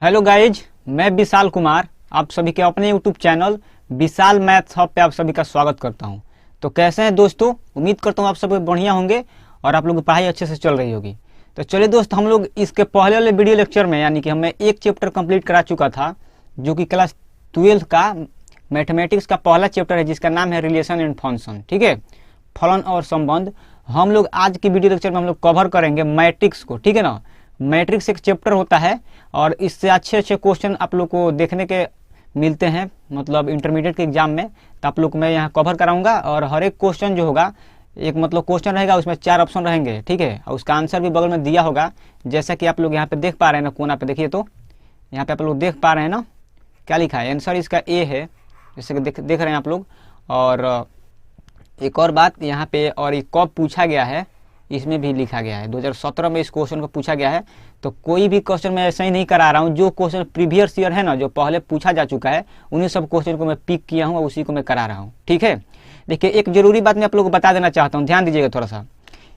Hello guys, मैं विशाल कुमार आप सभी के अपने यूट्यूब चैनल विशाल मैथ्स हब पे आप सभी का स्वागत करता हूं। तो कैसे हैं दोस्तों? उम्मीद करता हूं आप सब बढ़िया होंगे और आप लोगों की पढ़ाई अच्छे से चल रही होगी। तो चलिए दोस्त, हम लोग इसके पहले वाले वीडियो लेक्चर में यानी कि हमें एक चैप्टर कंप्लीट करा चुका था जो कि क्लास 12 का मैथमेटिक्स का पहला चैप्टर है जिसका नाम है रिलेशन एंड फंक्शन। ठीक है, फलन और संबंध। हम लोग आज की वीडियो लेक्चर में हम लोग कवर करेंगे मैट्रिक्स को। ठीक है ना, मैट्रिक्स एक चैप्टर होता है और इससे अच्छे अच्छे क्वेश्चन आप लोग को देखने के मिलते हैं, मतलब इंटरमीडिएट के एग्जाम में। तो आप लोग को मैं यहाँ कवर कराऊंगा और हर एक क्वेश्चन जो होगा एक मतलब क्वेश्चन रहेगा, उसमें 4 ऑप्शन रहेंगे। ठीक है, और उसका आंसर भी बगल में दिया होगा, जैसा कि आप लोग यहाँ पे देख पा रहे हैं ना, कोना पे देखिए। तो यहाँ पे आप लोग देख पा रहे हैं ना, क्या लिखा है? आंसर इसका ए है, जैसे कि देख रहे हैं आप लोग। और एक और बात यहाँ पे, और ये कब पूछा गया है इसमें भी लिखा गया है। 2017 में इस क्वेश्चन को पूछा गया है। तो कोई भी क्वेश्चन मैं ऐसा ही नहीं करा रहा हूँ, जो क्वेश्चन प्रीवियस ईयर है ना, जो पहले पूछा जा चुका है, उन्हीं सब क्वेश्चन को मैं पिक किया हूँ और उसी को मैं करा रहा हूँ। ठीक है, देखिए एक जरूरी बात मैं आप लोगों को बता देना चाहता हूँ, ध्यान दीजिएगा थोड़ा सा।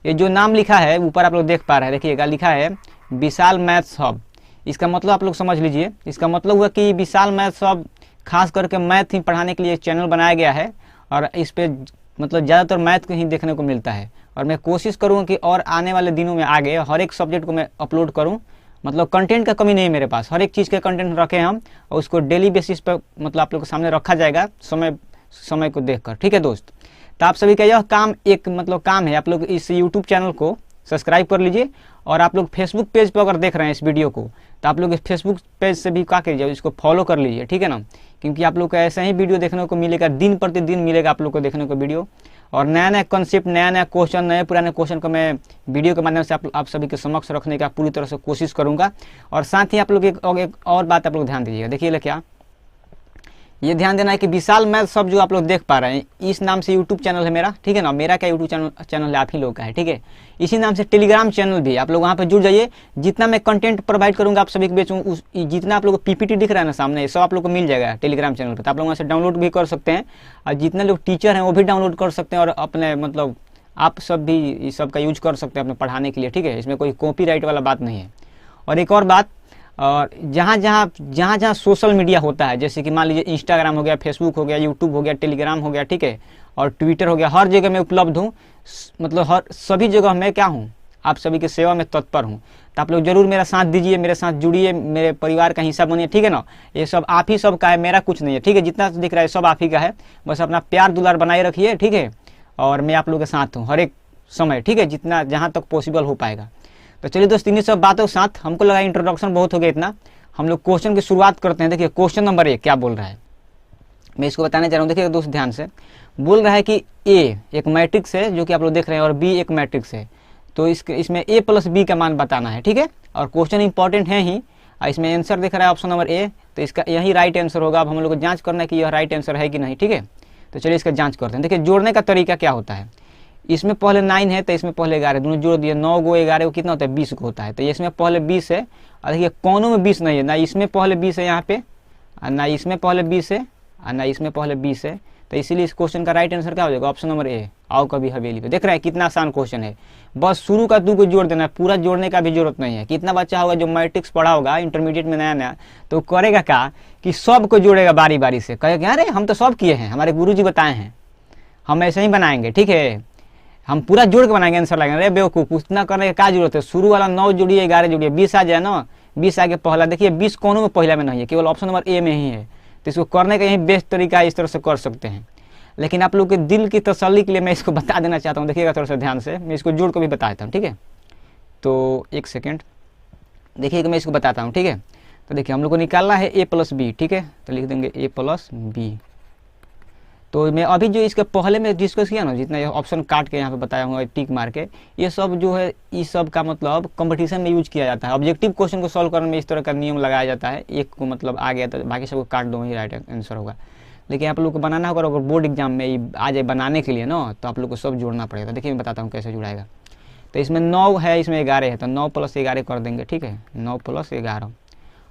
ये जो नाम लिखा है ऊपर आप लोग देख पा रहे हैं, देखिएगा लिखा है विशाल मैथ्स हब। इसका मतलब आप लोग समझ लीजिए, इसका मतलब हुआ कि विशाल मैथ्स हब खास करके मैथ ही पढ़ाने के लिए चैनल बनाया गया है और इस पे मतलब ज़्यादातर मैथ को ही देखने को मिलता है। और मैं कोशिश करूँगा कि और आने वाले दिनों में आगे हर एक सब्जेक्ट को मैं अपलोड करूँ। मतलब कंटेंट का कमी नहीं है मेरे पास, हर एक चीज़ के कंटेंट रखे हम और उसको डेली बेसिस पर मतलब आप लोग के सामने रखा जाएगा समय को देखकर। ठीक है दोस्त, तो आप सभी का यह काम एक मतलब काम है, आप लोग इस यूट्यूब चैनल को सब्सक्राइब कर लीजिए। और आप लोग फेसबुक पेज पर अगर देख रहे हैं इस वीडियो को, तो आप लोग इस फेसबुक पेज से भी क्या कीजिए, इसको फॉलो कर लीजिए। ठीक है ना, क्योंकि आप लोग को ऐसा ही वीडियो देखने को मिलेगा, दिन प्रतिदिन मिलेगा आप लोग को देखने को वीडियो। और नया नया कॉन्सेप्ट, नया नया क्वेश्चन, नए पुराने क्वेश्चन को मैं वीडियो के माध्यम से आप सभी के समक्ष रखने का पूरी तरह से कोशिश करूंगा। और साथ ही आप लोग एक और बात आप लोग ध्यान दीजिएगा, देखिए क्या ये ध्यान देना है कि विशाल मैथ्स हब जो आप लोग देख पा रहे हैं, इस नाम से यूट्यूब चैनल है मेरा। ठीक है ना, मेरा क्या यूट्यूब चैनल है, आप ही लोग का है। ठीक है, इसी नाम से टेलीग्राम चैनल भी, आप लोग वहाँ पर जुड़ जाइए। जितना मैं कंटेंट प्रोवाइड करूंगा आप सभी के बीच में, जितना आप लोग को पीपीटी दिख रहा है ना सामने, सब आप लोग को मिल जाएगा टेलीग्राम चैनल पर। तो आप लोग वहाँ से डाउनलोड भी कर सकते हैं और जितने लोग टीचर हैं वो भी डाउनलोड कर सकते हैं और अपने मतलब आप सब भी इस सब का यूज कर सकते हैं अपने पढ़ाने के लिए। ठीक है, इसमें कोई कॉपीराइट वाला बात नहीं है। और एक और बात, और जहाँ जहाँ सोशल मीडिया होता है, जैसे कि मान लीजिए इंस्टाग्राम हो गया, फेसबुक हो गया, यूट्यूब हो गया, टेलीग्राम हो गया, ठीक है, और ट्विटर हो गया, हर जगह मैं उपलब्ध हूँ। मतलब हर सभी जगह मैं क्या हूँ, आप सभी की सेवा में तत्पर हूँ। तो आप लोग जरूर मेरा साथ दीजिए, मेरे साथ जुड़िए, मेरे परिवार का हिस्सा बनिए। ठीक है ना, ये सब आप ही सब का है, मेरा कुछ नहीं है। ठीक है, जितना दिख रहा है सब आप ही का है, बस अपना प्यार दुलार बनाए रखिए। ठीक है, और मैं आप लोगों के साथ हूँ हर एक समय। ठीक है, जितना जहाँ तक पॉसिबल हो पाएगा। तो चलिए दोस्त, इन्हीं सब बातों के साथ हमको लगा इंट्रोडक्शन बहुत हो गया इतना, हम लोग क्वेश्चन की शुरुआत करते हैं। देखिए क्वेश्चन नंबर 1 क्या बोल रहा है, मैं इसको बताने जा रहा हूँ। देखिए दोस्त ध्यान से, बोल रहा है कि ए एक मैट्रिक्स है जो कि आप लोग देख रहे हैं और बी एक मैट्रिक्स है। तो इसमें ए प्लस बी का मान बताना है। ठीक है, और क्वेश्चन इंपॉर्टेंट है ही, इसमें आंसर दिख रहा है ऑप्शन नंबर ए, तो इसका यही राइट आंसर होगा। अब हम लोग को जांच करना है कि यह राइट आंसर है कि नहीं। ठीक है, तो चलिए इसका जांच करते हैं। देखिए जोड़ने का तरीका क्या होता है, इसमें पहले 9 है तो इसमें पहले 11, दोनों जोड़ दिए, 9 गो 11 को कितना होता है, 20 को होता है। तो इसमें पहले 20 है और देखिए कोनों में 20 नहीं है, ना इसमें पहले 20 है यहाँ पे, ना इसमें पहले 20 है और ना इसमें पहले 20 है। तो इसीलिए इस क्वेश्चन का राइट आंसर क्या हो जाएगा, ऑप्शन नंबर ए, आओ कभी हवेली पे। देख रहे हैं कितना आसान क्वेश्चन है, बस शुरू का 2 को जोड़ देना है, पूरा जोड़ने का भी जरूरत नहीं है। कितना बच्चा होगा जो मैट्रिक्स पढ़ा होगा इंटरमीडिएट में नया नया, तो करेगा क्या कि सब को जोड़ेगा बारी बारी से, कहेगा अरे हम तो सब किए हैं, हमारे गुरु जी बताए हैं, हम ऐसे ही बनाएंगे। ठीक है, हम पूरा जोड़ के बनाएंगे, आंसर लगाएंगे। अरे बेवकूफ, उतना करने की क्या जरूरत है, शुरू वाला 9 जोड़िए 11 जोड़िए, 20 आ जाए ना, 20 आगे पहला। देखिए 20 कोनों में पहला में नहीं है, केवल ऑप्शन नंबर ए में ही है। तो इसको करने का यही बेस्ट तरीका, इस तरह से कर सकते हैं। लेकिन आप लोग के दिल की तसल्ली के लिए मैं इसको बता देना चाहता हूँ, देखिएगा थोड़ा सा ध्यान से, मैं इसको जोड़ कर भी बताता हूँ। ठीक है, तो एक सेकेंड देखिएगा, मैं इसको बताता हूँ। ठीक है, तो देखिए हम लोग को निकालना है ए प्लस बी। ठीक है, तो लिख देंगे ए प्लस बी। तो मैं अभी जो इसके पहले में डिस्कस किया ना, जितना ऑप्शन काट के यहाँ पे बताया हूँ टिक मार के, ये सब जो है इस सब का मतलब कंपटीशन में यूज किया जाता है। ऑब्जेक्टिव क्वेश्चन को सॉल्व करने में इस तरह का नियम लगाया जाता है, एक को मतलब आ गया तो बाकी सबको काट दो, वही राइट आंसर होगा। लेकिन आप लोग को बनाना होगा, अगर बोर्ड एग्जाम में आ जाए बनाने के लिए ना, तो आप लोग को सब जोड़ना पड़ेगा। देखिए मैं बताता हूँ कैसे जुड़ाएगा। तो इसमें 9 है, इसमें 11 है, तो 9 प्लस 11 कर देंगे। ठीक है, 9 प्लस 11,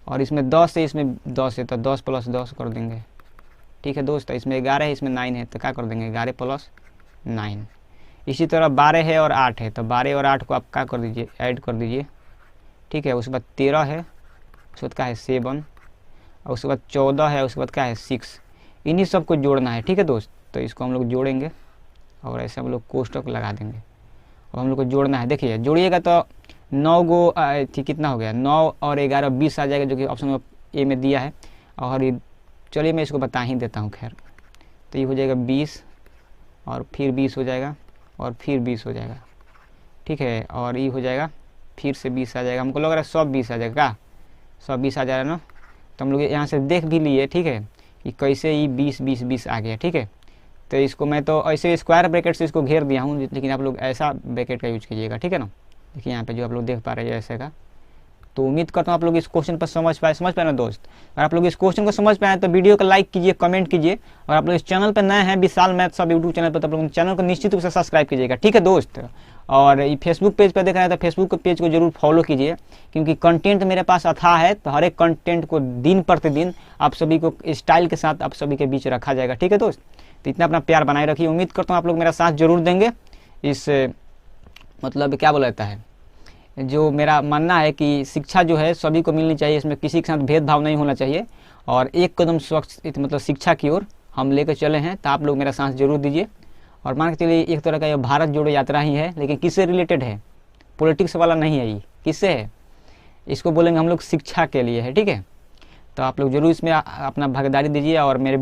और इसमें 10 है, इसमें 10 है, तो 10 प्लस 10 कर देंगे। ठीक है दोस्त, इसमें 11 है, इसमें 9 है, तो क्या कर देंगे 11 प्लस 9। इसी तरह 12 है और 8 है, तो 12 और 8 को आप क्या कर दीजिए, ऐड कर दीजिए। ठीक है, उसके बाद 13 है, उसके बाद क्या है 7 और उसके बाद 14 है, उसके बाद क्या है 6। इन्हीं सब को जोड़ना है, ठीक है दोस्त। तो इसको हम लोग जोड़ेंगे और ऐसे हम लोग कोष्टक लगा देंगे और हम लोग को जोड़ना है। देखिए जोड़िएगा तो 9 गो कितना हो गया, 9 और 11 20 आ जाएगा, जो कि ऑप्शन ए में दिया है। और चलिए मैं इसको बता ही देता हूँ। खैर तो ये हो जाएगा 20 और फिर 20 हो जाएगा और फिर 20 हो जाएगा, ठीक है। और ये हो जाएगा फिर से 20 आ जाएगा। हमको लग रहा है 120 आ जाएगा, क्या 120 आ जाएगा ना। तो हम लोग यहाँ से देख भी लिए, ठीक है, कि कैसे ये 20 20 20 आ गया, ठीक है। तो इसको मैं तो ऐसे स्क्वायर ब्रैकेट से इसको घेर दिया हूँ, लेकिन आप लोग ऐसा ब्रैकेट का यूज कीजिएगा, ठीक है ना। देखिए यहाँ पे जो आप लोग देख पा रहे हैं ऐसे का। तो उम्मीद करता हूँ आप लोग इस क्वेश्चन पर समझ पाए ना दोस्त। अगर आप लोग इस क्वेश्चन को समझ पाए तो वीडियो को लाइक कीजिए, कमेंट कीजिए। और आप लोग इस चैनल पर नए हैं विशाल मैथ्स हब यूट्यूब चैनल पर, तो आप लोग चैनल को निश्चित रूप से सब्सक्राइब कीजिएगा, ठीक है दोस्त। और ये फेसबुक पेज पर देख रहे हैं तो फेसबुक पेज को जरूर फॉलो कीजिए, क्योंकि कंटेंट मेरे पास अथाह है। तो हर एक कंटेंट को दिन प्रतिदिन आप सभी को स्टाइल के साथ आप सभी के बीच रखा जाएगा, ठीक है दोस्त। तो इतना अपना प्यार बनाए रखिए। उम्मीद करता हूँ आप लोग मेरा साथ जरूर देंगे। इस मतलब क्या बोला जाता है, जो मेरा मानना है कि शिक्षा जो है सभी को मिलनी चाहिए, इसमें किसी के साथ भेदभाव नहीं होना चाहिए। और एक कदम स्वच्छ मतलब शिक्षा की ओर हम लेकर चले हैं, तो आप लोग मेरा साथ जरूर दीजिए। और मान के चलिए एक तरह का यह भारत जोड़ो यात्रा ही है, लेकिन किससे रिलेटेड है, पॉलिटिक्स वाला नहीं है। ये किससे है, इसको बोलेंगे हम लोग शिक्षा के लिए है, ठीक है। तो आप लोग जरूर इसमें अपना भागीदारी दीजिए। और मेरा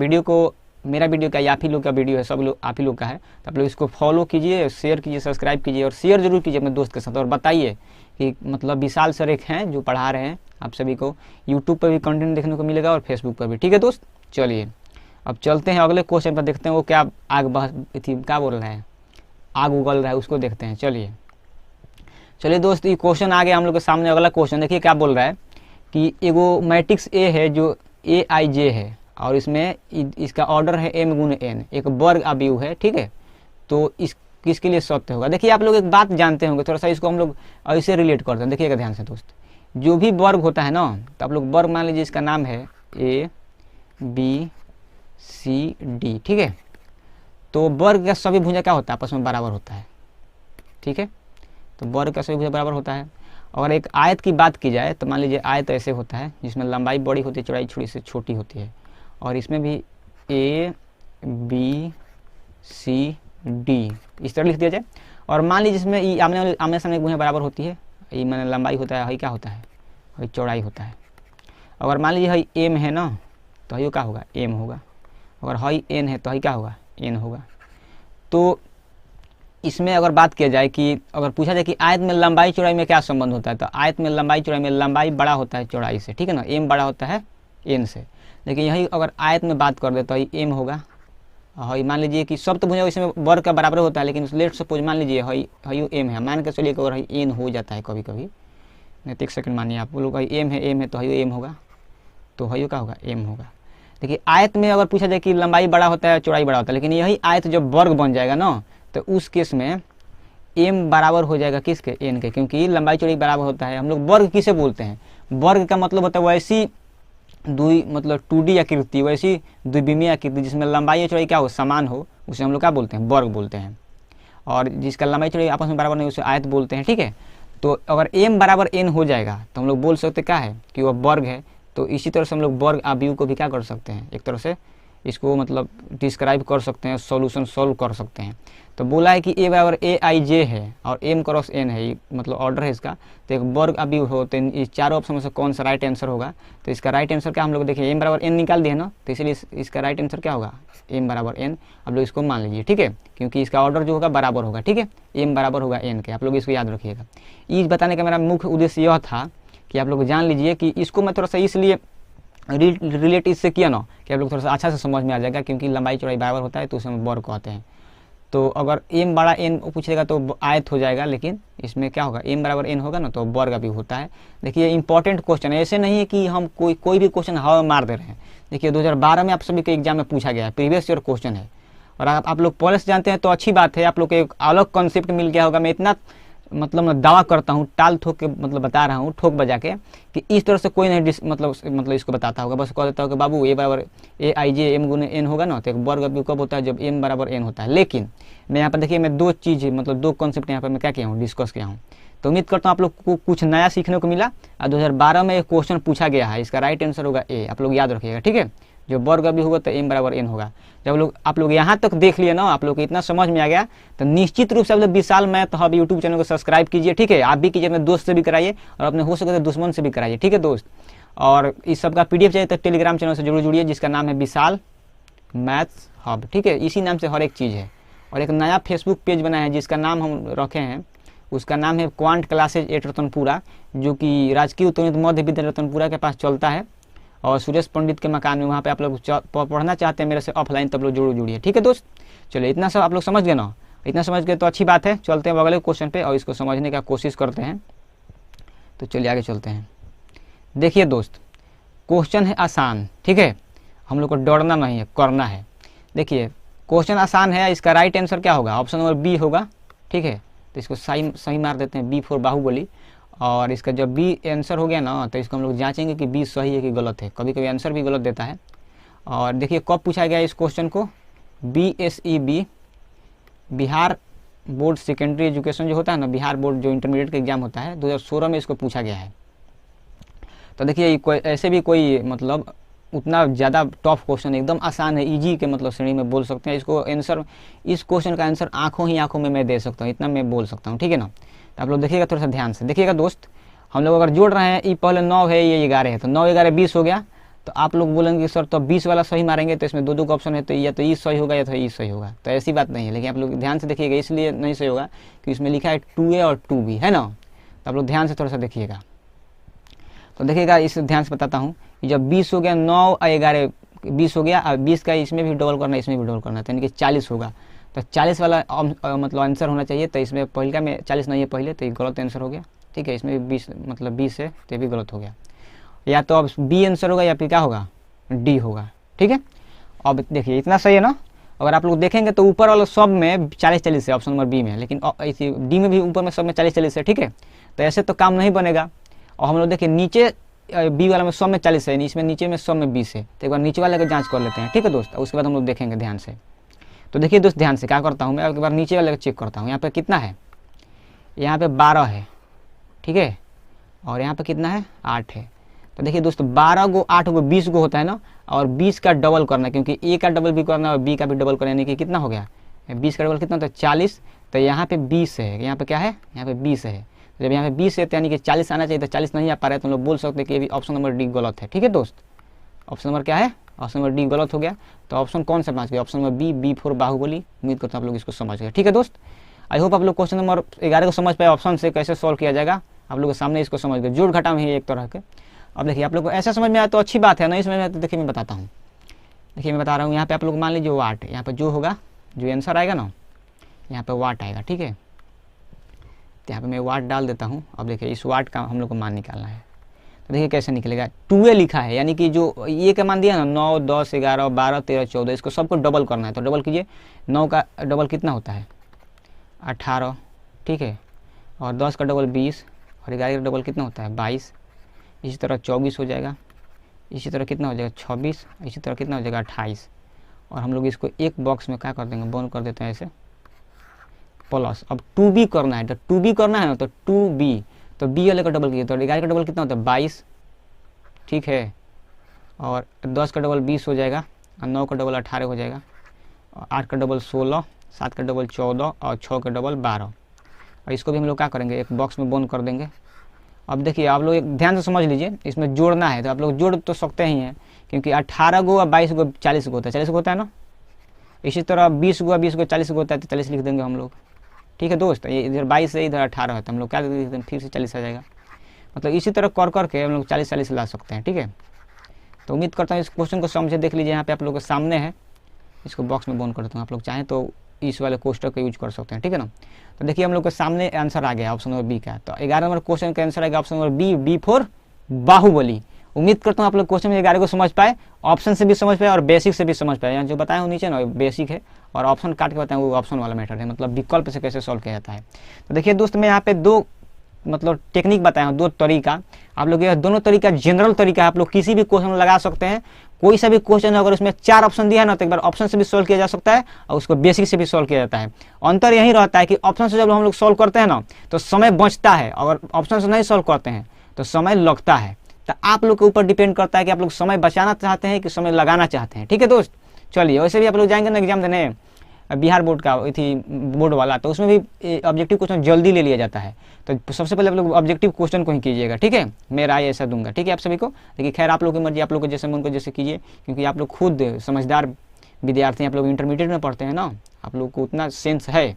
वीडियो का आप ही लोग का वीडियो है, सब लोग आप ही लोग का है। तो आप लोग इसको फॉलो कीजिए, शेयर कीजिए, सब्सक्राइब कीजिए और शेयर जरूर कीजिए अपने दोस्त के साथ। और बताइए कि मतलब विशाल सर एक हैं जो पढ़ा रहे हैं आप सभी को। यूट्यूब पर भी कंटेंट देखने को मिलेगा और फेसबुक पर भी, ठीक है दोस्त। चलिए अब चलते हैं अगले क्वेश्चन पर, देखते हैं वो क्या क्या बोल रहा है, आग उगल रहा है, उसको देखते हैं। चलिए दोस्त, ये क्वेश्चन आ गया हम लोग के सामने। अगला क्वेश्चन देखिए क्या बोल रहा है कि एगो मैट्रिक्स ए है जो AIJ है, और इसमें इसका ऑर्डर है m×n, एक वर्ग अवयव है, ठीक है। तो इस किसके लिए सत्य होगा। देखिए आप लोग एक बात जानते होंगे, थोड़ा सा इसको हम लोग ऐसे रिलेट करते हैं। देखिएगा ध्यान से दोस्त, जो भी वर्ग होता है ना, तो आप लोग वर्ग मान लीजिए इसका नाम है ABCD, ठीक है। तो वर्ग का सभी भुजा क्या होता है, आपस में बराबर होता है, ठीक है। तो वर्ग का सभी भुजा बराबर होता है। अगर एक आयत की बात की जाए तो मान लीजिए आयत ऐसे होता है, जिसमें लंबाई बड़ी होती है, चौड़ाई थोड़ी सी छोटी होती है। और इसमें भी ABCD इस तरह लिख दिया जाए। और मान लीजिए इसमें ये आमने सामने भुजा बराबर होती है, ये मैंने लंबाई होता है, हई क्या होता है, हई चौड़ाई होता है। अगर मान लीजिए हई M है ना, तो हई क्या होगा, M होगा। अगर हई N है तो हई क्या होगा, N होगा। तो इसमें अगर बात किया जाए कि अगर पूछा जाए कि आयत में लंबाई चौड़ाई में क्या संबंध होता है, तो आयत में लंबाई चौड़ाई में लंबाई बड़ा होता है चौड़ाई से, ठीक है ना। M बड़ा होता है N से। लेकिन यही अगर आयत में बात कर दे तो ये M होगा। हई मान लीजिए कि सब तो भुजा इसमें वर्ग का बराबर होता है, लेकिन लेट सपोज मान लीजिए हई M है, मान के चलिए अगर हई N हो जाता है कभी कभी, नहीं तो एक सेकंड मानिए आप लोग, हई M है तो हई M होगा, तो हई क्या होगा, M होगा। देखिए आयत में अगर पूछा जाए कि लंबाई बड़ा होता है चौड़ाई बड़ा होता है, लेकिन यही आयत जब वर्ग बन जाएगा ना, तो उस केस में M बराबर हो जाएगा किसके, N के, क्योंकि लंबाई चौड़ाई बराबर होता है। हम लोग वर्ग किसे बोलते हैं, वर्ग का मतलब होता है वैसी मतलब 2D आकृति, वैसी द्विविमीय आकृति जिसमें लंबाई और चौड़ाई क्या हो, समान हो, उसे हम लोग क्या बोलते हैं, वर्ग बोलते हैं। और जिसका लंबाई चौड़ाई आपस में बराबर नहीं, उसे आयत बोलते हैं, ठीक है। तो अगर M बराबर N हो जाएगा तो हम लोग बोल सकते क्या है कि वह वर्ग है। तो इसी तरह से हम लोग वर्ग अवयव को भी क्या कर सकते हैं, एक तरह से इसको मतलब डिस्क्राइब कर सकते हैं, सॉल्यूशन सॉल्व कर सकते हैं। तो बोला है कि A बराबर AIJ है और M×n है, मतलब ऑर्डर है इसका। तो एक वर्ग अवयव हो, तो इस चारों ऑप्शन में से कौन सा राइट आंसर होगा। तो इसका राइट आंसर क्या हम लोग देखिए, M बराबर n निकाल दिए ना, तो इसलिए इसका राइट आंसर क्या होगा, M बराबर n। आप लोग इसको मान लीजिए, ठीक है, क्योंकि इसका ऑर्डर जो होगा बराबर होगा, ठीक है। M बराबर होगा n के, आप लोग इसको याद रखिएगा। ये बताने का मेरा मुख्य उद्देश्य यह था कि आप लोग जान लीजिए कि इसको मैं थोड़ा सा इसलिए रिलेट इससे किया ना कि आप लोग थोड़ा सा अच्छा से समझ में आ जाएगा, क्योंकि लंबाई चौड़ाई बराबर होता है तो उसे हम वर्ग कहते हैं। तो अगर M बड़ा N पूछेगा तो आयत हो जाएगा, लेकिन इसमें क्या होगा, M बराबर N होगा ना, तो वर्ग भी होता है। देखिए इंपॉर्टेंट क्वेश्चन है, ऐसे नहीं है कि हम कोई भी क्वेश्चन हवा में मार दे रहे हैं। देखिए 2012 में आप सभी के एग्जाम में पूछा गया है, प्रीवियस ईयर क्वेश्चन है। और आप लोग पहले से जानते हैं तो अच्छी बात है, आप लोग को एक अलग कॉन्सेप्ट मिल गया होगा। मैं इतना मतलब मैं दावा करता हूँ, टाल ठोक के मतलब बता रहा हूँ, ठोक बजा के, कि इस तरह से कोई नहीं मतलब इसको बताता होगा। बस कह देता होगा बाबू A बराबर AIJ M×n होगा ना, तो एक वर्ग अवयव कब होता है, जब M बराबर n होता है। लेकिन मैं यहाँ पर देखिए, मैं दो चीज़ मतलब दो कॉन्सेप्ट यहाँ पर मैं क्या किया हूँ, डिस्कस किया हूँ। तो उम्मीद करता हूँ आप लोग को कुछ नया सीखने को मिला। और 2012 में एक क्वेश्चन पूछा गया है, इसका राइट आंसर होगा ए, आप लोग याद रखिएगा, ठीक है। जो वर्ग भी होगा तो m बराबर n होगा। जब आप लोग यहाँ तक देख लिए ना, आप लोग को इतना समझ में आ गया, तो निश्चित रूप से आप लोग विशाल मैथ हब यूट्यूब चैनल को सब्सक्राइब कीजिए, ठीक है। आप भी कीजिए, अपने दोस्त से भी कराइए और अपने हो सके तो दुश्मन से भी कराइए, ठीक है दोस्त। और इस सब का PDF चाहिए तो टेलीग्राम चैनल से जरूर जुड़िए, जिसका नाम है विशाल मैथ्स हब, ठीक है। इसी नाम से हर एक चीज़ है। और एक नया फेसबुक पेज बना है जिसका नाम हम रखे हैं, उसका नाम है क्वांट क्लासेज एट रतनपुरा, जो कि राजकीय उत्तोन्नत मध्य विद्यालय रतनपुरा के पास चलता है और सुरेश पंडित के मकान में। वहाँ पे आप लोग पढ़ना चाहते हैं मेरे से ऑफलाइन, तब लोग जरूर जुड़िए, ठीक है दोस्त। चलिए इतना सब आप लोग समझ गए ना, इतना समझ गए तो अच्छी बात है। चलते हैं अगले क्वेश्चन पे और इसको समझने का कोशिश करते हैं। तो चलिए आगे चलते हैं। देखिए दोस्त, क्वेश्चन है आसान, ठीक है, हम लोग को डरना नहीं है, करना है। देखिए क्वेश्चन आसान है, इसका राइट आंसर क्या होगा, ऑप्शन नंबर बी होगा, ठीक है। तो इसको सही मार देते हैं, बी फॉर बाहुबली। और इसका जब बी आंसर हो गया ना, तो इसको हम लोग जांचेंगे कि बी सही है कि गलत है। कभी कभी आंसर भी गलत देता है। और देखिए कब पूछा गया इस क्वेश्चन को, BSEB Bihar board secondary education जो होता है ना, बिहार बोर्ड जो इंटरमीडिएट का एग्जाम होता है, 2016 में इसको पूछा गया है। तो देखिए ऐसे भी कोई मतलब उतना ज़्यादा टफ क्वेश्चन, एकदम आसान है, इजी के मतलब श्रेणी में बोल सकते हैं इसको। आंसर, इस क्वेश्चन का आंसर आंखों में मैं दे सकता हूँ, इतना मैं बोल सकता हूँ, ठीक है ना। तो आप लोग देखिएगा, थोड़ा सा ध्यान से देखिएगा दोस्त। हम लोग अगर जोड़ रहे हैं, ये पहले 9 है, ये 11 है, तो 9 11 20 हो गया। तो आप लोग बोलेंगे कि सर तो 20 वाला सही मारेंगे, तो इसमें दो का ऑप्शन है, तो या तो ई सही होगा या तो ई सही होगा। तो ऐसी बात नहीं है, लेकिन आप लोग ध्यान से देखिएगा, इसलिए नहीं सही होगा कि इसमें लिखा है 2A और 2B, है ना। तो आप लोग ध्यान से थोड़ा सा देखिएगा। तो देखिएगा, इस ध्यान से बताता हूँ कि जब 20 हो गया, 9 और 11 20 हो गया, और 20 का इसमें भी डबल करना है, इसमें भी डबल करना है, तो यानी कि 40 होगा। तो 40 वाला मतलब आंसर होना चाहिए। तो इसमें पहले में 40 नहीं है पहले, तो ये गलत आंसर हो गया, ठीक है। इसमें भी 20 मतलब 20 है, तो ये भी गलत हो गया। या तो अब बी आंसर होगा या फिर क्या होगा, डी होगा, ठीक है। अब देखिए इतना सही है ना। अगर आप लोग देखेंगे तो ऊपर वाला सब में 40-40 है, ऑप्शन नंबर बी में, लेकिन इसी डी में भी ऊपर में सब में 40-40 है, ठीक है। तो ऐसे तो काम नहीं बनेगा। और हम लोग देखिए नीचे बी वाला में 100 में 40 है, इसमें नीचे में 100 में 20 है। तो एक बार नीचे वाले को जांच कर लेते हैं, ठीक है दोस्त। उसके बाद हम लोग देखेंगे ध्यान से। तो देखिए दोस्त, ध्यान से क्या करता हूँ मैं, एक बार नीचे वाले को चेक करता हूँ। यहाँ पे कितना है, यहाँ पे 12 है, ठीक है। और यहाँ पे कितना है, 8 है। तो देखिए दोस्त, 12 गो 8 गो 20 गो होता है ना, और 20 का डबल करना है, क्योंकि ए का डबल भी करना है और बी का भी डबल करना है, यानी कि कितना हो गया, 20 का डबल कितना होता है, 40। तो यहाँ पे 20 है, यहाँ पे क्या है, यहाँ पे 20 है। तो जब यहाँ पे 20 है तो यानी कि 40 आना चाहिए, तो 40 नहीं आ पा रहा है, तो हम लोग बोल सकते हैं कि ये भी ऑप्शन नंबर डी गलत है, ठीक है दोस्त। ऑप्शन नंबर क्या है, ऑप्शन नंबर डी गलत हो गया। तो ऑप्शन कौन सा पाँच गया, option number B for Baahubali. उम्मीद करता हूँ आप लोग इसको समझ गए, ठीक है दोस्त। आई होप आप लोग क्वेश्चन नंबर 11 को समझ पाए, ऑप्शन से कैसे सॉल्व किया जाएगा, आप लोग के सामने इसको समझ गए। जोड़ घटा में ही एक तरह के। अब देखिए आप लोग को ऐसा समझ में आया तो अच्छी बात है, नहीं समझ में आया तो देखिए मैं बताता हूँ। देखिए मैं बता रहा हूँ, यहाँ पे आप लोग मान लीजिए वाट, यहाँ पे जो होगा, जो आंसर आएगा ना, यहाँ पे वाट आएगा, ठीक है। तो यहाँ पे मैं वाट डाल देता हूँ। अब देखिए इस वाट का हम लोग को मान निकालना है। तो देखिए कैसे निकलेगा, 2A लिखा है, यानी कि जो ये का मान दिया ना, 9 10 11 12 13 14, इसको सबको डबल करना है। तो डबल कीजिए, 9 का डबल कितना होता है, 18, ठीक है। और 10 का डबल 20, और 11 का डबल कितना होता है, 22। इसी तरह 24 हो जाएगा, इसी तरह कितना हो जाएगा 26, इसी तरह कितना हो जाएगा 28। और हम लोग इसको एक बॉक्स में क्या कर देंगे, बंद कर देते हैं ऐसे, प्लस। अब 2B करना है, तो 2B करना है ना, तो 2B, तो बी वाले का डबल कीजिए, तो 11 का डबल कितना होता है 22, ठीक है। और 10 का डबल 20 हो जाएगा, और 9 का डबल 18 हो जाएगा, और 8 का डबल 16, 7 का डबल 14, और 6 का डबल 12। और इसको भी हम लोग क्या करेंगे, एक बॉक्स में बंद कर देंगे। अब देखिए आप लोग एक ध्यान से समझ लीजिए, इसमें जोड़ना है तो आप लोग जोड़ तो सकते ही हैं, क्योंकि 18 गो और 22 गो 40 गो होता है, 40 गो होता है ना। इसी तरह 20 गो 20 गो 40 गो होता है, तो 40 लिख देंगे हम लोग, ठीक है दोस्त। ये इधर 22 है, इधर 18 है, तो हम लोग क्या लिख देंगे, फिर से 40 आ जाएगा। मतलब इसी तरह कर करके हम लोग 40-40 ला सकते हैं, ठीक है। तो उम्मीद करता हूँ इस क्वेश्चन को समझे। देख लीजिए यहाँ पे आप लोगों के सामने है, इसको बॉक्स में बंद कर देता हूँ। आप लोग चाहें तो इस वाले कोष्टक का यूज कर सकते हैं, ठीक है ना। तो देखिए हम लोग के सामने आंसर आ गया ऑप्शन नंबर बी का। तो 11 नंबर क्वेश्चन का आंसर आएगा option number B for Baahubali. उम्मीद करता हूँ आप लोग क्वेश्चन में 11 को समझ पाए, ऑप्शन से भी समझ पाए और बेसिक से भी समझ पाए। यहाँ जो बताया हूँ नीचे ना बेसिक है, और ऑप्शन काट के बताएं वो ऑप्शन वाला मैटर है, मतलब विकल्प से कैसे सॉल्व किया जाता है। तो देखिए दोस्त, मैं यहाँ पे दो मतलब टेक्निक बताया हूँ, दो तरीका। आप लोग ये दोनों तरीका जनरल तरीका है, आप लोग किसी भी क्वेश्चन में लगा सकते हैं। कोई सा भी क्वेश्चन अगर उसमें 4 ऑप्शन दिया है ना, तो एक बार ऑप्शन से भी सॉल्व किया जा सकता है और उसको बेसिक से भी सॉल्व किया जाता है। अंतर यही रहता है कि ऑप्शन से जब हम लोग सॉल्व करते हैं ना, तो समय बचता है, और ऑप्शन से नहीं सॉल्व करते हैं तो समय लगता है। तो आप लोग के ऊपर डिपेंड करता है कि आप लोग समय बचाना चाहते हैं कि समय लगाना चाहते हैं। ठीक है दोस्त, चलिए वैसे भी आप लोग जाएंगे ना एग्जाम देने, बिहार बोर्ड का थी बोर्ड वाला, तो उसमें भी ऑब्जेक्टिव क्वेश्चन जल्दी ले लिया जाता है। तो सबसे पहले आप लोग ऑब्जेक्टिव क्वेश्चन को ही कीजिएगा, ठीक है, मैं राय ऐसा दूंगा, ठीक है आप सभी को। देखिए खैर आप लोग की मर्जी, आप लोग को जैसे मन को जैसे कीजिए, क्योंकि आप लोग खुद समझदार विद्यार्थी, आप लोग इंटरमीडिएट में पढ़ते हैं ना, आप लोग को उतना सेंस है।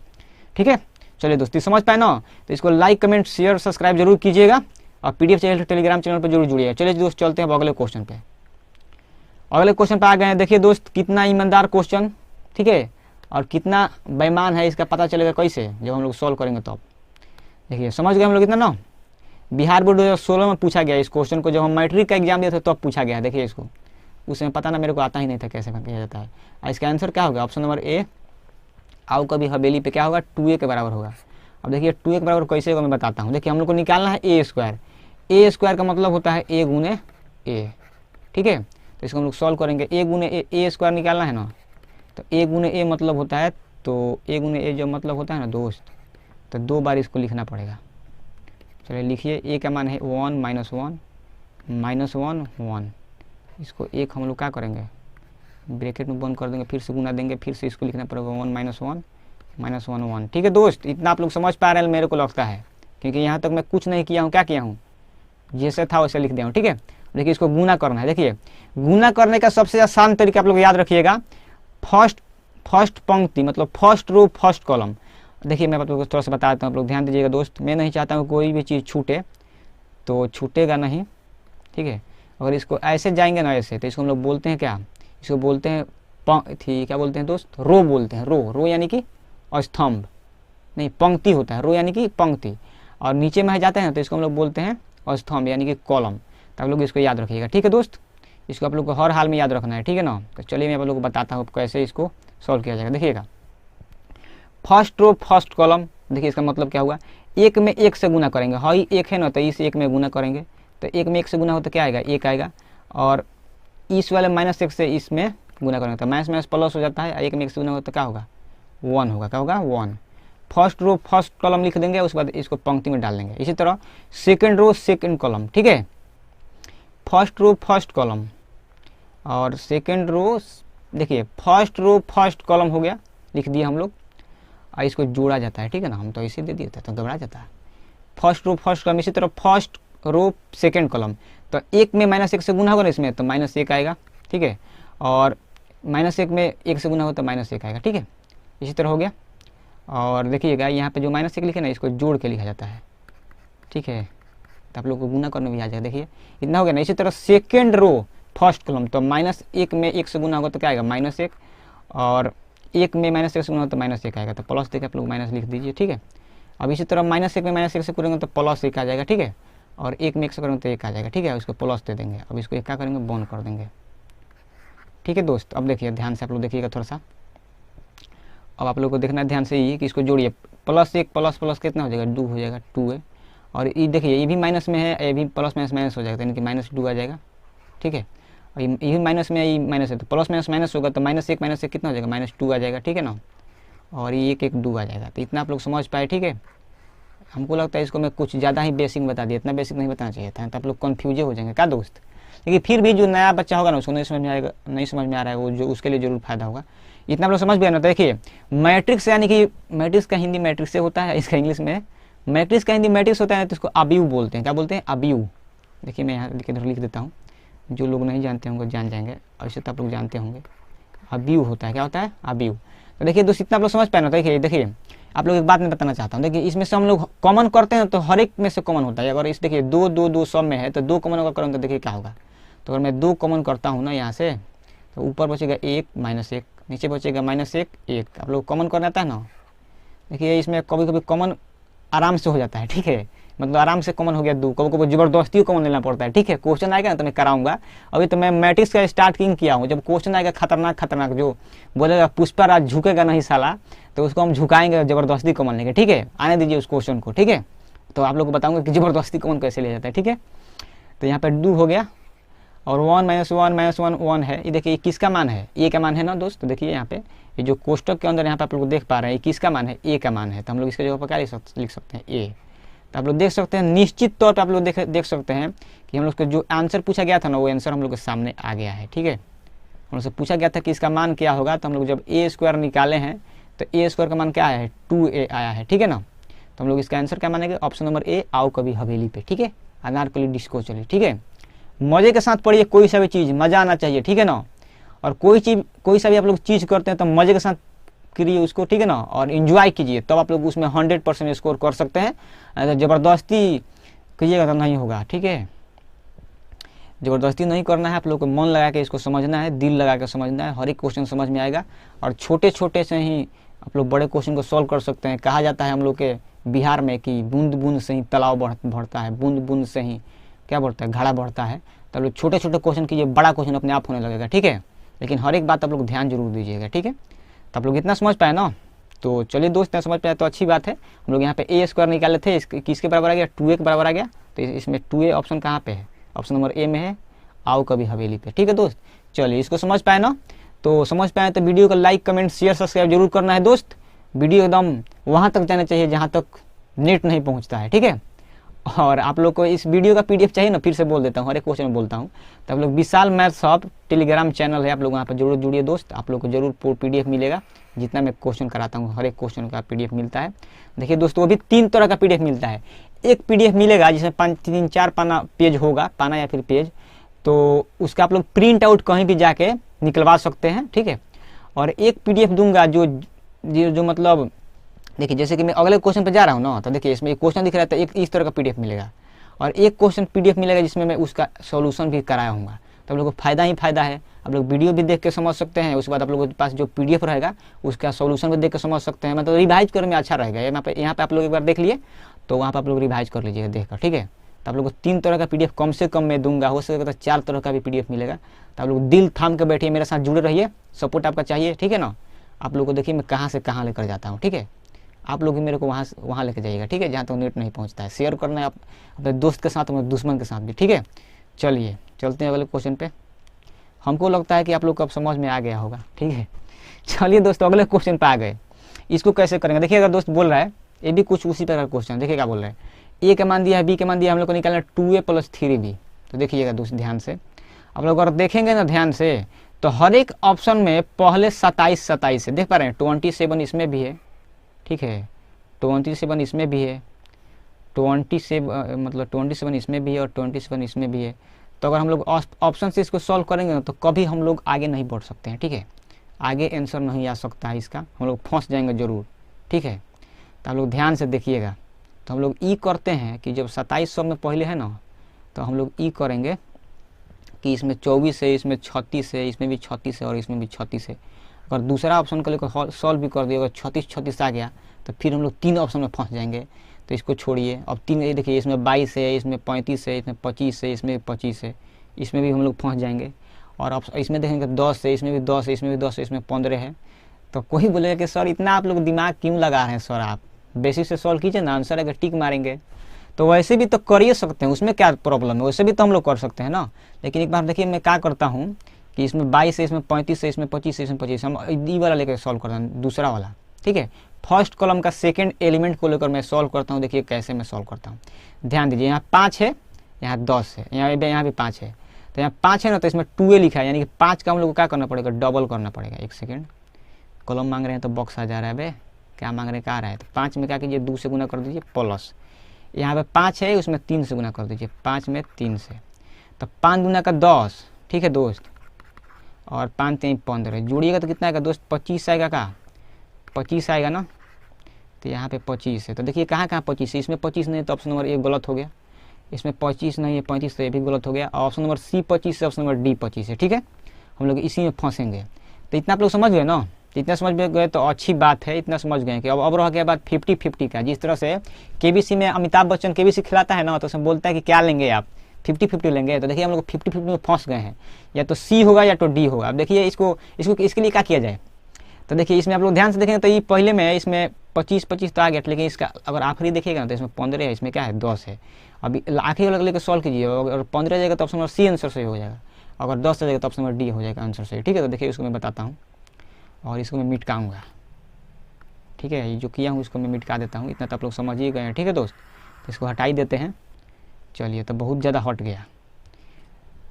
ठीक है, चलिए दोस्ती समझ पाए ना, तो इसको लाइक कमेंट शेयर सब्सक्राइब जरूर कीजिएगा और पीडीएफ चैनल टेलीग्राम चैनल पर जरूर जुड़िएगा। चलिए दोस्त चलते हैं अगले क्वेश्चन पे। अगले क्वेश्चन पे आ गए हैं। देखिए दोस्त कितना ईमानदार क्वेश्चन, ठीक है, और कितना बेईमान है इसका पता चलेगा कैसे, जब हम लोग सॉल्व करेंगे तब। देखिए समझ गए हम लोग इतना ना। बिहार बोर्ड 2016 में पूछा गया इस क्वेश्चन को, जब हम मैट्रिक का एग्जाम दिए थे तब पूछा गया। देखिए इसको उसमें पता ना, मेरे को आता ही नहीं था कैसे किया जाता है। और इसका आंसर क्या होगा, ऑप्शन नंबर ए, आओ कभी हवेली पे क्या होगा 2a के बराबर होगा। अब देखिए 2a के बराबर कैसे होगा मैं बताता हूँ। देखिए हम लोग को निकालना है ए स्क्वायर। ए स्क्वायर का मतलब होता है a गुने ए, ठीक है, तो इसको हम लोग सॉल्व करेंगे। ए गुने ए स्क्वायर निकालना है ना, तो ए गुने ए मतलब होता है, तो ए गुने ए जो मतलब होता है ना दोस्त, तो 2 बार इसको लिखना पड़ेगा। चलिए लिखिए, ए का मान है 1 -1 -1 1, इसको एक हम लोग क्या करेंगे ब्रैकेट में बंद कर देंगे, फिर से गुना देंगे, फिर से इसको लिखना पड़ेगा 1 -1 -1 1। ठीक है दोस्त, इतना आप लोग समझ पा रहे हैं मेरे को लगता है, क्योंकि यहाँ तक मैं कुछ नहीं किया हूँ, क्या किया हूँ जैसे था वैसे लिख दिया हूँ। ठीक है, देखिए इसको गुना करना है। देखिए गुना करने का सबसे आसान तरीका आप लोग याद रखिएगा, फर्स्ट पंक्ति मतलब फर्स्ट रो फर्स्ट कॉलम। देखिए मैं आप लोगों को थोड़ा सा बता देता हूँ, आप लोग ध्यान दीजिएगा दोस्त। मैं नहीं चाहता हूँ कोई भी चीज़ छूटे, तो छूटेगा नहीं, ठीक है। अगर इसको ऐसे जाएंगे ना ऐसे, तो इसको हम लोग बोलते हैं क्या, इसको बोलते हैं क्या बोलते हैं दोस्त, रो बोलते हैं। रो यानी कि स्तंभ नहीं, पंक्ति होता है, रो यानी कि पंक्ति। और नीचे में जाते हैं तो इसको हम लोग बोलते हैं स्तंभ यानी कि कॉलम। तो आप लोग इसको याद रखिएगा, ठीक है दोस्त, इसको आप लोग को हर हाल में याद रखना है, ठीक है ना। तो चलिए मैं आप लोग को बताता हूँ कैसे इसको सॉल्व किया जाएगा। देखिएगा फर्स्ट रो फर्स्ट कॉलम, देखिए इसका मतलब क्या हुआ, एक में एक से गुना करेंगे, हाँ एक है ना, तो इस एक में गुना करेंगे, तो एक में एक से गुना हो तो क्या आएगा, एक आएगा। और इस वाले -1 से इसमें गुना करेंगे तो माइनस माइनस प्लस हो जाता है, एक में एक से गुना हो तो क्या होगा 1 होगा, क्या होगा 1। फर्स्ट रो फर्स्ट कॉलम लिख देंगे, उसके बाद इसको पंक्ति में डाल देंगे। इसी तरह सेकेंड रो सेकेंड कॉलम, ठीक है, फर्स्ट रो फर्स्ट कॉलम और सेकेंड रो, देखिए फर्स्ट रो फर्स्ट कॉलम हो गया, लिख दिए हम लोग, और इसको जोड़ा जाता है, ठीक है ना, हम तो इसे दे दिए थे तो घबरा जाता है। फर्स्ट रो फर्स्ट कॉलम, इसी तरह फर्स्ट रो सेकेंड कॉलम, तो एक में -1 से गुना होगा ना इसमें, तो -1 आएगा, ठीक है, और -1 में 1 से गुना हो तो -1 आएगा, ठीक है, इसी तरह हो गया। और देखिएगा यहाँ पे जो -1 लिखे ना, इसको जोड़ के लिखा जाता है, ठीक है, तो आप लोग को गुना करने भी आ जाएगा। देखिए इतना हो गया ना। इसी तरह सेकेंड रो फर्स्ट कॉलम, तो -1 में 1 से गुना होगा तो क्या आएगा -1, और 1 में -1 से गुना हो तो -1 आएगा, तो प्लस देखिए आप लोग माइनस लिख दीजिए, ठीक है। अब इसी तरह -1 में -1 से करेंगे तो +1 आ जाएगा, ठीक है, और 1 में 1 से करेंगे तो 1 आ जाएगा, ठीक है, उसको प्लस दे देंगे। अब इसको एक क्या करेंगे, बंद कर देंगे, ठीक है दोस्त। अब देखिए ध्यान से आप लोग देखिएगा थोड़ा सा, अब आप लोग को देखना है ध्यान से ये कि इसको जोड़िए, +1 प्लस प्लस कितना हो जाएगा 2 हो जाएगा, 2 है, और ये देखिए ये भी माइनस में है, ये भी प्लस माइनस माइनस हो जाएगा, यानी कि -2 आ जाएगा, ठीक है, और ये भी माइनस में, ये माइनस है तो प्लस माइनस माइनस होगा, तो -1 से कितना हो जाएगा -2 आ जाएगा, ठीक है ना, और ये 1 1 2 आ जाएगा। तो इतना आप लोग समझ पाए, ठीक है। हमको लगता है इसको मैं कुछ ज़्यादा ही बेसिक बता दिया, इतना बेसिक नहीं बताना चाहिए था, तो आप लोग कन्फ्यूज हो जाएंगे क्या दोस्त। लेकिन फिर भी जो नया बच्चा होगा ना, उसको नहीं समझ में आएगा, नहीं समझ में आ रहा है वो, जो उसके लिए जरूर फायदा होगा। इतना आप लोग समझ गए ना। देखिए मैट्रिक्स यानी कि मैट्रिक्स का हिंदी मैट्रिक्स से होता है, इसका इंग्लिश में मैट्रिक्स का हिंदी मैट्रिक्स होता है, तो इसको अबियू बोलते हैं। क्या बोलते हैं, अबियू। देखिए मैं यहाँ इधर लिख देता हूँ, जो लोग नहीं जानते होंगे जान जाएंगे, और इसे तो आप लोग जानते होंगे। अबियू होता है, क्या होता है, अबियू। तो देखिए दोस्त इतना आप लोग समझ पाए ना। देखिए आप लोग एक बात मैं बताना चाहता हूँ, देखिए इसमें से हम लोग कॉमन करते हैं तो हर एक में से कॉमन होता है। अगर इस देखिए 2 2 2 सब में है, तो 2 कॉमन अगर करूँ तो देखिए क्या होगा, तो अगर मैं 2 कॉमन करता हूँ ना यहाँ से, तो ऊपर बचेगा 1 -1, नीचे बचेगा -1 1। आप लोग कॉमन करना आता है ना। देखिए इसमें कभी कभी कॉमन आराम से हो जाता है, ठीक है, मतलब आराम से कॉमन हो गया 2, कभी कभी जबरदस्ती कॉमन लेना पड़ता है, ठीक है। क्वेश्चन आएगा ना तो मैं कराऊंगा, अभी तो मैं मैट्रिक्स का स्टार्टिंग किया हूँ। जब क्वेश्चन आएगा खतरनाक जो बोलेगा पुष्पराज झुकेगा नहीं साला, तो उसको हम झुकाएंगे जबरदस्ती कॉमन लेंगे, ठीक है। आने दीजिए उस क्वेश्चन को, ठीक है, तो आप लोग को बताऊंगा कि जबरदस्ती कॉमन कैसे लिया जाता है, ठीक है। तो यहाँ पर 2 हो गया, और 1 -1 -1 1 है। ये देखिए किसका मान है, ए का मान है ना दोस्त। तो देखिए यहाँ पे ये जो कोष्टक के अंदर यहाँ पे आप लोग देख पा रहे हैं, ये किसका मान है, ए का मान है। तो हम लोग इसके जगह पर क्या लिख सकते हैं, ए। तो आप लोग देख सकते हैं निश्चित तौर पर आप लोग देख सकते हैं कि हम लोग का जो आंसर पूछा गया था ना, वो आंसर हम लोग के सामने आ गया है। ठीक है, हम लोग से पूछा गया था कि इसका मान क्या होगा, तो हम लोग जब ए स्क्वायर निकाले हैं तो ए स्क्वायर का मान क्या आया है, 2a आया है। ठीक है ना, तो हम लोग इसका आंसर क्या मानेंगे, ऑप्शन नंबर ए, आओ कभी हवेली पे। ठीक है, अनारकली डिस्को चलिए। ठीक है, मजे के साथ पढ़िए, कोई सा भी चीज़ मजा आना चाहिए। ठीक है ना, और कोई सा भी आप लोग चीज़ करते हैं तो मजे के साथ करिए उसको। ठीक है ना, और इन्जॉय कीजिए, तब आप लोग उसमें 100% स्कोर कर सकते हैं। अगर ज़बरदस्ती कीजिएगा तो नहीं होगा। ठीक है, ज़बरदस्ती नहीं करना है, आप लोग को मन लगा के इसको समझना है, दिल लगा के समझना है, हर एक क्वेश्चन समझ में आएगा। और छोटे छोटे से ही आप लोग बड़े क्वेश्चन को सॉल्व कर सकते हैं। कहा जाता है हम लोग के बिहार में कि बूंद बूंद से ही तालाब बढ़ता है, बूंद बूंद से ही क्या बढ़ता है, घड़ा बढ़ता है। तो आप लोग छोटे छोटे क्वेश्चन कीजिए, बड़ा क्वेश्चन अपने आप होने लगेगा। ठीक है, लेकिन हर एक बात आप लोग ध्यान जरूर दीजिएगा। ठीक है, तो आप लोग इतना समझ पाए ना, तो चलिए दोस्त इतना समझ पाए तो अच्छी बात है। हम लोग यहाँ पे ए स्क्वायर निकाले थे, किसके बराबर आ गया, 2a के बराबर आ गया। तो इसमें 2a ऑप्शन कहाँ पे है, ऑप्शन नंबर ए में है, आओ कभी हवेली पे। ठीक है दोस्त, चलिए इसको समझ पाए ना, तो समझ पाए तो वीडियो को लाइक कमेंट शेयर सब्सक्राइब जरूर करना है दोस्त। वीडियो एकदम वहाँ तक जाना चाहिए जहाँ तक नेट नहीं पहुँचता है। ठीक है, और आप लोग को इस वीडियो का पीडीएफ चाहिए ना, फिर से बोल देता हूँ, हर एक क्वेश्चन में बोलता हूँ। तो आप लोग विशाल मैथ्स हब टेलीग्राम चैनल है, आप लोग वहाँ पर जरूर जुड़िए दोस्त, आप लोग को जरूर पीडीएफ मिलेगा। जितना मैं क्वेश्चन कराता हूँ हर एक क्वेश्चन का पीडीएफ मिलता है। देखिए दोस्तों, वो भी 3 तरह का पीडीएफ मिलता है। एक पीडीएफ मिलेगा जिसमें 3-4 पाना पेज होगा, पाना या फिर पेज, तो उसका आप लोग प्रिंट आउट कहीं भी जाके निकलवा सकते हैं। ठीक है, और एक पीडीएफ दूंगा जो मतलब देखिए, जैसे कि मैं अगले क्वेश्चन पे जा रहा हूँ ना, तो देखिए इसमें एक क्वेश्चन दिख रहा है, तो एक इस तरह का पीडीएफ मिलेगा, और एक क्वेश्चन पीडीएफ मिलेगा जिसमें मैं उसका सॉल्यूशन भी कराया हूँ। तो आप लोगों को फायदा ही फायदा है, आप लोग वीडियो भी देख के समझ सकते हैं, उसके बाद आप लोगों के पास जो पीडीएफ रहेगा उसका सॉल्यूशन भी देख के समझ सकते हैं। मतलब रिवाइज करने में अच्छा रहेगा। यहाँ पे आप लोग एक बार देख लिए तो वहाँ पर आप लोग रिवाइज कर लीजिएगा देख कर। ठीक है, तो आप लोग को 3 तरह का पीडीएफ कम से कम मैं दूंगा, हो सकेगा तो 4 तरह का भी पीडीएफ मिलेगा। तो आप लोग दिल थाम के बैठिए, मेरे साथ जुड़े रहिए, सपोर्ट आपका चाहिए। ठीक है ना, आप लोग को देखिए मैं कहाँ से कहाँ लेकर जाता हूँ। ठीक है, आप लोग भी मेरे को वहाँ लेकर जाइएगा। ठीक है, जहाँ तक नेट नहीं पहुँचता है, शेयर करना है आप अपने दोस्त के साथ, अपने दुश्मन के साथ भी। ठीक है, चलिए चलते हैं अगले क्वेश्चन पे। हमको लगता है कि आप लोग को अब समझ में आ गया होगा। ठीक है, चलिए दोस्तों अगले क्वेश्चन पे आ गए। इसको कैसे करेंगे, देखिए अगर दोस्त बोल रहा है, ये भी कुछ उसी प्रकार का क्वेश्चन, देखिए क्या बोल रहा है, ए का मान दिया है, बी का मान दिया, हम लोग को निकालना है 2a + 3b। तो देखिएगा दोस्त ध्यान से, आप लोग अगर देखेंगे ना ध्यान से, तो हर एक ऑप्शन में पहले 27 है, देख पा रहे हैं, 27 इसमें भी है। ठीक है, 27 इसमें भी है, 27 इसमें भी है, और 27 इसमें भी है। तो अगर हम लोग ऑप्शन से इसको सॉल्व करेंगे ना, तो कभी हम लोग आगे नहीं बढ़ सकते हैं। ठीक है, आगे आंसर नहीं आ सकता है इसका, हम लोग फंस जाएंगे जरूर। ठीक है, तो आप लोग ध्यान से देखिएगा। तो हम लोग ई करते हैं कि जब 2700 में पहले है ना, तो हम लोग ई करेंगे कि इसमें 24 है, इसमें 36 है, इसमें भी 36 है, और इसमें भी 36 है। अगर दूसरा ऑप्शन को लेकर सॉल्व भी कर दिए, अगर 36 आ गया, तो फिर हम लोग 3 ऑप्शन में फंस जाएंगे। तो इसको छोड़िए, अब 3 देखिए, इसमें 22 है, इसमें 35 है, इसमें 25 है, इसमें 25 है, इसमें भी हम लोग फंस जाएंगे। और अब इसमें देखेंगे 10 है, इसमें भी 10 है, इसमें भी 10 है, इसमें 15 है। तो कोई बोलेगा कि सर इतना आप लोग दिमाग क्यों लगा रहे हैं सर, आप बेसिक से सॉल्व कीजिए ना, आंसर अगर टिक मारेंगे तो वैसे भी तो कर ही सकते हैं, उसमें क्या प्रॉब्लम है, वैसे भी तो हम लोग कर सकते हैं ना। लेकिन एक बार देखिए मैं क्या करता हूँ कि इसमें 22 है, इसमें 35 है, इसमें 25 है, इसमें 25 हम ई वाला लेकर सॉल्व करता हूँ, दूसरा वाला। ठीक है, फर्स्ट कॉलम का सेकंड एलिमेंट को लेकर मैं सॉल्व करता हूँ। देखिए कैसे मैं सॉल्व करता हूँ, ध्यान दीजिए, यहाँ 5 है, यहाँ 10 है, यहाँ भी 5 है। तो यहाँ 5 है ना, तो इसमें 2a लिखा है, यानी कि 5 का हम लोग को क्या करना पड़ेगा, डबल करना पड़ेगा। एक सेकेंड, कॉलम मांग रहे हैं तो बॉक्स आ जा रहा है, बे क्या मांग रहे हैं, क्या आ रहा है। तो 5 में क्या कीजिए, 2 से गुना कर दीजिए, प्लस यहाँ पे 5 है, उसमें 3 से गुना कर दीजिए, 5 में 3 से, तो 5 दूना का 10। ठीक है दोस्त, और 5 3 15 जोड़िएगा तो कितना आएगा दोस्त, 25 आएगा। का 25 आएगा ना, तो यहाँ पे 25 है। तो देखिए कहाँ 25 है, इसमें 25 नहीं है, तो ऑप्शन नंबर ए गलत हो गया। इसमें 25 नहीं है, 35 तो ये भी गलत हो गया। ऑप्शन नंबर सी 25 है, ऑप्शन नंबर डी 25 है। ठीक है, हम लोग इसी में फंसेंगे। तो इतना आप लोग समझ गए ना, इतना समझ गए तो अच्छी बात है, इतना समझ गए कि अब रह गया बात 50-50 का। जिस तरह से केबीसी में अमिताभ बच्चन केबीसी खिलाता है ना, तो उसमें बोलता है कि क्या लेंगे आप, 50-50 लेंगे। तो देखिए हम लोग 50-50 में फंस गए हैं, या तो सी होगा या तो डी होगा। अब देखिए इसके लिए क्या किया जाए। तो देखिए इसमें आप लोग ध्यान से देखेंगे तो ये पहले में है, इसमें 25 तो आ गया, लेकिन इसका अगर आखिरी देखिएगा ना तो इसमें 15 है, इसमें क्या है 10 है। अभी आखिरी वाला लेकर सॉल्व कीजिए, अगर 15 जाएगा तो ऑप्शन नंबर सी आंसर सही हो जाएगा। अगर 10 आ जाएगा तो ऑप्शन नंबर डी हो जाएगा आंसर सही। ठीक है, तो देखिए इसको मैं बताता हूँ और इसको मैं मिटाऊँगा। ठीक है, ये जो किया हूँ इसको मैं मिटा देता हूँ। इतना तो आप लोग समझ ही गए हैं। ठीक है दोस्त, तो इसको हटा ही देते हैं। चलिए, तो बहुत ज़्यादा हट गया,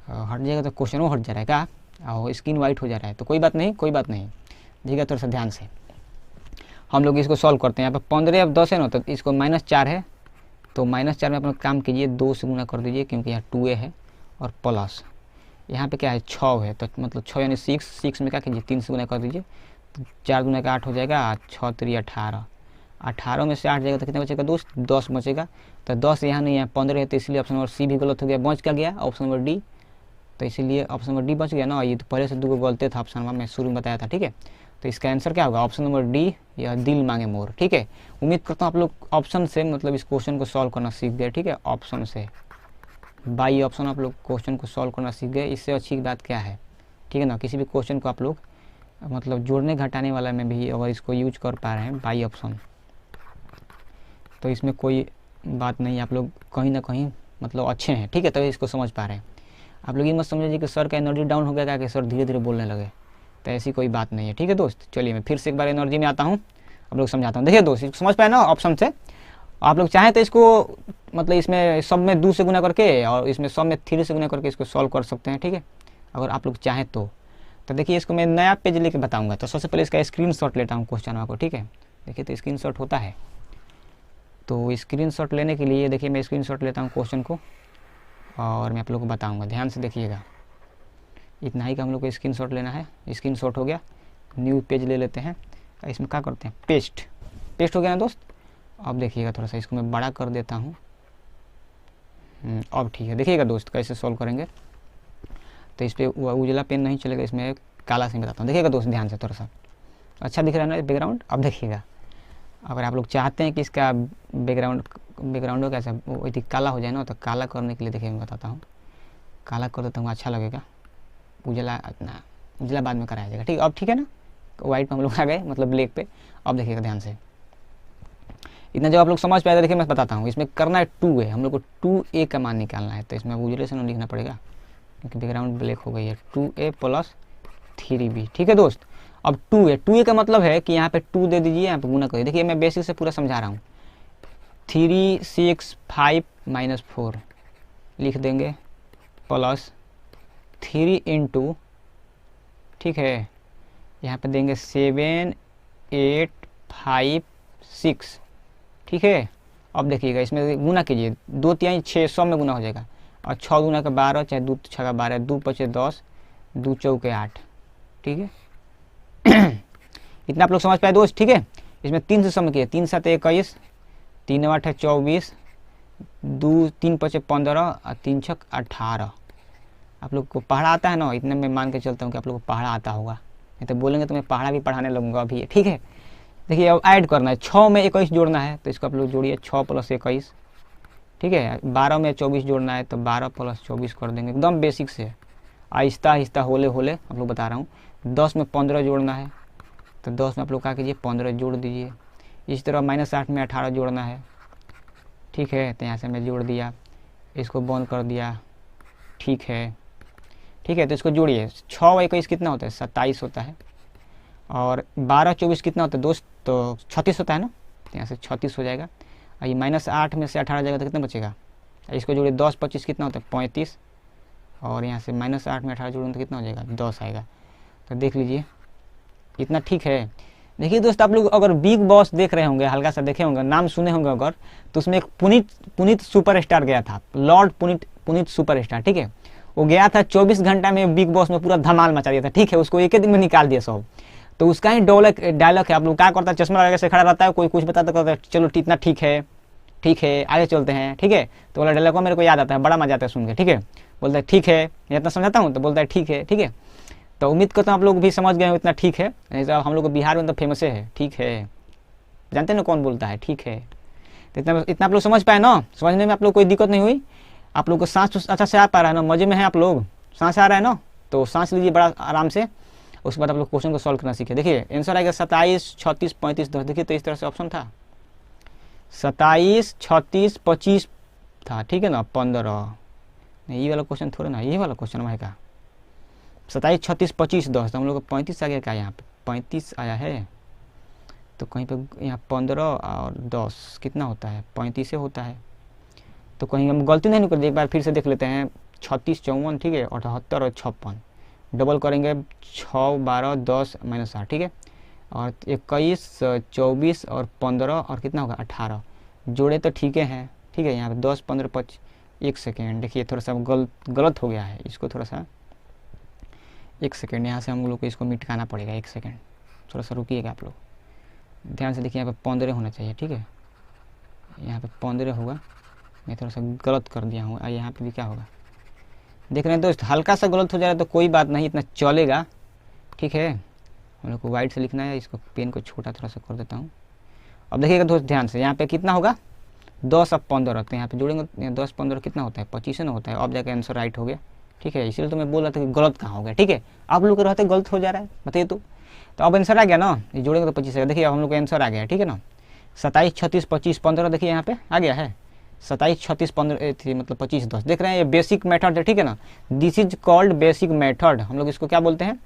हट जाएगा तो क्वेश्चन वो हट जा रहा है क्या, और स्क्रीन वाइट हो जा रहा है। तो कोई बात नहीं, कोई बात नहीं, देखिएगा थोड़ा सा ध्यान से हम लोग इसको सॉल्व करते हैं। यहाँ पर 15 अब 10 है ना, तो इसको -4 है, तो -4 में अपना काम कीजिए, 2 से गुना कर दीजिए क्योंकि यहाँ 2a है, और प्लस यहाँ पे क्या है 6 है, तो मतलब 6 यानी 6 में क्या कीजिए 3 से गुना कर दीजिए, तो 4 दूना का 8 हो जाएगा, 6 3 18, 18 में से 8 जाएगा तो कितना बचेगा दोस्त, 10 बचेगा। तो 10 यहाँ नहीं है, 15 है, तो इसलिए ऑप्शन नंबर सी भी गलत हो गया, बच क्या गया ऑप्शन नंबर डी। तो इसीलिए ऑप्शन नंबर डी बच गया ना, ये तो पहले से 2 गलते था ऑप्शन में, मैं शुरू में बताया था। ठीक है, तो इसका आंसर क्या होगा ऑप्शन नंबर डी, या दिल मांगे मोर। ठीक है, उम्मीद करता हूँ आप लोग ऑप्शन से मतलब इस क्वेश्चन को सॉल्व करना सीख गए। ठीक है, ऑप्शन से बाई ऑप्शन आप लोग क्वेश्चन को सॉल्व करना सीख गए। इससे अच्छी बात क्या है, ठीक है ना, किसी भी क्वेश्चन को आप लोग मतलब जोड़ने घटाने वाला में भी अगर इसको यूज कर पा रहे हैं बाई ऑप्शन, तो इसमें कोई बात नहीं, आप लोग कहीं ना कहीं मतलब अच्छे हैं। ठीक है, तभी इसको समझ पा रहे हैं। आप लोग ये मत समझिए कि सर का एनर्जी डाउन हो गया क्या, कि सर धीरे धीरे बोलने लगे, तो ऐसी कोई बात नहीं है। ठीक है दोस्त, चलिए मैं फिर से एक बार एनर्जी में आता हूँ, आप लोग समझाता हूँ। देखिए दोस्त, इसको समझ पाए ना ऑप्शन से, आप लोग चाहें तो इसको मतलब इसमें सब में 2 से गुना करके और इसमें सब में 3 से गुना करके इसको सॉल्व कर सकते हैं। ठीक है, अगर आप लोग चाहें तो देखिए इसको मैं नया पेज लेके बताऊंगा। तो सबसे पहले इसका स्क्रीनशॉट लेता हूँ क्वेश्चन को। ठीक है, देखिए तो स्क्रीनशॉट होता है, तो स्क्रीनशॉट लेने के लिए देखिए मैं स्क्रीनशॉट लेता हूँ क्वेश्चन को और मैं आप लोग को बताऊँगा, ध्यान से देखिएगा। इतना ही का हम लोग को स्क्रीनशॉट लेना है। स्क्रीनशॉट हो गया, न्यू पेज ले लेते हैं, इसमें क्या करते हैं पेस्ट हो गया ना दोस्त। अब देखिएगा थोड़ा सा इसको मैं बड़ा कर देता हूँ। अब ठीक है, देखिएगा दोस्त कैसे सॉल्व करेंगे। तो इस पर उजला पेन नहीं चलेगा, इसमें काला से बताता हूँ। देखिएगा दोस्त ध्यान से, थोड़ा सा अच्छा दिख रहा है ना बैकग्राउंड। अब देखिएगा, अगर आप लोग चाहते हैं कि इसका बैकग्राउंड कैसा वो काला हो जाए ना, तो काला करने के लिए देखिए मैं बताता हूँ, काला कर देता हूँ, अच्छा लगेगा। उजला बाद में कराया जाएगा। ठीक, अब ठीक है ना, वाइट में हम लोग आ गए मतलब ब्लैक पे। अब देखिएगा ध्यान से, इतना जब आप लोग समझ पाए, देखिए मैं बताता हूँ। इसमें करना है 2a, हम लोग को 2a का मान निकालना है, तो इसमें उजले से ना लिखना पड़ेगा क्योंकि बैकग्राउंड ब्लैक हो गई है। 2a + 3b। ठीक है दोस्त, अब 2a का मतलब है कि यहाँ पे 2 दे दीजिए, यहाँ पे गुना करिए। देखिए मैं बेसिक से पूरा समझा रहा हूँ। 3 6 5 -4 लिख देंगे, प्लस 3 × ठीक है, यहाँ पे देंगे 7 8 5 6। ठीक है, अब देखिएगा इसमें गुना कीजिए, 2 3 6 100 में गुना हो जाएगा, और 6 दूना का 12, चाहे 2 6 का 12, 2 5 10, 2 4 8। ठीक है इतना आप लोग समझ पाए दोस्त। ठीक है, इसमें 3 से सम किए, 3 7 21, 3 8 है 24, 2 3 5 15 और 3 6 18। आप लोग को पहाड़ा आता है ना, इतने में मान के चलता हूँ कि आप लोग को पहाड़ा आता होगा, नहीं तो बोलेंगे तो मैं पहाड़ा भी पढ़ाने लगूंगा अभी। ठीक है, देखिए अब ऐड करना है, 6 में 21 जोड़ना है, तो इसको आप लोग जोड़िए 6 + 21। ठीक है, 12 में 24 जोड़ना है, तो 12 + 24 कर देंगे, एकदम बेसिक से आहिस्ता आहिस्ता होले होले आप लोग बता रहा हूँ। 10 में 15 जोड़ना है, तो 10 में आप लोग क्या कीजिए 15 जोड़ दीजिए। इस तरह -8 में 18 जोड़ना है। ठीक है, तो यहाँ से मैं जोड़ दिया, इसको बंद कर दिया। ठीक है, ठीक है, तो इसको जोड़िए, 6 + 21 कितना होता है 27 होता है, और 12 24 कितना होता है दोस्त, तो 36 होता है ना, तो यहाँ से 36 हो जाएगा। और ये -8 में से 18 जाएगा तो कितना बचेगा, इसको जोड़िए 10 25 कितना होता है 35, और यहाँ से -8 में 18 जोड़ेंगे तो कितना हो जाएगा 10 आएगा। तो देख लीजिए इतना ठीक है। देखिए दोस्त, आप लोग अगर बिग बॉस देख रहे होंगे, हल्का सा देखे होंगे, नाम सुने होंगे अगर, तो उसमें एक पुनीत सुपरस्टार गया था, लॉर्ड पुनीत सुपरस्टार। ठीक है, वो गया था 24 घंटा में बिग बॉस में पूरा धमाल मचा दिया था। ठीक है, उसको एक ही दिन में निकाल दिया सब। तो उसका ही डायलॉग है, आप लोग क्या करता है, चश्मा लगा के खड़ा रहता है, कोई कुछ बताता कहता है चलो इतना ठीक है आगे चलते हैं। ठीक है, तो वाला डायलॉग मेरे को याद आता है, बड़ा मजा आता है सुन के। ठीक है, बोलता है ठीक है, इतना समझाता हूँ तो बोलता है ठीक है। ठीक है, तो उम्मीद करता हूँ आप लोग भी समझ गए हो इतना ठीक है, नहीं तो हम लोग को बिहार में तो फेमस है ठीक है, जानते हैं ना कौन बोलता है ठीक है। तो इतना आप लोग समझ पाए ना, समझने में आप लोग कोई दिक्कत नहीं हुई, आप लोग को सांस अच्छा से आ पा रहा है ना, मजे में है आप लोग, सांस आ रहा है ना, तो सांस लीजिए बड़ा आराम से। उसके बाद आप लोग क्वेश्चन को सॉल्व करना सीखे। देखिए आंसर आएगा 27 36 35 10। देखिए तो इस तरह से ऑप्शन था, 27 36 25 था। ठीक है ना, 15 नहीं, ये वाला क्वेश्चन थोड़ा ना, ये वाला क्वेश्चन आएगा 27, 36, 25, 10, तो हम लोग को 35 आ गया क्या, यहाँ पे 35 आया है। तो कहीं पे यहाँ 15 और 10 कितना होता है, 35 होता है। तो कहीं हम गलती नहीं कर दी, एक बार फिर से देख लेते हैं। 36, 54, ठीक है, 78 और 56, डबल करेंगे 6, 12, 10 -8, ठीक है। और 21, 24 और 15 और कितना होगा 18, जोड़े तो ठीक है, ठीक है। यहाँ पे 10, 15, 25, 1 सेकेंड, देखिए थोड़ा सा गलत हो गया है, इसको थोड़ा सा 1 सेकेंड यहाँ से हम लोग को इसको मिटकाना पड़ेगा। 1 सेकेंड थोड़ा सा रुकिएगा आप लोग, ध्यान से देखिए। यहाँ पे 15 होना चाहिए, ठीक है, यहाँ पे 15 होगा, मैं थोड़ा सा गलत कर दिया हूँ। यहाँ पे भी क्या होगा देख रहे हैं दोस्त, हल्का सा गलत हो जाए तो कोई बात नहीं, इतना चलेगा, ठीक है। हम लोग को वाइट से लिखना है, इसको पेन को छोटा थोड़ा सा कर देता हूँ। अब देखिएगा दोस्त ध्यान से, यहाँ पे कितना होगा 10 और 15, तो यहाँ पे जोड़ेंगे 10, 15 कितना होता है 25 ना होता है। अब जाके आंसर राइट हो गया, ठीक है। इसलिए तो मैं बोल रहा था कि गलत कहाँ हो गया, ठीक है। आप लोग के रहते गलत हो जा रहा है, बताइए तो अब आंसर आ गया ना, ये जोड़ेंगे तो 25 आएगा। देखिए अब हम लोग का आंसर आ गया, ठीक है ना। 27, 36, 25, 15, देखिए यहाँ पे आ गया है। 27, 36, 15 मतलब 25, 10, देख रहे हैं, ये बेसिक मेथड है, ठीक है ना। This is called basic method, हम लोग इसको क्या बोलते हैं,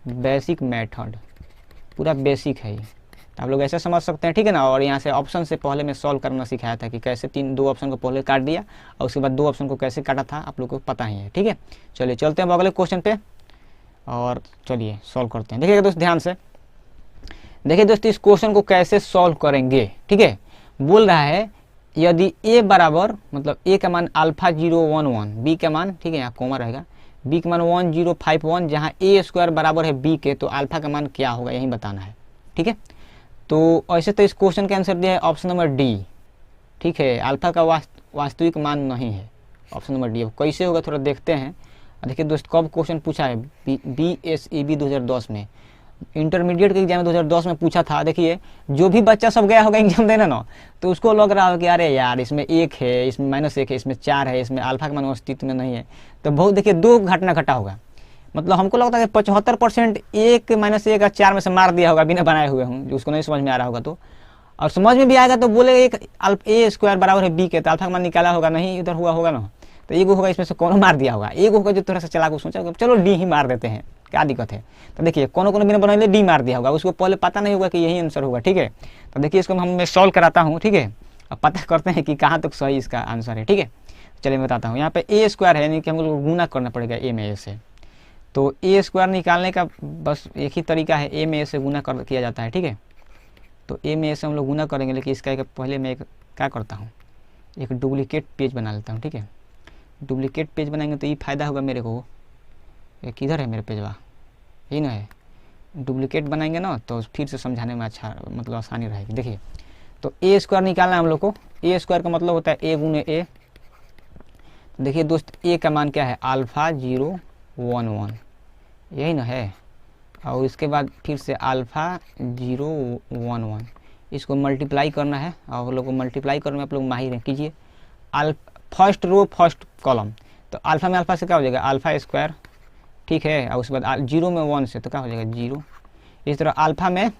बेसिक मेथड, पूरा बेसिक है ये, आप लोग ऐसे समझ सकते हैं, ठीक है ना। और यहाँ से ऑप्शन से पहले मैं सॉल्व करना सिखाया था कि कैसे 2 ऑप्शन को पहले काट दिया और उसके बाद 2 ऑप्शन को कैसे काटा था, आप लोग को पता ही है, ठीक है। चलिए चलते हैं अगले क्वेश्चन पे और चलिए सॉल्व करते हैं। देखिएगा दोस्त ध्यान से, देखिए दोस्त इस क्वेश्चन को कैसे सॉल्व करेंगे, ठीक है। बोल रहा है यदि a बराबर मतलब a का मान अल्फा 011, b का मान, ठीक है, यहाँ कोमा रहेगा, b का मान 1051, जहाँ a² बराबर है b के, तो अल्फा का मान क्या होगा यही बताना है, ठीक है। तो ऐसे तो इस क्वेश्चन का आंसर दिया है ऑप्शन नंबर डी, ठीक है, अल्फा का वास्तविक मान नहीं है, ऑप्शन नंबर डी। अब कैसे होगा थोड़ा देखते हैं। देखिए दोस्त कब क्वेश्चन पूछा है, BSEB 2010 में, इंटरमीडिएट के एग्जाम में 2010 में पूछा था। देखिए जो भी बच्चा सब गया होगा एग्जाम देने ना, तो उसको लग रहा होगा कि अरे यार इसमें 1 है, इसमें -1 है, इसमें 4 है, इसमें अल्फा का मान अस्तित्व में नहीं है। तो बहुत देखिए 2 घटना घटा होगा, मतलब हमको लगता है कि 75% 1 -1 और 4 में से मार दिया होगा बिना बनाए हुए हूँ, जो उसको नहीं समझ में आ रहा होगा तो। और समझ में भी आएगा तो बोले एक a² बराबर है b के, तो अल्फा का मान निकाला होगा, नहीं इधर हुआ होगा ना, तो एक होगा इसमें से कौन मार दिया होगा, एक होगा जो थोड़ा सा चला को सोचा होगा चलो डी ही मार देते हैं, क्या दिक्कत है। तो देखिए कौन बिना बनाए डी मार दिया होगा, उसको पहले पता नहीं होगा कि यही आंसर होगा, ठीक है। तो देखिए इसको मैं सॉल्व कराता हूँ, ठीक है। अब पता करते हैं कि कहाँ तक सही इसका आंसर है, ठीक है। चलिए मैं बताता हूँ, यहाँ पे a² है, यानी कि हमको गुना करना पड़ेगा a में a से। तो a² निकालने का बस एक ही तरीका है, a में a से गुना किया जाता है, ठीक है। तो a में a से हम लोग गुना करेंगे, लेकिन इसका पहले मैं क्या करता हूँ, एक डुप्लीकेट पेज बना लेता हूँ, ठीक है। डुप्लीकेट पेज बनाएंगे तो ये फायदा होगा मेरे को, किधर है मेरे पेजवा, यही ना है। डुप्लीकेट बनाएंगे ना तो फिर से समझाने में अच्छा मतलब आसानी रहेगी। देखिए तो a² निकालना है हम लोग को, a² का मतलब होता है a गुने a। देखिए दोस्त a का मान क्या है अल्फा 011, यही ना है, और इसके बाद फिर से अल्फा 011, इसको मल्टीप्लाई करना है, और लोग को मल्टीप्लाई करने में आप लोग माहिर हैं, कीजिए। फर्स्ट रो फर्स्ट कॉलम, तो अल्फा में अल्फा से क्या हो जाएगा अल्फा², ठीक है। और उसके बाद 0 में 1 से तो क्या हो जाएगा 0, इस तरह अल्फा में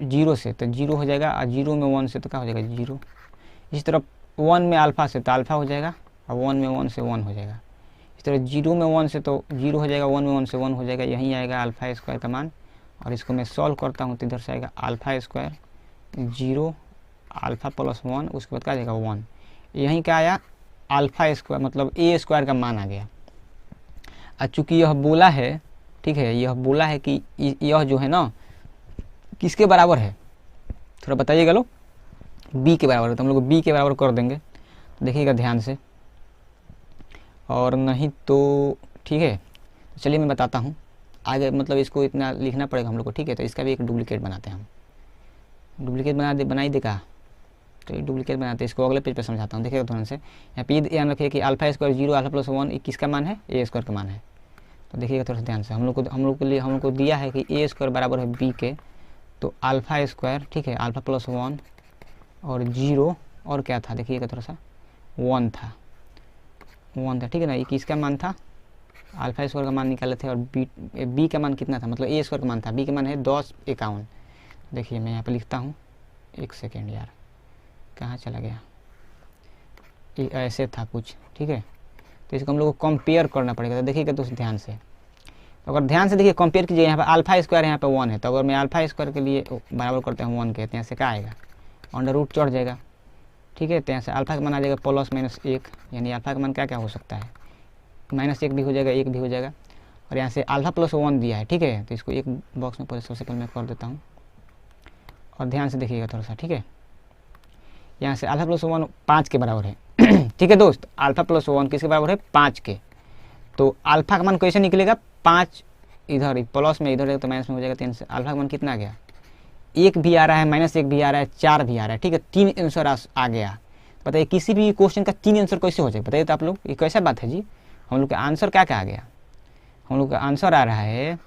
0 से तो 0 हो जाएगा, और 0 में 1 से तो क्या हो जाएगा 0। इस तरह 1 में अल्फा से तो अल्फा हो जाएगा, और 1 में 1 से 1 हो जाएगा। इस तरह 0 में 1 से तो 0 हो जाएगा, 1 में 1 से 1 हो जाएगा, यहीं आएगा अल्फा² का मान। और इसको मैं सॉल्व करता हूँ तो इधर से आएगा अल्फा² 0 अल्फा प्लस 1, उसके बाद क्या आ जाएगा 1, यहीं क्या आया अल्फा² मतलब a² का मान आ गया। और चूँकि यह बोला है, ठीक है, यह बोला है कि यह जो है ना किसके बराबर है, थोड़ा बताइएगा लोग, b के बराबर है, तो हम लोग b के बराबर कर देंगे, देखिएगा ध्यान से, और नहीं तो ठीक है। चलिए मैं बताता हूँ आगे, मतलब इसको इतना लिखना पड़ेगा हम लोग को, ठीक है। तो इसका भी एक डुप्लीकेट बनाते हैं हम, डुप्लीकेट बनाई देगा, तो ये डुप्लीकेट बनाते हैं, इसको अगले पेज पे समझाता हूँ। देखिएगा ध्यान से, यहाँ पे ध्यान रखिए कि अल्फा² 0 अल्फा प्लस 1 किसका मान है a² का मान है। तो देखिएगा थोड़ा सा ध्यान से, हम लोग को दिया है कि a² बराबर है b के, तो अल्फा², ठीक है, अल्फा प्लस 1 और 0 और क्या था देखिएगा थोड़ा सा 1 था, ठीक है ना। ये किसका मान था अल्फा² का मान निकाले थे, और b का मान कितना था, मतलब a² का मान था, b का मान है 1051। देखिए मैं यहाँ पे लिखता हूँ, 1 सेकेंड यार कहाँ चला गया, ये ऐसे था कुछ, ठीक है। तो इसको हम लोग को कंपेयर करना पड़ेगा। तो देखिएगा दोस्त ध्यान से, तो अगर ध्यान से देखिए कंपेयर कीजिए, यहाँ पे अल्फा स्क्वायर यहाँ पे 1 है, तो अगर मैं अल्फा स्क्वायर के लिए बराबर करते हैं 1 के, तो यहाँ से क्या आएगा, अंडर रूट चढ़ जाएगा, ठीक है। तो यहाँ से अल्फा का मान आ जाएगा +-1, यानी अल्फा का मान क्या क्या हो सकता है, -1 भी हो जाएगा, 1 भी हो जाएगा। और यहाँ से अल्फा +1 दिया है, ठीक है। तो इसको एक बॉक्स में पहले सबसे पहले मैं कर देता हूँ, और ध्यान से देखिएगा थोड़ा सा, ठीक है। यहाँ से अल्फा +1 5 के बराबर है ठीक है दोस्त, अल्फा +1 किसके बराबर है, 5 के। तो अल्फा का मान कैसे निकलेगा, 5 इधर प्लस में, इधर तो माइनस में हो जाएगा। 3 से अल्फा का मान कितना आ गया, 1 भी आ रहा है, -1 भी आ रहा है, 4 भी आ रहा है, ठीक है। 3 आंसर आ गया। बताइए किसी भी क्वेश्चन का 3 आंसर कैसे हो जाएगा, बताइए तो आप लोग, ये कैसा बात है जी। हम लोग का आंसर क्या क्या आ गया, हम लोग का आंसर आ रहा है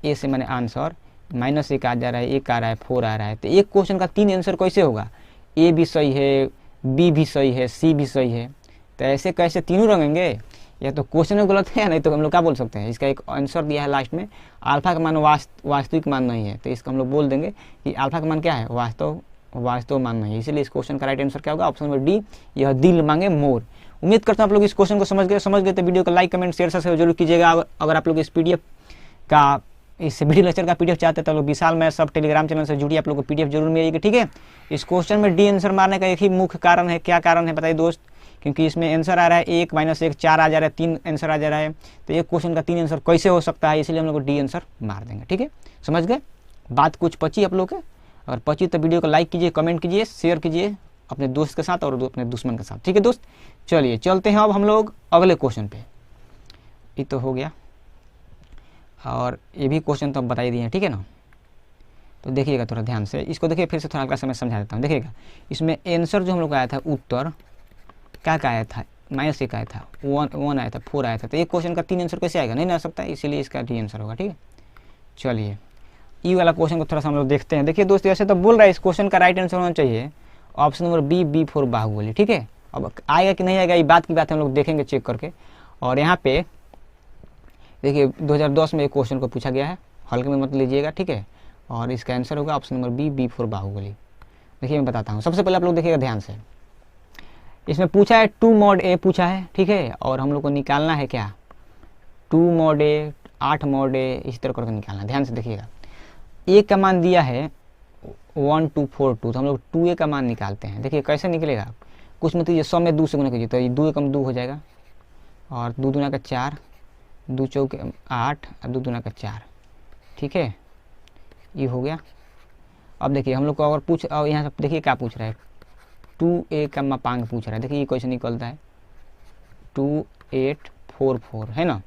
ए से मैंने आंसर, -1 आ जा रहा है, 1 आ रहा है, 4 आ रहा है। तो एक क्वेश्चन का 3 आंसर कैसे होगा, ए भी सही है, बी भी सही है, सी भी सही है। तो ऐसे कैसे तीनों रंगेंगे, या तो क्वेश्चन में गलत है, नहीं तो हम लोग क्या बोल सकते हैं, इसका एक आंसर दिया है लास्ट में, अल्फा का मान वास्तविक मान नहीं है, तो इसका हम लोग बोल देंगे कि अल्फा का मान क्या है, वास्तव मान नहीं है। इसीलिए इस क्वेश्चन का राइट आंसर क्या होगा, ऑप्शन नंबर डी, यह दिल मांगे मोर। उम्मीद करता हूँ आप लोग इस क्वेश्चन को समझ गए तो वीडियो को लाइक कमेंट शेयर सब्सक्राइब जरूर कीजिएगा। अगर आप लोग इस PDF का, इस वीडियो लेक्चर का PDF चाहते हैं तो लोग विशाल मैथ्स सब टेलीग्राम चैनल से जुड़िए, आप लोग को PDF जरूर मिलेगी, ठीक है। इस क्वेश्चन में डी आंसर मारने का एक ही मुख्य कारण है, क्या कारण है बताइए दोस्त, क्योंकि इसमें आंसर आ रहा है 1 -1 4 आ जा रहा है, 3 आंसर आ जा रहा है। तो एक क्वेश्चन का 3 आंसर कैसे हो सकता है, इसलिए हम लोग को डी आंसर मार देंगे, ठीक है। समझ गए बात, कुछ पची आप लोग के, और पची तो वीडियो को लाइक कीजिए, कमेंट कीजिए, शेयर कीजिए अपने दोस्त के साथ और अपने दुश्मन के साथ, ठीक है दोस्त। चलिए चलते हैं अब हम लोग अगले क्वेश्चन पे। ये तो हो गया, और ये भी क्वेश्चन तो अब बता ही दिए हैं, ठीक है ना। तो देखिएगा थोड़ा ध्यान से, इसको देखिए फिर से थोड़ा अगला समय समझा देता हूँ। देखिएगा इसमें आंसर जो हम लोग आया था, उत्तर क्या क्या आया था, -1 आया था, 1 आया था, 4 आया था। तो एक क्वेश्चन का 3 आंसर कैसे आएगा, नहीं आ सकता, इसीलिए इसका डी आंसर होगा, ठीक है। चलिए ई वाला क्वेश्चन को थोड़ा सा हम लोग देखते हैं। देखिए दोस्तों, ऐसे तो बोल रहा है इस क्वेश्चन का राइट आंसर होना चाहिए option number B, B4 Baahubali, ठीक है। अब आएगा कि नहीं आएगा, ये बात की बात हम लोग देखेंगे चेक करके। और यहाँ पे देखिए 2010 में एक क्वेश्चन को पूछा गया है, हल्के में मत लीजिएगा, ठीक है। और इसका आंसर होगा option number B, B4 Baahubali. देखिए मैं बताता हूँ, सबसे पहले आप लोग देखिएगा ध्यान से, इसमें पूछा है 2 mod A पूछा है, ठीक है। और हम लोग को निकालना है क्या, 2 mod A, 8 mod A, इस तरह करके निकालना है। ध्यान से देखिएगा, ए का मान दिया है 1 2 4 2, तो हम लोग 2A का मान निकालते हैं। देखिए कैसे निकलेगा, कुछ मत कीजिए, 100 में 2 से गुना कीजिए, तो ये 2 एकम 2 हो जाएगा, और 2 दूना का 4, 2 चौके 8, और 2 दूना का 4, ठीक है। ये हो गया। अब देखिए हम लोग को अगर और यहाँ से देखिए क्या पूछ रहा है, 2A का मापांक पूछ रहा है। देखिए ये कैसे निकलता है, 2844 है ना।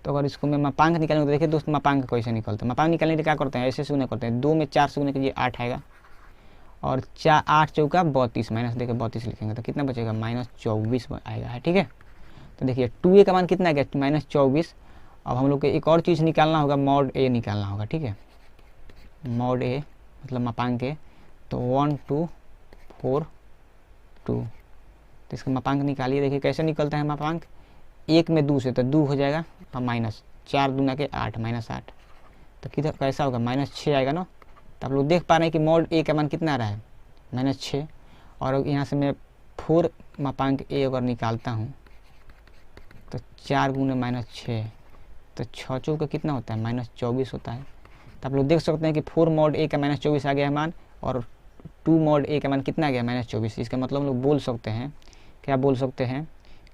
तो अगर इसको मैं मापांक निकालूंगा तो देखिए दोस्त मापांक कैसे निकलता है। मापांक निकालने के लिए क्या करते हैं, ऐसे से गुना करते हैं, 2 में 4 से गुना कीजिए 8 आएगा, और 8 चौका 32, माइनस देखिए 32 लिखेंगे तो कितना बचेगा, -24 आएगा है, ठीक है। तो देखिए 2A का मान कितना आ गया, -24। अब हम लोग को एक और चीज़ निकालना होगा, mod A निकालना होगा, ठीक है। mod A मतलब मापांक A, तो 1 2 4 2, तो इसका मापांक निकालिए। देखिए कैसे निकलता है मापांक, 1 में 2 से तो 2 हो जाएगा, और माइनस 4 दूना के 8, -8, तो किधर कैसा होगा, -6 आएगा ना। तो आप लोग देख पा रहे हैं कि mod A का मान कितना आ रहा है, -6। और यहाँ से मैं 4 मापांक A अगर निकालता हूँ तो 4 गुने -6, तो 6 चौका कितना होता है, -24 होता है। तो आप लोग देख सकते हैं कि 4 mod A का -24 आ गया है मान, और 2 mod A का मान कितना आ गया, -24। इसका मतलब हम लोग बोल सकते हैं, क्या बोल सकते हैं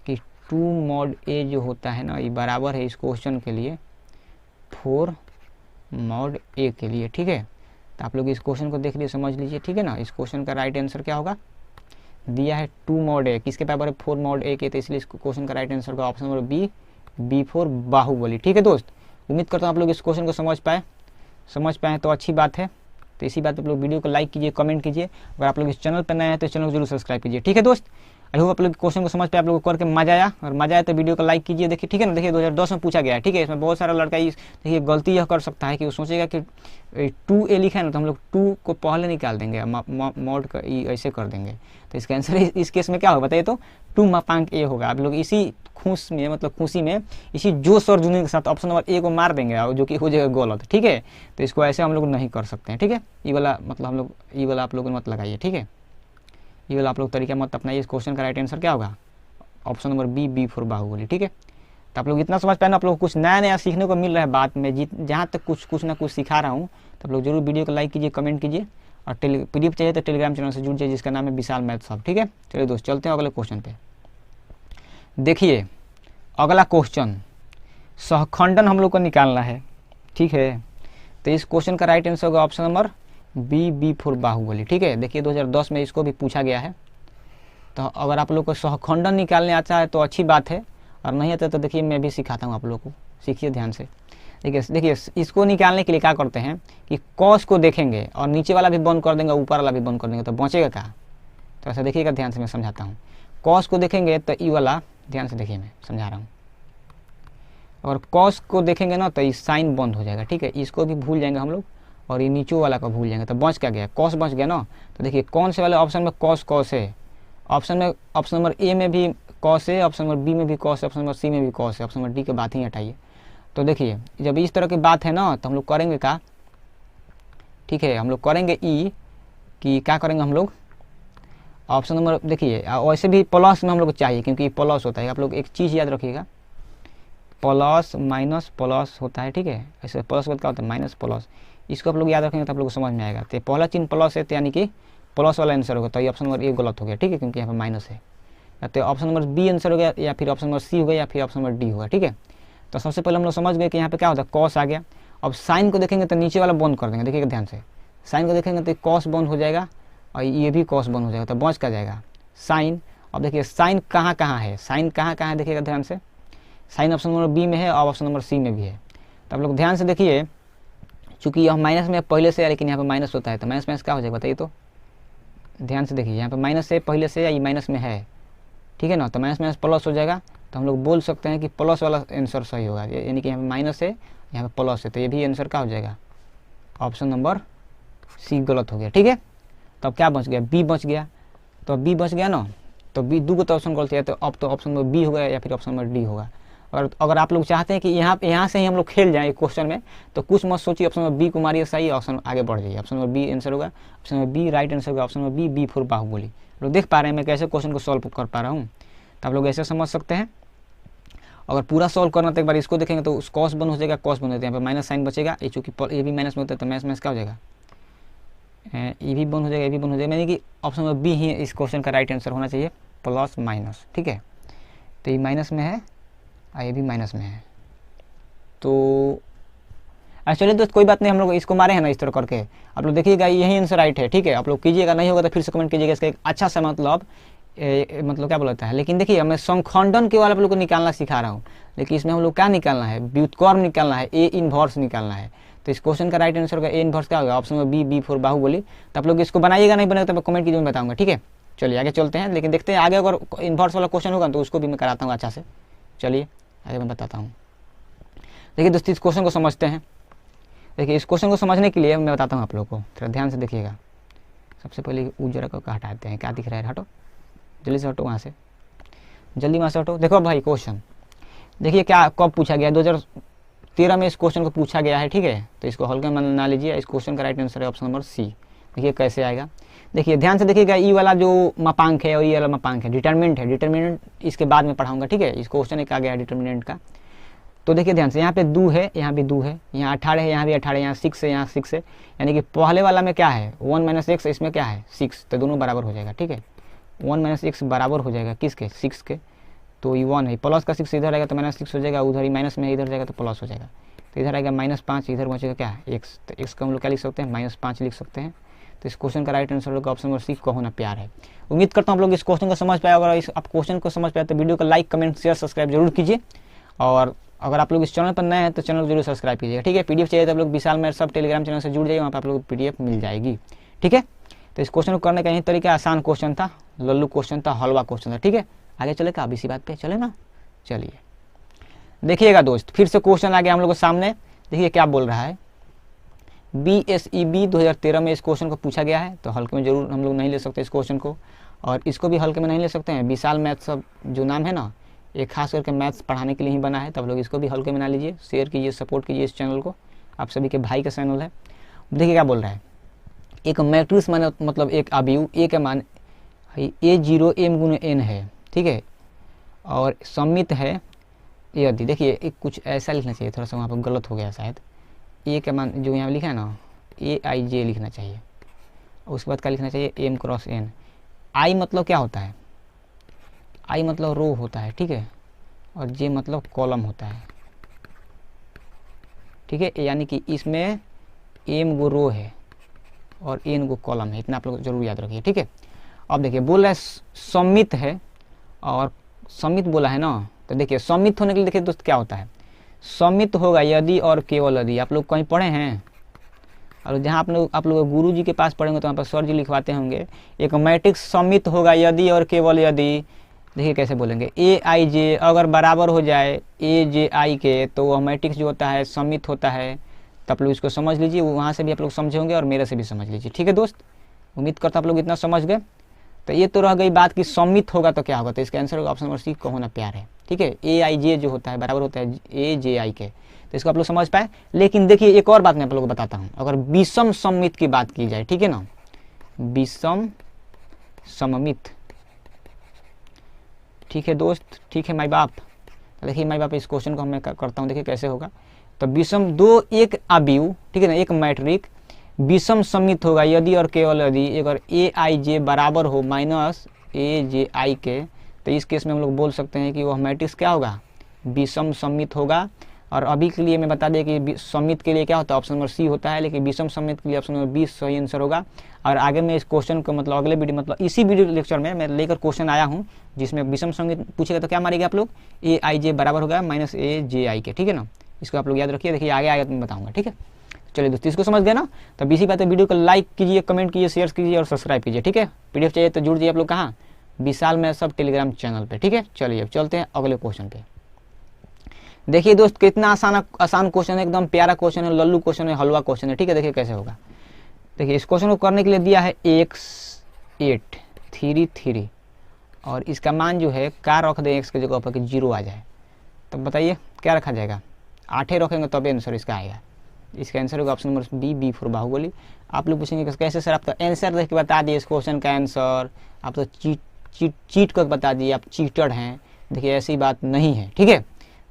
कि 2 mod A जो होता है ना, ये बराबर है इस क्वेश्चन के लिए 4 mod A के लिए, ठीक है। तो आप लोग इस क्वेश्चन को देख लीजिए, समझ लीजिए, ठीक है ना। इस क्वेश्चन का राइट आंसर क्या होगा, दिया है 2 mod A, किसके बराबर है, 4 mod A के, तो इसलिए इस क्वेश्चन का राइट आंसर का option number B, B4 Baahubali, ठीक है दोस्त। उम्मीद करता हूँ आप लोग इस क्वेश्चन को समझ पाए तो अच्छी बात है। तो इसी बात पे आप लोग वीडियो को लाइक कीजिए, कमेंट कीजिए। अगर आप लोग इस चैनल पर नए हैं तो चैनल को जरूर सब्सक्राइब कीजिए, ठीक है दोस्त। आई होप आप लोग क्वेश्चन को समझ पाए, आप लोगों को करके मजा आया, और मजा आया तो वीडियो को लाइक कीजिए। देखिए ठीक है ना, देखिए 2010 में पूछा गया है, ठीक है। इसमें बहुत सारा लड़का देखिए गलती यह कर सकता है कि वो सोचेगा कि 2A लिखा है ना, तो हम लोग 2 को पहले निकाल देंगे, mod का ऐसे कर देंगे। तो इसका आंसर इस केस में क्या होगा बताइए, तो 2 मापांक A होगा। आप लोग इसी खुशी में इसी जोश और जुनून के साथ ऑप्शन नंबर A को मार देंगे, जो कि हो जाएगा गलत, ठीक है। तो इसको ऐसे हम लोग नहीं कर सकते हैं, ठीक है। ये वाला मतलब हम लोग ये वाला आप लोग मत लगाइए, ठीक है। ये वाला आप लोग तरीका मत अपनाइए। इस क्वेश्चन का राइट आंसर क्या होगा, option number B, B4 Baahubali, ठीक है। तो आप लोग इतना समझ पाए ना, आप लोग कुछ नया नया सीखने को मिल रहा है बात में, जहाँ तक कुछ ना कुछ सिखा रहा हूँ। तो आप लोग जरूर वीडियो को लाइक कीजिए, कमेंट कीजिए, और PDF चाहिए तो टेलीग्राम चैनल से जुड़ जाइए जिसका नाम है विशाल मैथ्स हब। ठीक है, चलिए दोस्त चलते हैं अगले क्वेश्चन पे। देखिए अगला क्वेश्चन, सहखंडन हम लोग को निकालना है। ठीक है, तो इस क्वेश्चन का राइट आंसर होगा option number B for Baahubali. ठीक है, देखिए 2010 में इसको भी पूछा गया है। तो अगर आप लोग को सहखंडन निकालने आता है तो अच्छी बात है, और नहीं आता तो देखिए मैं भी सिखाता हूँ आप लोग को, सीखिए ध्यान से। देखिए इसको निकालने के लिए क्या करते हैं कि कॉस को देखेंगे और नीचे वाला भी बंद कर देंगे, ऊपर वाला भी बंद कर देंगे, तो बचेगा क्या? तो ऐसा देखिएगा ध्यान से, मैं समझाता हूँ। कॉस को देखेंगे तो ई वाला, ध्यान से देखिए मैं समझा रहा हूँ, और कॉस को देखेंगे ना तो ये साइन बंद हो जाएगा। ठीक है, इसको भी भूल जाएंगे हम लोग, और ये नीचे वाला को भूल जाएंगे, तो बच क्या गया? कॉस बच गया ना। तो देखिए कौन से वाले ऑप्शन में कॉस है, ऑप्शन नंबर ए में भी कॉस है, ऑप्शन नंबर बी में भी कॉस है, ऑप्शन नंबर सी में भी कॉस है, ऑप्शन नंबर डी की बात ही हटाइए। तो देखिए जब इस तरह की बात है ना तो हम लोग करेंगे क्या? ठीक है, हम लोग करेंगे ई कि क्या करेंगे हम लोग, ऑप्शन नंबर देखिए वैसे भी प्लस में हम लोग को चाहिए क्योंकि प्लस होता है। आप लोग एक चीज़ याद रखिएगा, प्लस माइनस प्लस होता है। ठीक है, ऐसे प्लस का क्या होता है? Minus plus. इसको आप लोग याद रखेंगे तो आप लोग को समझ में आएगा। तो पहला चिन्ह प्लस है तो यानी कि प्लस वाला आंसर होगा, तो ये ऑप्शन नंबर ए गलत हो गया। ठीक है, क्योंकि यहाँ पर माइनस है। तो ऑप्शन नंबर बी आंसर हो गया, या फिर ऑप्शन नंबर सी हो गया, या फिर ऑप्शन नंबर डी होगा। ठीक है, तो सबसे पहले हम लोग समझ गए कि यहाँ पे क्या होता है, कॉस आ गया। अब साइन को देखेंगे तो नीचे वाला बंद कर देंगे। देखिएगा ध्यान से, साइन को देखेंगे तो कॉस बंद हो जाएगा और ये भी कॉस बंद हो जाएगा, तो बच क्या जाएगा? साइन। अब देखिए साइन कहाँ कहाँ है, साइन कहाँ कहाँ है देखिएगा ध्यान से, साइन ऑप्शन नंबर बी में है और ऑप्शन नंबर सी में भी है। तो आप लोग ध्यान से देखिए, चूंकि यह माइनस में पहले से है लेकिन यहाँ पे माइनस होता है, तो माइनस माइनस क्या हो जाएगा बताइए? तो ध्यान से देखिए, यहाँ पे माइनस है पहले से या ये माइनस में है। ठीक है ना, तो माइनस माइनस प्लस हो जाएगा, तो हम लोग बोल सकते हैं कि प्लस वाला आंसर सही होगा, यानी कि यहाँ पे माइनस है, यहाँ पे प्लस है, तो ये भी आंसर क्या हो जाएगा? ऑप्शन नंबर सी गलत हो गया। ठीक है, तो अब क्या बच गया? बी बच गया। तो बी बच गया ना, तो बी दो तो ऑप्शन गलत है, तो अब तो ऑप्शन नंबर बी होगा या फिर ऑप्शन नंबर डी होगा। और अगर आप लोग चाहते हैं कि यहाँ से ही हम लोग खेल जाएँ क्वेश्चन में, तो कुछ मत सोचिए, ऑप्शन नंबर बी को मारिए सही, ऑप्शन आगे बढ़ जाइए। ऑप्शन नंबर बी आंसर होगा, option number B right answer होगा, option number B for Baahubali. लोग देख पा रहे हैं मैं कैसे क्वेश्चन को सॉल्व कर पा रहा हूँ, तो आप लोग ऐसे समझ सकते हैं। अगर पूरा सॉल्व करना तो एक बार इसको देखेंगे तो कॉस बंद हो जाएगा, कॉस बंद होता है, यहाँ पे माइनस साइन बचेगा, ये चूँकि ये भी माइनस में होता है तो माइनस माइनस क्या हो जाएगा? ये भी बंद हो जाएगा, ये भी बंद हो जाएगा, यानी कि ऑप्शन नंबर बी ही इस क्वेश्चन का राइट आंसर होना चाहिए, प्लस माइनस। ठीक है, तो ये माइनस में है और ये भी माइनस में है, तो चलिए दोस्त कोई बात नहीं, हम लोग इसको मारे हैं ना इस तरह करके। आप लोग देखिएगा यही आंसर राइट है। ठीक है, आप लोग कीजिएगा, नहीं होगा तो फिर से कमेंट कीजिएगा, इसका एक अच्छा सा मतलब क्या बोलता है। लेकिन देखिए मैं समखंडन के वाले आप लोग को निकालना सिखा रहा हूँ, लेकिन इसमें हम लोग क्या निकालना है? व्युत्क्रम निकालना है, ए इनवर्स निकालना है। तो इस क्वेश्चन का राइट आंसर होगा ए इनवर्स क्या होगा? ऑप्शन में बी फॉर बाहुबली। तो आप लोग इसको बनाइएगा, नहीं बनाएगा तो मैं कमेंट कीजिए, मैं बताऊंगा। ठीक है, चलिए आगे चलते हैं, लेकिन देखते हैं आगे अगर इनवर्स वाला क्वेश्चन होगा तो उसको भी मैं कराता हूँ अच्छा से। चलिए आगे मैं बताता हूँ। देखिए दोस्तों इस क्वेश्चन को समझते हैं। देखिए इस क्वेश्चन को समझने के लिए मैं बताता हूँ आप लोग को, थोड़ा ध्यान से देखिएगा। सबसे पहले उजरा को हटाते हैं, क्या दिख रहा है? हटो जल्दी से, हटो वहाँ से, जल्दी वहाँ से हटो। देखो भाई क्वेश्चन देखिए क्या कब पूछा गया, 2013 में इस क्वेश्चन को पूछा गया है। ठीक है, तो इसको हल्के में ना लीजिए। इस क्वेश्चन का राइट आंसर है ऑप्शन नंबर सी। देखिए कैसे आएगा, देखिए ध्यान से देखिएगा। ई वाला जो मापांक है और ई वाला मापांक है, डिटरमिनेंट है। डिटरमिनेंट इसके बाद में पढ़ाऊंगा। ठीक है, इस क्वेश्चन एक आ गया डिटरमिनेंट का। तो देखिए ध्यान से, यहाँ पे 2 है, यहाँ भी 2 है, यहाँ 18 है, यहाँ भी 18, यहाँ 6 है, यहाँ 6 है, यानी कि पहले वाला में क्या है? 1 - x, इसमें क्या है? 6, तो दोनों बराबर हो जाएगा। ठीक है, 1 - x बराबर हो जाएगा किसके? 6 के। तो ये 1 है, प्लस का 6 इधर आएगा तो -6 हो जाएगा, उधर ही माइनस में इधर जाएगा तो प्लस हो जाएगा। तो इधर आएगा -5, इधर बचेगा क्या? x। तो x का हम लोग क्या लिख सकते हैं? -5 लिख सकते हैं। तो इस क्वेश्चन का राइट आंसर होगा ऑप्शन नंबर सी, कहो ना प्यार है। उम्मीद करता हूँ आप लोग इस क्वेश्चन को समझ पाए। अगर इस आप क्वेश्चन को समझ पाए तो वीडियो को लाइक, कमेंट, शेयर, सब्सक्राइब जरूर कीजिए। और अगर आप लोग इस चैनल पर नए हैं तो चैनल को जरूर सब्सक्राइब कीजिएगा। ठीक है, PDF चाहिए तो आप लोग विशाल मैथ्स हब टेलीग्राम चैनल से जुड़ जाइए, वहाँ पर आप लोग PDF मिल जाएगी। ठीक है, तो इस क्वेश्चन को करने का यही तरीका, आसान क्वेश्चन था, लल्लू क्वेश्चन था, हलवा क्वेश्चन था। ठीक है, आगे चले का, अब इसी बात पे चले ना। चलिए देखिएगा दोस्त, फिर से क्वेश्चन आ गया हम लोग के सामने। देखिए क्या बोल रहा है, BSEB 2013 में इस क्वेश्चन को पूछा गया है। तो हल्के में जरूर हम लोग नहीं ले सकते इस क्वेश्चन को, और इसको भी हल्के में नहीं ले सकते हैं। विशाल मैथ्स हब जो नाम है ना, ये खास करके मैथ्स पढ़ाने के लिए ही बना है, तब लोग इसको भी हल्के में ना लीजिए। शेयर कीजिए, सपोर्ट कीजिए इस चैनल को, आप सभी के भाई का चैनल है। देखिए क्या बोल रहा है, एक मैट्रिक्स मतलब एक अवयव ए के मान A0 m × n है। ठीक है, और सम्मित है यदि देखिए एक कुछ ऐसा लिखना चाहिए, थोड़ा सा वहाँ पर गलत हो गया शायद। ए का मान जो यहाँ लिखा है ना, AIJ लिखना चाहिए। उसके बाद क्या लिखना चाहिए, M क्रॉस N। आई मतलब क्या होता है, आई मतलब रो होता है, ठीक है, और J मतलब कॉलम होता है, ठीक है। यानी कि इसमें M गो रो है और N गो कॉलम है, इतना आप लोग जरूर याद रखिए, ठीक है। अब देखिए बोल रहा है सम्मित है और सम्मित बोला है ना, तो देखिए सम्मित होने के लिए देखिए दोस्त क्या होता है, सम्मित होगा यदि और केवल यदि। आप लोग कहीं पढ़े हैं, और जहाँ आप लोग गुरु जी के पास पढ़ेंगे तो वहाँ पर सर जी लिखवाते होंगे, एक मैट्रिक्स सम्मित होगा यदि और केवल यदि। देखिए कैसे बोलेंगे, AIJ अगर बराबर हो जाए AJI के, तो वह मैट्रिक्स जो होता है सम्मित होता है। तो आप लोग इसको समझ लीजिए, वहाँ से भी आप लोग समझे होंगे और मेरे से भी समझ लीजिए, ठीक है दोस्त। उम्मीद करता आप लोग इतना समझ गए। तो ये तो रह गई बात कि सम्मित होगा तो क्या होगा, तो इसका आंसर होगा ऑप्शन नंबर C, कहो ना प्यार है, ठीक है। AIJ जो होता है बराबर होता है AJI के, तो इसको आप लोग समझ पाए। लेकिन देखिए एक और बात मैं आप लोग को बताता हूँ, अगर विषम सम्मित की बात की जाए, ठीक है ना, विषम सममित, ठीक है दोस्त, ठीक है माई बाप। देखिए माई बाप, इस क्वेश्चन को मैं करता हूँ, देखिए कैसे होगा। तो विषम एक अवयव, ठीक है ना, एक मैट्रिक विषम सम्मित होगा यदि और केवल यदि अगर AIJ बराबर हो माइनस AJI के, तो इस केस में हम लोग बोल सकते हैं कि वह मैट्रिक्स क्या होगा, विषम सम्मित होगा। और अभी के लिए मैं बता दें कि सम्मित के लिए क्या होता है, ऑप्शन नंबर C होता है, लेकिन विषम सम्मित के लिए ऑप्शन नंबर B सही आंसर होगा। और आगे मैं इस क्वेश्चन को मतलब अगले वीडियो मतलब इसी वीडियो लेक्चर में मैं लेकर क्वेश्चन आया हूँ, जिसमें विषम सम्मित पूछेगा तो क्या मारेगा आप लोग, AIJ बराबर होगा माइनस AJI के, ठीक है ना। इसको आप लोग याद रखिए, देखिए आगे आगे मैं बताऊँगा, ठीक है। चलिए दोस्तों, इसको समझ गए ना। तो इसी बात है, वीडियो को लाइक कीजिए, कमेंट कीजिए, शेयर कीजिए और सब्सक्राइब कीजिए, ठीक है। PDF चाहिए तो जुड़ जाइए आप लोग कहाँ, विशाल मैथ्स सब टेलीग्राम चैनल पे, ठीक है। चलिए अब चलते हैं अगले क्वेश्चन पे। देखिए दोस्त कितना आसान क्वेश्चन है, एकदम प्यारा क्वेश्चन है, लल्लू क्वेश्चन है, हलवा क्वेश्चन है, ठीक है। देखिए कैसे होगा, देखिए इस क्वेश्चन को करने के लिए दिया है x 8 3 और इसका मान जो है क्या रख दें x के जगह पर कि 0 आ जाए। तब बताइए क्या रखा जाएगा, 8 रखेंगे तब आंसर इसका आएगा। इसका आंसर होगा option number B for Baahubali. आप लोग पूछेंगे कैसे सर, आप तो आंसर देख के बता दिए इस क्वेश्चन का आंसर, आप तो चीट कर बता दिए, आप चीटर हैं। देखिए ऐसी बात नहीं है, ठीक है।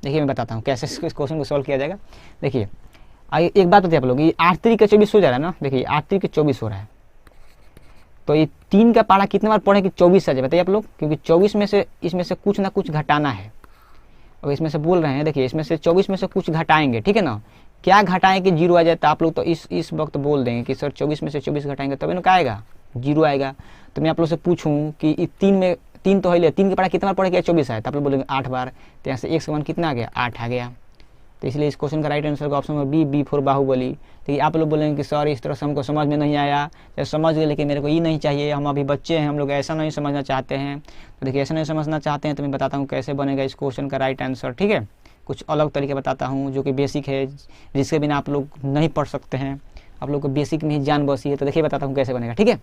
देखिए मैं बताता हूँ कैसे इस क्वेश्चन को सॉल्व किया जाएगा। देखिए एक बात बताइए आप लोग, ये 8 3 के 24 हो जा रहा है ना, देखिए 8 3 के 24 हो रहा है, तो ये 3 का पारा कितने बार पढ़े कि 24 आ जाए, बताइए आप लोग। क्योंकि 24 में से इसमें से कुछ ना कुछ घटाना है, और इसमें से बोल रहे हैं, देखिए इसमें से 24 में से कुछ घटाएंगे, ठीक है ना। क्या घटाएं कि 0 आ जाए, तो आप लोग तो इस वक्त बोल देंगे कि सर 24 में से 24 घटाएंगे तभी ना क्या आएगा, 0 आएगा। तो मैं आप लोग से पूछूं कि 3 तो है लिया, 3 के पारा कितना बार पढ़े कि 24 आए, तो आप लोग बोलेंगे 8 बार। तो यहाँ से x का मान कितना आ गया, 8 आ गया। तो इसलिए इस क्वेश्चन का राइट आंसर का option number B for Baahubali. तो आप लोग बोलेंगे कि सर इस तरह से हमको समझ में नहीं आया, या समझ गए लेकिन मेरे को ये नहीं चाहिए, हम अभी बच्चे हैं, हम लोग ऐसा नहीं समझना चाहते हैं। तो देखिए ऐसा नहीं समझना चाहते हैं तो मैं बताता हूँ कैसे बनेगा इस क्वेश्चन का राइट आंसर, ठीक है। कुछ अलग तरीके बताता हूँ जो कि बेसिक है, जिसके बिना आप लोग नहीं पढ़ सकते हैं, आप लोग को बेसिक में ही जान बसी है। तो देखिए बताता हूँ कैसे बनेगा, ठीक है।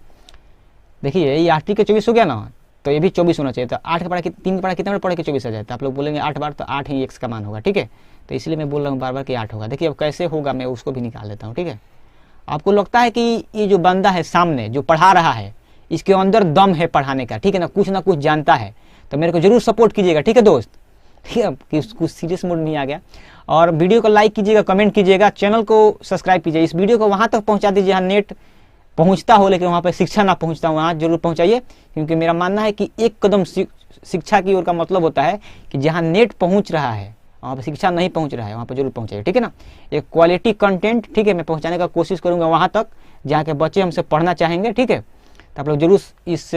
देखिए ये 8 के 24 हो गया ना, तो ये भी 24 होना चाहिए। तो 8 का पारा 3 का पारा कितने बार पढ़े कि 24 आ जाए, तो आप लोग बोलेंगे 8 बार, तो 8 ही x का मान होगा, ठीक है। तो इसलिए मैं बोल रहा हूँ बार बार कि 8 होगा। देखिए अब कैसे होगा मैं उसको भी निकाल देता हूँ, ठीक है। आपको लगता है कि ये जो बंदा है सामने जो पढ़ा रहा है, इसके अंदर दम है पढ़ाने का, ठीक है ना कुछ जानता है, तो मेरे को जरूर सपोर्ट कीजिएगा, ठीक है दोस्त, ठीक है। कि कुछ सीरियस मूड में आ गया। और वीडियो को लाइक कीजिएगा, कमेंट कीजिएगा, चैनल को सब्सक्राइब कीजिए, इस वीडियो को वहाँ तक पहुँचा दीजिए जहाँ नेट पहुँचता हो, लेकिन वहाँ पर शिक्षा ना पहुँचता हो, वहाँ जरूर पहुँचाइए। क्योंकि मेरा मानना है कि एक कदम शिक्षा की ओर का मतलब होता है कि जहाँ नेट पहुँच रहा है वहाँ पर शिक्षा नहीं पहुँच रहा है, वहाँ पर जरूर पहुँचाइए, ठीक है ना। एक क्वालिटी कंटेंट, ठीक है, मैं पहुँचाने का कोशिश करूँगा वहाँ तक जहाँ के बच्चे हमसे पढ़ना चाहेंगे, ठीक है। तो आप लोग जरूर इस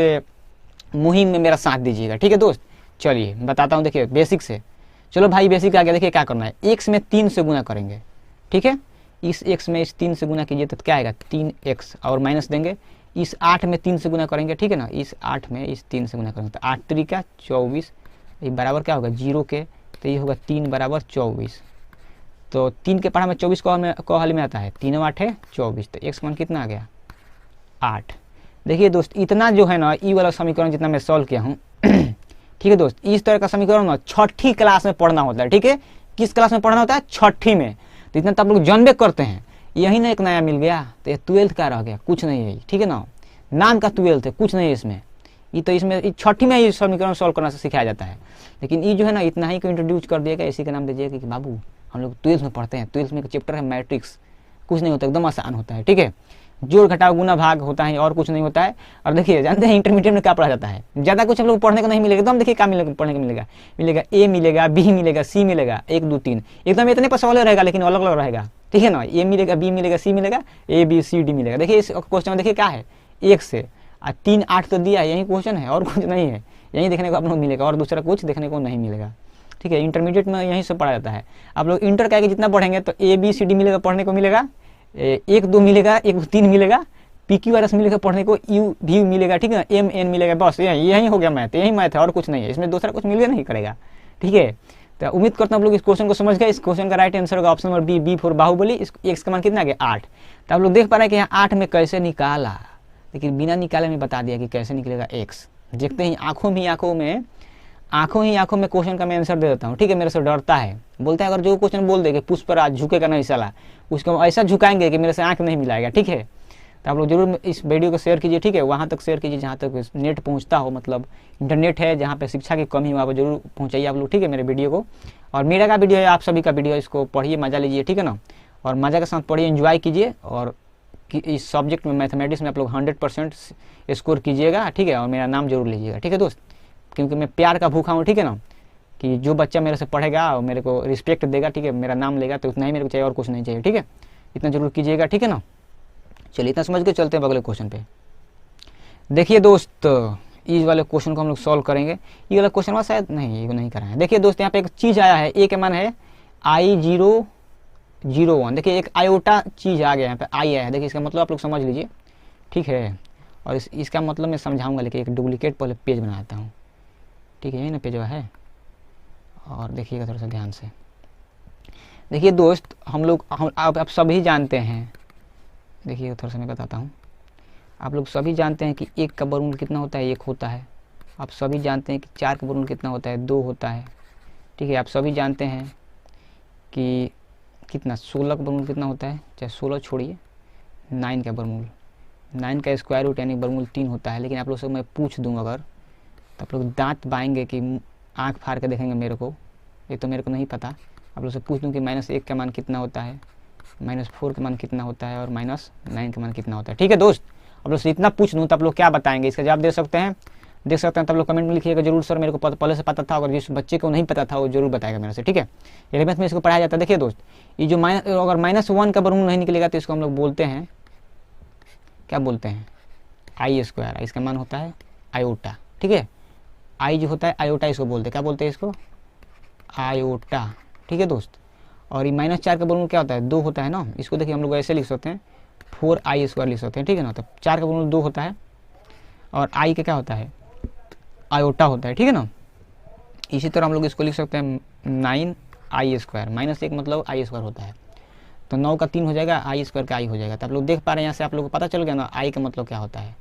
मुहिम में मेरा साथ दीजिएगा, ठीक है दोस्त। चलिए बताता हूँ, देखिए बेसिक से, चलो भाई बेसिक आ गया। देखिए क्या करना है, x में 3 से गुना करेंगे, ठीक है। इस x में इस 3 से गुना कीजिए तो क्या आएगा, 3x और माइनस देंगे। इस 8 में 3 से गुना करेंगे, ठीक है ना, इस 8 में इस 3 से गुना करेंगे तो 8 3 का 24, ये बराबर क्या होगा 0 के, तो ये होगा 3 बराबर 24। तो 3 के पारा में 24 को हल में आता है, 3 8 है 24, तो x मान कितना आ गया 8। देखिए दोस्त इतना जो है ना ई वाला समीकरण जितना मैं सॉल्व किया हूँ, ठीक है दोस्त, इस तरह का समीकरण ना 6ठी क्लास में पढ़ना होता है, ठीक है। किस क्लास में पढ़ना होता है, 6ठी में। तो इतना तो आप लोग जानबे करते हैं। यही ना एक नया मिल गया, तो ये 12th का रह गया, कुछ नहीं है, ठीक है ना, नाम का 12th है, कुछ नहीं है इसमें। ये तो इसमें छठी में ये समीकरण सॉल्व करना सिखाया जाता है, लेकिन ये जो है ना इतना ही को इंट्रोड्यूस कर दिएगा, इसी का नाम दीजिएगा कि बाबू हम लोग 12th में पढ़ते हैं। 12th में एक चैप्टर है मैट्रिक्स, कुछ नहीं होता, एकदम आसान होता है। ठीक है, जोड़ घटाव गुना भाग होता है और कुछ नहीं होता है। और देखिए जानते हैं इंटरमीडिएट में क्या पढ़ा जाता है, ज़्यादा कुछ हम लोग पढ़ने को नहीं मिलेगा। एकदम देखिए क्या मिलेगा, पढ़ने को मिलेगा ए मिलेगा, बी मिलेगा, सी मिलेगा, 1 2 3 एकदम इतने पर सवाल रहेगा, लेकिन अलग अलग रहेगा। ठीक है ना, ए मिलेगा, बी मिलेगा, सी मिलेगा, ए बी सी डी मिलेगा। देखिए इस क्वेश्चन में देखिए क्या है, 1 से 3 8 तो दिया है, यही क्वेश्चन है और कुछ नहीं है, यही देखने को आप लोग मिलेगा और दूसरा कुछ देखने को नहीं मिलेगा। ठीक है, इंटरमीडिएट में यही सब पढ़ा जाता है। आप लोग इंटर का जितना पढ़ेंगे तो ए बी सी डी मिलेगा, पढ़ने को मिलेगा, 1 2 मिलेगा, 1 2 3 मिलेगा, पी क्यू आर एस मिलेगा, पढ़ने को यू भी मिलेगा। ठीक है ना, एम एन मिलेगा, बस यही हो गया मैथ, यही मैथ है और कुछ नहीं है, इसमें दूसरा कुछ मिलेगा नहीं करेगा। ठीक है, तो उम्मीद करता हूँ आप लोग इस क्वेश्चन को समझ गए। इस क्वेश्चन का राइट आंसर होगा option number B, B for Baahubali. इस एक्स का मान कितना आ गया 8। तो आप लोग देख पा रहे हैं कि यहाँ 8 में कैसे निकाला, लेकिन बिना निकाले में बता दिया कि कैसे निकलेगा एक्स। देखते ही आंखों ही आंखों में क्वेश्चन का मैं आंसर दे देता हूँ। ठीक है, मेरे से डरता है, बोलता है अगर जो क्वेश्चन बोल देगा पुष्प आज झुकेगा नहीं साला, उसको ऐसा झुकाएंगे कि मेरे से आंख नहीं मिलाएगा। ठीक है, तो आप लोग जरूर इस वीडियो को शेयर कीजिए। ठीक है, वहाँ तक शेयर कीजिए जहाँ तक नेट पहुँचता हो, मतलब इंटरनेट है जहाँ पे शिक्षा की कमी हो, वहाँ पर जरूर पहुँचाइए आप लोग। ठीक है, मेरे वीडियो को, और मेरा का वीडियो है, आप सभी का वीडियो, इसको पढ़िए, मजा लीजिए। ठीक है ना, और मज़ा के साथ पढ़िए, एंजॉय कीजिए, और इस सब्जेक्ट में मैथमेटिक्स में आप लोग 100% स्कोर कीजिएगा। ठीक है, और मेरा नाम जरूर लीजिएगा। ठीक है दोस्त, क्योंकि मैं प्यार का भूखा हूँ। ठीक है ना, कि जो बच्चा मेरे से पढ़ेगा और मेरे को रिस्पेक्ट देगा, ठीक है, मेरा नाम लेगा, तो उतना ही मेरे को चाहिए और कुछ नहीं चाहिए। ठीक है, इतना जरूर कीजिएगा। ठीक है ना, चलिए इतना समझ के चलते हैं अगले क्वेश्चन पे। देखिए दोस्त, इस वाले क्वेश्चन को हम लोग सॉल्व करेंगे। ये वाला क्वेश्चन में शायद नहीं, ये नहीं कराएं। देखिए दोस्त, यहाँ पे एक चीज़ आया है, ए के मान है I001। देखिए एक आयोटा चीज़ आ गया, यहाँ पे आई आया है। देखिए इसका मतलब आप लोग समझ लीजिए। ठीक है, और इसका मतलब मैं समझाऊंगा, लेकिन एक डुप्लीकेट पहले पेज बनाता हूँ। ठीक है, यही ना पेज है, और देखिएगा थोड़ा सा ध्यान से। देखिए दोस्त, आप सभी जानते हैं, देखिए थोड़ा सा मैं बताता हूँ। आप लोग सभी जानते हैं कि 1 का वर्गमूल कितना होता है, 1 होता है। आप सभी जानते हैं कि 4 का वर्गमूल कितना होता है, 2 होता है। ठीक है, आप सभी जानते हैं कि कितना 16 का वर्गमूल कितना होता है, चाहे 16 छोड़िए, 9 का वर्गमूल, 9 का स्क्वायर रूट यानी वर्गमूल 3 होता है। लेकिन आप लोग से मैं पूछ दूँ अगर, तो आप लोग दांत बाएंगे कि आँख फाड़ के देखेंगे मेरे को, ये तो मेरे को नहीं पता। आप लोग से पूछ दूँ कि -1 का मान कितना होता है, -4 का मान कितना होता है, और -9 का मान कितना होता है। ठीक है दोस्त, आप लोग से इतना पूछ दूँ तो आप लोग क्या बताएंगे, इसका जवाब दे सकते हैं, तब लोग कमेंट में लिखिएगा जरूर। सर मेरे को पहले से पता था, अगर जिस बच्चे को नहीं पता था वो जरूर बताएगा मेरे से। ठीक है, 11th में इसको पढ़ाया जाता है। देखिए दोस्त, ये जो अगर -1 का वर्गमूल नहीं निकलेगा तो इसको हम लोग बोलते हैं, क्या बोलते हैं, I²। इसका मान होता है आयोटा। ठीक है, आई जो होता है आयोटा, इसको बोलते हैं, क्या बोलते हैं इसको, आयोटा। ठीक है दोस्त, और ये -4 का वर्गमूल क्या होता है, 2 होता है ना। इसको देखिए हम लोग ऐसे लिख सकते हैं, 4I² लिख सकते हैं। ठीक है ना, तो 4 का वर्गमूल 2 होता है, और आई का क्या होता है, आयोटा होता है। ठीक है ना, इसी तरह हम लोग इसको लिख सकते हैं 9I², -1 मतलब I² होता है, तो 9 का 3 हो जाएगा, I² का I हो जाएगा। तो आप लोग देख पा रहे हैं यहाँ से, आप लोग को पता चल गया ना, आई का मतलब क्या होता है,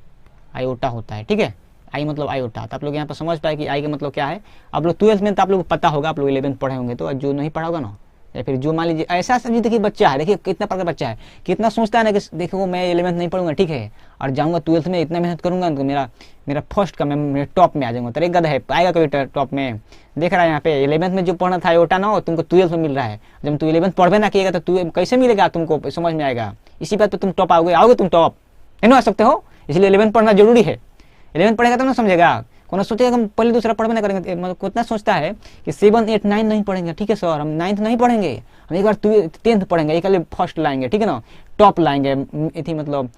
आयोटा होता है। ठीक है, आई मतलब आयोटा। तो आप लोग यहाँ पर समझ पाए कि आई का मतलब क्या है। आप लोग 12th में तो आप लोग पता होगा, आप लोग 11th पढ़े होंगे, तो जो नहीं पढ़ा होगा ना, या फिर जो मान लीजिए ऐसा समझिए, देखिए बच्चा है, देखिए कितना प्रकार बच्चा है, कितना सोचता है ना कि देखो मैं 11th नहीं पढ़ूंगा, ठीक है, और जाऊंगा 12th में, इतना मेहनत करूंगा तो मेरा फर्स्ट का मैं मेरे टॉप में आ जाऊंगा। तेरे गधा है, आएगा कभी टॉप में, देख रहा है यहाँ पे 11th में जो पढ़ना था आयोटा ना, तुमको 12th में मिल रहा है। जब तू 11th पढ़वे ना किएगा तो तू कैसे मिलेगा, तुमको समझ में आएगा। इसी बात पर तुम टॉप आओगे तुम टॉप नहीं आ सकते हो, इसलिए 11th पढ़ना जरूरी है। 11th पढ़ेगा तो ना समझेगा, कौन सोचेगा हम पहले दूसरा पढ़वे ना करेंगे, मतलब कितना सोचता है कि 7 8 9 नहीं पढ़ेंगे, ठीक है सर हम 9th नहीं पढ़ेंगे, हम एक बार 10th पढ़ेंगे, एक फर्स्ट लाएंगे, ठीक है ना, टॉप लाएंगे, इतनी मतलब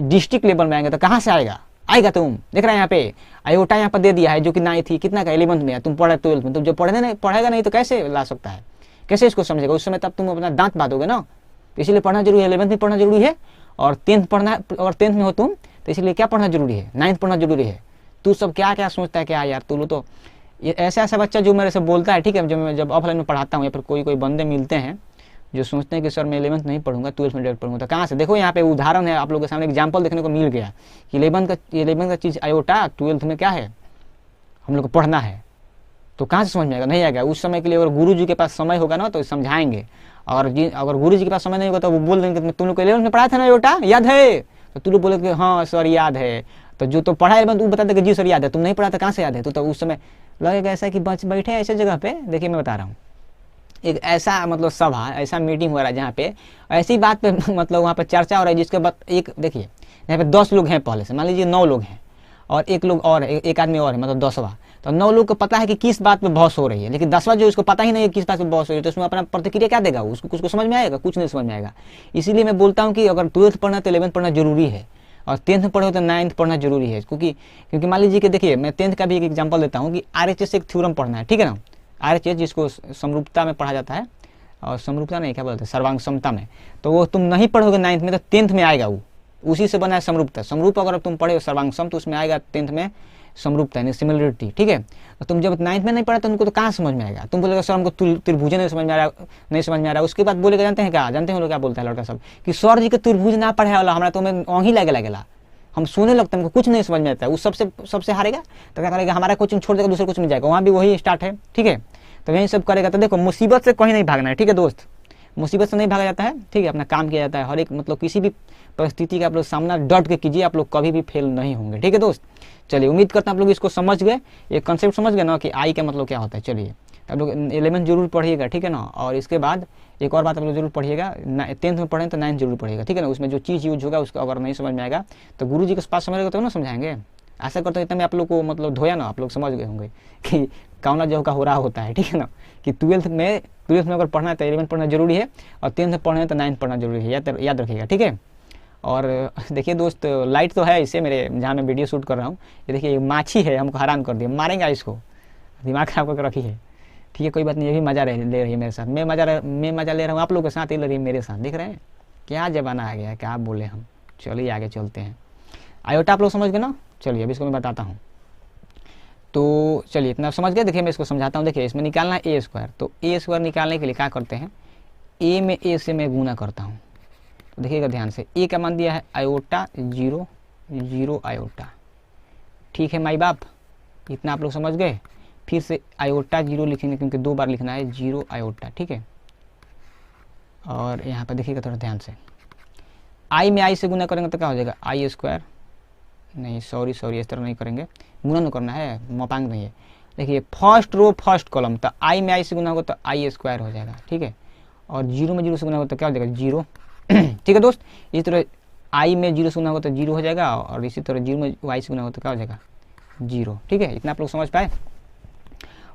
डिस्ट्रिक्ट लेवल में आएंगे, तो कहाँ से आएगा तुम देख रहे हैं यहाँ पे आयोटा यहाँ पर दे दिया है, जो कि 9th थी, कितना का 11th में, तुम पढ़े 12th में, तुम जो पढ़ेगा नहीं तो कैसे ला सकता है, कैसे इसको समझेगा, उस समय तब तुम अपना दांत बांधोगे ना। इसलिए पढ़ना जरूरी है, 11th में पढ़ना जरूरी है, और 10th पढ़ना, और 10th में हो तुम तो इसलिए क्या पढ़ना जरूरी है, 9th पढ़ना जरूरी है। तू सब क्या क्या सोचता है, क्या यार तू लोग तो ये ऐसा बच्चा जो मेरे से बोलता है, ठीक है, जब ऑफलाइन में पढ़ाता हूँ या फिर कोई बंदे मिलते हैं जो सोचते हैं कि सर मैं 11th नहीं पढ़ूंगा 12th में डायरेक्ट पढ़ूंगा, तो कहाँ से, देखो यहाँ पे उदाहरण है, आप लोगों के सामने एग्जाम्पल देखने को मिल गया कि 11th का चीज़ आयोटा 12th में क्या है, हम लोग को पढ़ना है, तो कहाँ से समझ में आएगा, नहीं आएगा। उस समय के लिए अगर गुरु जी के पास समय होगा ना तो समझाएंगे, और अगर गुरु जी के पास समय नहीं होगा तो वो बोल देंगे तुम लोग को 11th में पढ़ाया था ना आयोटा, याद है, तो तू लोग बोले कि हाँ सर याद है, तो जो तो पढ़ा है वो बता देगा जी सर याद है, तुम नहीं पढ़ा था कहाँ से याद है, तो उस समय लगेगा ऐसा कि बच बैठे ऐसे जगह पे। देखिए मैं बता रहा हूँ, एक ऐसा मतलब सभा, ऐसा मीटिंग हो रहा है जहाँ पे ऐसी बात पे मतलब वहाँ पे चर्चा हो रही है जिसके बाद एक देखिए यहाँ पे 10 लोग हैं पहले से, मान लीजिए 9 लोग हैं और एक लोग और एक आदमी और है, मतलब 10वां। तो 9 लोग को पता है कि किस बात पे बहस हो रही है, लेकिन 10वां जो उसको पता ही नहीं है किस बात पे बहस हो रही है, तो उसमें अपना प्रतिक्रिया क्या देगा, उसको कुछ समझ में आएगा, कुछ नहीं समझ में आएगा। इसीलिए मैं बोलता हूँ कि अगर 12th पढ़ना तो 11th पढ़ना जरूरी है, और 10th में पढ़े हो तो 9th पढ़ना जरूरी है। क्योंकि मान लीजिए कि देखिए मैं 10th का भी एक एग्जाम्पल देता हूँ कि RHS एक थ्योरम पढ़ना है, ठीक है ना। RHS जिसको समरूपता में पढ़ा जाता है, और समरूपता नहीं क्या बोलते हैं, सर्वांग समता में, तो वो तुम नहीं पढ़ोगे 9th में तो 10th में आएगा, वो उसी से बना है समरूपता। समरूप अगर तुम पढ़े हो सर्वांग सम तो उसमें आएगा 10th में समरूपता यानी सिमिलरिटी, ठीक है। तो तुम जब 9th में नहीं पढ़ा तो उनको तो कहाँ समझ में आएगा, तुम बोलेगा सर हमको त्रिभुज नहीं समझ में आ रहा, उसके बाद बोलेगा जानते हैं क्या, जानते हैं लोग क्या बोलता है लड़का सब कि सर जी के त्रिभुज ना पढ़े वाला हमारा तो हमें औंही लगेला, हम सोने लगते हैं, हमको कुछ नहीं समझ में आता है, वो सबसे हारेगा तो क्या करेगा, हमारा कोचिंग छोड़ देगा दूसरे कोचिंग में जाएगा, वहाँ भी वही स्टार्ट है, ठीक है। तो यही सब करेगा। तो देखो मुसीबत से कहीं नहीं भागना है, ठीक है दोस्त, मुसीबत से नहीं भागा जाता है, ठीक है। अपना काम किया जाता है, हर एक मतलब किसी भी परिस्थिति का आप लोग सामना डट के कीजिए, आप लोग कभी भी फेल नहीं होंगे, ठीक है दोस्त। चलिए उम्मीद करता हूँ आप लोग इसको समझ गए, ये कंसेप्ट समझ गए ना कि आई का मतलब क्या होता है। चलिए आप लोग 11th जरूर पढ़िएगा, ठीक है ना। और इसके बाद एक और बात आप लोग जरूर पढ़िएगा, 10th में पढ़ें तो 9th जरूर पढ़िएगा, ठीक है ना। उसमें जो चीज़ यूज होगा उसको अगर नहीं समझ में आएगा तो गुरु जी के पास समझेगा तो ना समझाएंगे। आशा करता हूँ इतना मैं आप लोग को मतलब धोया ना, आप लोग समझ गए होंगे कि कौना जो का हो रहा होता है, ठीक है ना। कि 12th में अगर पढ़ना है तो 11th पढ़ना जरूरी है, और 10th में पढ़ना है तो 9th पढ़ना जरूरी है, याद रखिएगा, ठीक है। और देखिए दोस्त लाइट तो है इसे मेरे जहाँ मैं वीडियो शूट कर रहा हूँ, ये देखिए माछी है, हमको हैरान कर दिया, मारेंगे इसको, दिमाग खराब करके रखी है, ठीक है। कोई बात नहीं, ये भी मजा ले रही है मेरे साथ, मैं मजा ले रहा हूँ आप लोग के साथ, ये ले रही है मेरे साथ, देख रहे हैं क्या जमाना आ गया है, क्या बोले हम। चलिए आगे चलते हैं। आयोटा आप लोग समझ गए ना। चलिए अब इसको मैं बताता हूँ। तो चलिए इतना समझ गए। देखिए मैं इसको समझाता हूँ। देखिए इसमें निकालना है a², तो a² निकालने के लिए क्या करते हैं, a में a से मैं गुना करता हूँ। तो देखिएगा ध्यान से, a का मान दिया है आयोटा 0 0 आयोटा, ठीक है माई बाप, इतना आप लोग समझ गए। फिर से आयोटा 0 लिखेंगे क्योंकि 2 बार लिखना है 0 आयोटा, ठीक है। और यहाँ पर देखिएगा थोड़ा ध्यान से, i में i से गुना करेंगे तो क्या हो जाएगा i², नहीं सॉरी इस तरह नहीं करेंगे, गुना नहीं करना है, मपांग नहीं है। देखिए फर्स्ट रो फर्स्ट कॉलम, तो i में i से गुना होगा तो i² हो जाएगा, ठीक है। और 0 में 0 से गुना होगा तो क्या हो जाएगा 0, ठीक है दोस्त। इसी तरह i में 0 से गुना होगा तो 0 हो जाएगा, और इसी तरह 0 में y से गुना होगा तो क्या हो जाएगा 0, ठीक है। इतना आप लोग समझ पाए।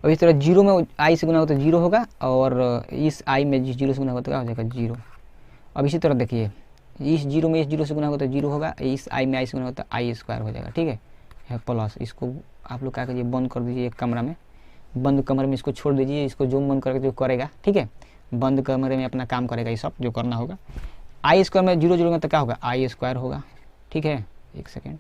और इस तरह 0 में i से गुना होगा तो 0 होगा, और इस i में 0 से गुना होगा तो क्या हो जाएगा 0। अब इसी तरह देखिए इस 0 में इस 0 से गुना होगा तो 0 होगा, इस i में i से गुना होगा तो i² हो जाएगा, ठीक है। प्लस इसको आप लोग क्या कीजिए, बंद कर दीजिए, एक कमरा में, बंद कमरे में इसको छोड़ दीजिए, इसको जो मन करके जो करेगा, ठीक है, बंद कमरे में अपना काम करेगा, ये सब जो करना होगा। i² में 0 0 तो क्या होगा i² होगा, ठीक है। एक सेकेंड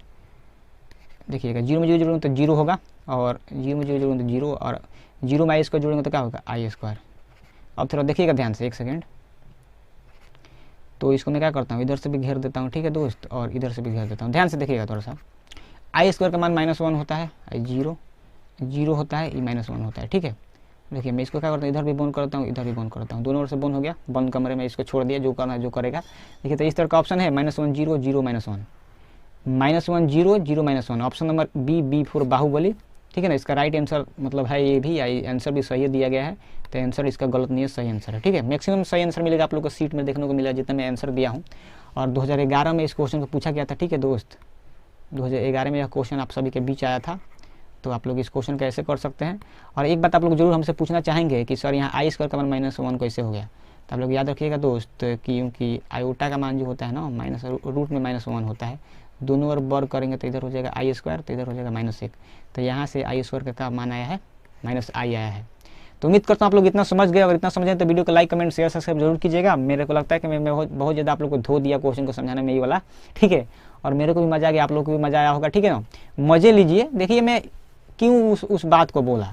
देखिएगा, 0 में 0 जोड़ेंगे तो 0 होगा, और 0 में 0 जोड़ेंगे तो 0, और 0 में i² जोड़ेंगे तो क्या होगा i²। अब थोड़ा देखिएगा ध्यान से, एक सेकेंड। तो इसको मैं क्या करता हूँ, इधर से भी घेर देता हूँ, ठीक है दोस्त, और इधर से भी घेर देता हूँ। ध्यान से देखिएगा थोड़ा सा, i² का मान -1 होता है, i0 होता है, e-1 होता है, ठीक है। देखिए मैं इसको क्या करता हूँ, इधर भी बंद करता हूँ, इधर भी बंद करता हूँ, दोनों ओर से बंद हो गया, बंद कमरे में इसको छोड़ दिया, जो करना है जो करेगा। देखिए तो इस तरह का ऑप्शन है -1 0 0 -1, -1 0 0 -1, option number B for Baahubali, ठीक है ना। इसका राइट आंसर मतलब है ये भी, आंसर भी सही दिया गया है, तो आंसर इसका गलत नहीं है, सही आंसर है, ठीक है। मैक्सिमम सही आंसर मिलेगा आप लोग को सीट में देखने को मिला जितना मैं आंसर दिया हूँ। और 2011 में इस क्वेश्चन को पूछा गया था, ठीक है दोस्त, 2011 में यह क्वेश्चन आप सभी के बीच आया था। तो आप लोग इस क्वेश्चन को ऐसे कर सकते हैं। और एक बात आप लोग जरूर हमसे पूछना चाहेंगे कि सर यहाँ i² का मान -1 कैसे हो गया, तो आप लोग याद रखिएगा दोस्त, क्योंकि आयोटा का मान जो होता है ना, माइनस रूट में -1 होता है, दोनों ओर वर्ग करेंगे तो इधर हो जाएगा i², तो इधर हो जाएगा -1, तो यहाँ से i² का मान आया है -i आया है। तो उम्मीद करता हूँ आप लोग इतना समझ गए। अगर इतना समझे तो वीडियो को लाइक कमेंट शेयर सब्सक्राइब जरूर कीजिएगा। मेरे को लगता है कि मैं बहुत ज़्यादा आप लोग को धो दिया क्वेश्चन को समझाने में ये वाला, ठीक है। और मेरे को भी मज़ा आ गया, आप लोग को भी मज़ा आया होगा, ठीक है ना। मज़े लीजिए। देखिए मैं क्यों उस बात को बोला,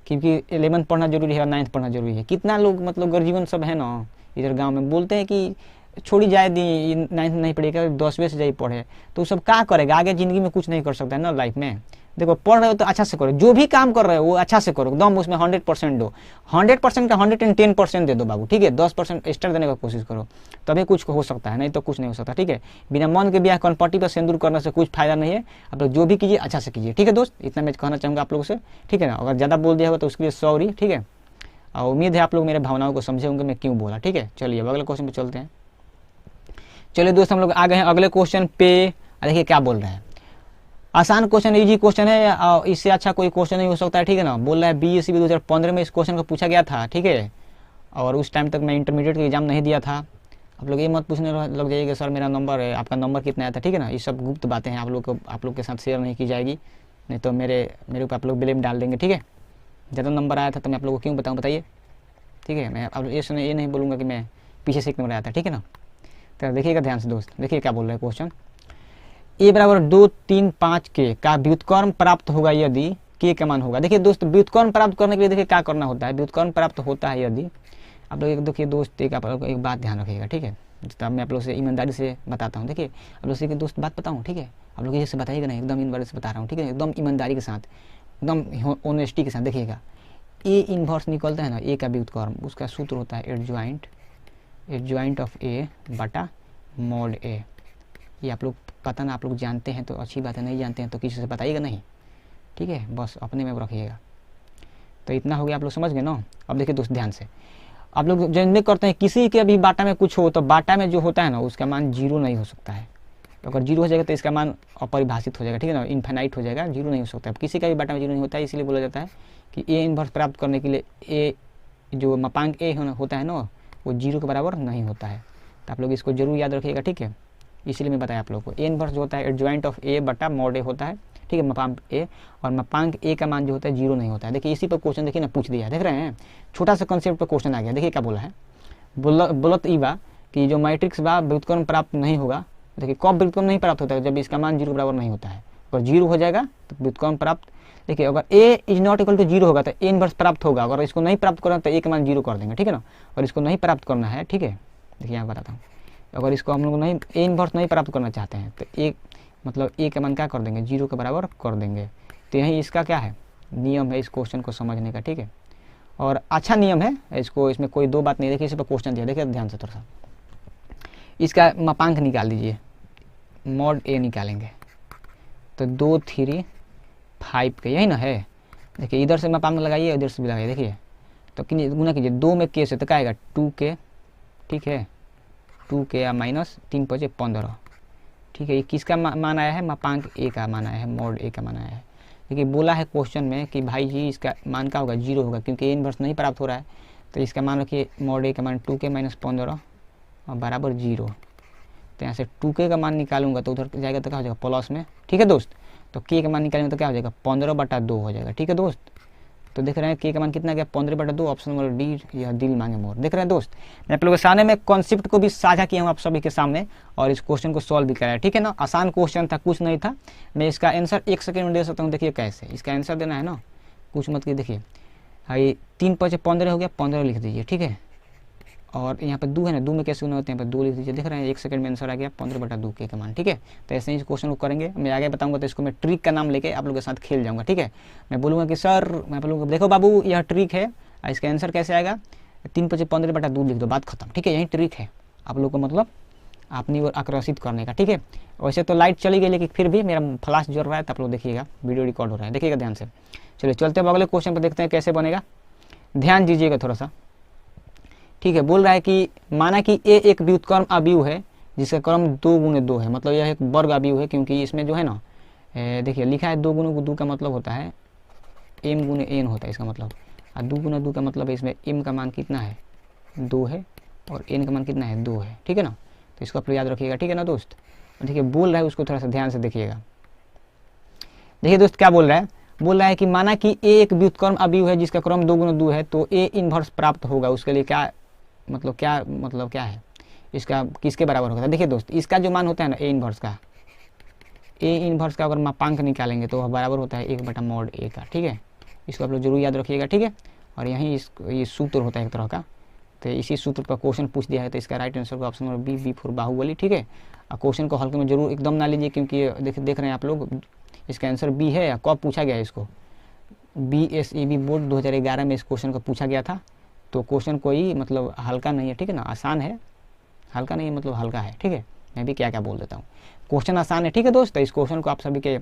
क्योंकि 11th पढ़ना जरूरी है और 9th पढ़ना जरूरी है। कितना लोग मतलब गर्जीवन सब है ना इधर गाँव में, बोलते हैं कि छोड़ी जाए दी 9th नहीं पढ़ेगा 10वीं से जाए पढ़े, तो सब क्या करेगा, आगे ज़िंदगी में कुछ नहीं कर सकता है ना लाइफ में। देखो पढ़ रहे हो तो अच्छा से करो, जो भी काम कर रहे हो वो अच्छा से करो, एकदम उसमें 100% दो, 100% का 110% दे दो बाबू, ठीक है। 10% एक्स्ट्रा देने का कोशिश करो, तभी कुछ हो सकता है, नहीं तो कुछ नहीं हो सकता, ठीक है। बिना मन के ब्याह कनपट्टी पर सिंदूर करने से कुछ फायदा नहीं है। आप लोग जो भी कीजिए अच्छा से कीजिए, ठीक है दोस्त। इतना मैं कहना चाहूँगा आप लोगों से, ठीक है ना। अगर ज़्यादा बोल दिया होगा तो उसके लिए सॉरी, ठीक है। और उम्मीद है आप लोग मेरे भावनाओं को समझे होंगे मैं क्यों बोला, ठीक है। चलिए अब अगले क्वेश्चन पे चलते हैं। चलिए दोस्त हम लोग आ गए हैं अगले क्वेश्चन पे। देखिए क्या बोल रहे हैं, आसान क्वेश्चन, इजी क्वेश्चन है, इससे अच्छा कोई क्वेश्चन नहीं हो सकता है, ठीक है ना। बोल रहा है BSc 2015 में इस क्वेश्चन को पूछा गया था, ठीक है। और उस टाइम तक मैं इंटरमीडिएट का एग्जाम नहीं दिया था। आप लोग ये मत पूछने लग जाइएगा सर मेरा नंबर है, आपका नंबर कितना आया था, ठीक है ना। ये सब गुप्त बातें हैं, आप लोग के साथ शेयर नहीं की जाएगी, नहीं तो मेरे ऊपर आप लोग ब्लेम डाल देंगे, ठीक है। ज़्यादा नंबर आया था तो मैं आप लोगों को क्यों बताऊँ, बताइए, ठीक है। मैं अब ये नहीं बोलूँगा कि मैं पीछे से एक नंबर आया था, ठीक है ना। तो देखिएगा ध्यान से दोस्त, देखिए क्या बोल रहा है क्वेश्चन। ए बराबर 2, 3, 5 के का व्युत्क्रम प्राप्त होगा यदि के का मान होगा। देखिए दोस्त व्युत्क्रम प्राप्त करने के लिए देखिए क्या करना होता है। व्युत्क्रम प्राप्त होता है यदि, आप लोग देखिए दोस्त आप लोग एक बात ध्यान रखिएगा, ठीक है। तो मैं आप लोग से ईमानदारी से बताता हूँ, देखिए आप लोग से दोस्त बात बताऊँ, ठीक है। आप लोग जैसे बताइएगा नहीं, एकदम ईमानदारी से बता रहा हूँ, ठीक है। एकदम ईमानदारी के साथ, एकदम ऑनेस्टी के साथ देखिएगा। ए इनवर्स निकलता है ना, ए का व्युत्क्रम, उसका सूत्र होता है एडजॉइंट ऑफ ए बटा मॉड ए। ये आप लोग पता ना, आप लोग जानते हैं तो अच्छी बात है, नहीं जानते हैं तो किसी से बताइएगा नहीं, ठीक है। बस अपने में रखिएगा। तो इतना हो गया, आप लोग समझ गए ना। अब देखिए दोस्त ध्यान से, आप लोग जिनमें करते हैं किसी के भी बाटा में कुछ हो तो बाटा में जो होता है ना उसका मान 0 नहीं हो सकता है। तो अगर 0 हो जाएगा तो इसका मान अपरिभाषित हो जाएगा, ठीक है ना, इनफाइनाइट हो जाएगा, 0 नहीं हो सकता है। किसी का भी बाटा में 0 नहीं होता है, इसलिए बोला जाता है कि ए इनवर्स प्राप्त करने के लिए ए जो मापांक ए होता है ना वो 0 के बराबर नहीं होता है। तो आप लोग इसको जरूर याद रखिएगा, ठीक है। इसलिए मैं बताया आप लोगों को, ए इनवर्स जो होता है एडजॉइंट ऑफ ए बटा मॉड ए होता है, ठीक है, मापांक ए। और मापांक ए का मान जो होता है 0 नहीं होता है। देखिए इसी पर क्वेश्चन देखिए ना पूछ दिया, देख रहे हैं, छोटा सा कंसेप्ट पर क्वेश्चन आ गया। देखिए क्या बोला है, बोलत ई बा कि जो मैट्रिक्स बा व्युत्क्रम प्राप्त नहीं होगा। देखिए कब व्युत्क्रम नहीं प्राप्त होता है, जब इसका मान 0 बराबर नहीं होता है। अगर 0 हो जाएगा तो व्युत्क्रम प्राप्त। देखिए अगर ए इज नॉट इक्वल टू 0 होगा तो ए इनवर्स प्राप्त होगा। अगर इसको नहीं प्राप्त करना तो ए का मान 0 कर देंगे, ठीक है ना। और इसको नहीं प्राप्त करना है, ठीक है, देखिए यहाँ बताता हूँ। अगर इसको हम लोग नहीं ए इनवर्स नहीं प्राप्त करना चाहते हैं तो ए मतलब ए का मान क्या कर देंगे, 0 के बराबर कर देंगे। तो यही इसका क्या है, नियम है इस क्वेश्चन को समझने का, ठीक है। और अच्छा नियम है इसको, इसमें कोई दो बात नहीं। देखिए इस पर क्वेश्चन दिया, देखिए ध्यान से थोड़ा सा। इसका मापांक निकाल दीजिए, मॉड ए निकालेंगे तो 2, 3, 5 के, यही ना है। देखिए इधर से मापांक लगाइए, इधर से भी लगाइए, देखिए तो गुना कीजिए 2 में के से तो क्या आएगा 2k, ठीक है, 2k या माइनस 3 × 5 = 15, ठीक है। ये किसका मान आया है, मापांक ए का मान आया है, मॉड ए का मान आया है। देखिए बोला है क्वेश्चन में कि भाई जी इसका मान क्या होगा, 0 होगा, क्योंकि ए इनवर्स नहीं प्राप्त हो रहा है। तो इसका मान रखिए मॉड ए का मान 2k - 15 और बराबर 0। तो यहाँ से 2k का मान निकालूंगा तो उधर जाएगा तो क्या हो जाएगा प्लस में, ठीक है दोस्त। तो k का मान निकालेंगे तो क्या हो जाएगा 15/2 हो जाएगा, ठीक है दोस्त। तो देख रहे हैं k का मान कितना गया 15/2, ऑप्शन नंबर डी, यह दिल मांगे मोर। देख रहे हैं दोस्त, मैं आप लोगों के सामने में कॉन्सेप्ट को भी साझा किया हूँ आप सभी के सामने, और इस क्वेश्चन को सॉल्व भी कराया, ठीक है ना। आसान क्वेश्चन था, कुछ नहीं था। मैं इसका आंसर 1 सेकंड में दे सकता हूँ। देखिए कैसे इसका आंसर देना है ना, कुछ मत कीजिए। देखिए ये 3 × 5 = 15 हो गया, 15 लिख दीजिए, ठीक है। और यहाँ पर 2 है ना, 2 में कैसे गुना होते हैं, यहाँ पर 2 लिख दीजिए। देख रहे हैं 1 सेकंड में आंसर आ गया 15/2 के का मान, ठीक है। तो ऐसे ही इस क्वेश्चन को करेंगे, मैं आगे बताऊंगा। तो इसको मैं ट्रिक का नाम लेके आप लोगों के साथ खेल जाऊंगा, ठीक है। मैं बोलूँगा कि सर, मैं आप लोगों को देखो बाबू यह ट्रिक है, इसका आंसर कैसे आएगा, 3 × 5 = 15/2 लिख दो, बात खत्म, ठीक है। यही ट्रिक है आप लोग को मतलब अपनी ओर आकर्षित करने का, ठीक है। वैसे तो लाइट चली गई, लेकिन फिर भी मेरा फ्लैश जल रहा है, तो आप लोग देखिएगा, वीडियो रिकॉर्ड हो रहा है, देखिएगा ध्यान से। चलिए चलते हैं अगले क्वेश्चन पर, देखते हैं कैसे बनेगा, ध्यान दीजिएगा थोड़ा सा, ठीक है। बोल रहा है कि माना कि ए एक व्युत्क्रम अवयव है जिसका क्रम 2 × 2 है, मतलब यह एक वर्ग अवयव है, क्योंकि इसमें जो है ना देखिए लिखा है 2 × 2 का मतलब होता है m × n होता है इसका मतलब, और 2 × 2 का मतलब है इसमें m का मान कितना है 2 है और n का मान कितना है 2 है, ठीक है ना। तो इसको आप याद रखिएगा, ठीक है ना दोस्त। देखिए बोल रहा है उसको थोड़ा सा ध्यान से देखिएगा। देखिए दोस्त क्या बोल रहा है, बोल रहा है कि माना कि ए एक व्युत्क्रम अवयव है जिसका क्रम 2 × 2 है, तो ए इनवर्स प्राप्त होगा। उसके लिए क्या मतलब क्या है, इसका किसके बराबर होगा। देखिए दोस्त इसका जो मान होता है ना ए इनवर्स का अगर मापांक निकालेंगे तो वह बराबर होता है 1/मॉड ए का, ठीक है। इसको आप लोग जरूर याद रखिएगा, ठीक है। और यहीं ये सूत्र होता है एक तरह का, तो इसी सूत्र पर क्वेश्चन पूछ दिया है। तो इसका राइट आंसर का option number B for Baahubali, ठीक है। और क्वेश्चन को हल्के में जरूर एकदम ना लीजिए, क्योंकि देख रहे हैं आप लोग इसका आंसर बी है। या कब पूछा गया है इसको? BSEB बोर्ड 2011 में इस क्वेश्चन को पूछा गया था। तो क्वेश्चन कोई मतलब हल्का नहीं है, ठीक है ना, आसान है। हल्का नहीं है मतलब हल्का है, ठीक है। मैं भी क्या क्या बोल देता हूँ, क्वेश्चन आसान है, ठीक है दोस्त। तो इस क्वेश्चन को आप सभी के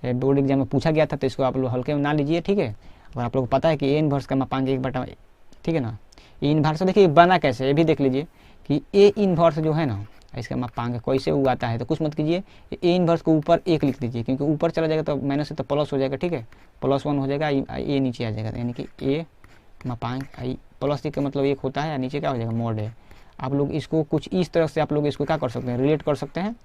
बोर्ड एग्जाम में पूछा गया था, तो इसको आप लोग हल्के में ना लीजिए, ठीक है। और आप लोग को पता है कि ए इनवर्स का मापांक 1/, ठीक है ना। ए इनवर्स देखिए बना कैसे, ये भी देख लीजिए कि ए इनवर्स जो है ना, इसका मापांक कैसे उगाता है। तो कुछ मत कीजिए, ए इनवर्स को ऊपर 1 लिख दीजिए, क्योंकि ऊपर चला जाएगा तो माइनस से तो प्लस हो जाएगा, ठीक है। +1 हो जाएगा, ए नीचे आ जाएगा, यानी कि ए मापांक प्लस का मतलब 1 होता है, या नीचे क्या हो जाएगा मॉड है। आप लोग इसको कुछ इस तरह से आप लोग इसको क्या कर सकते हैं, रिलेट कर सकते हैं।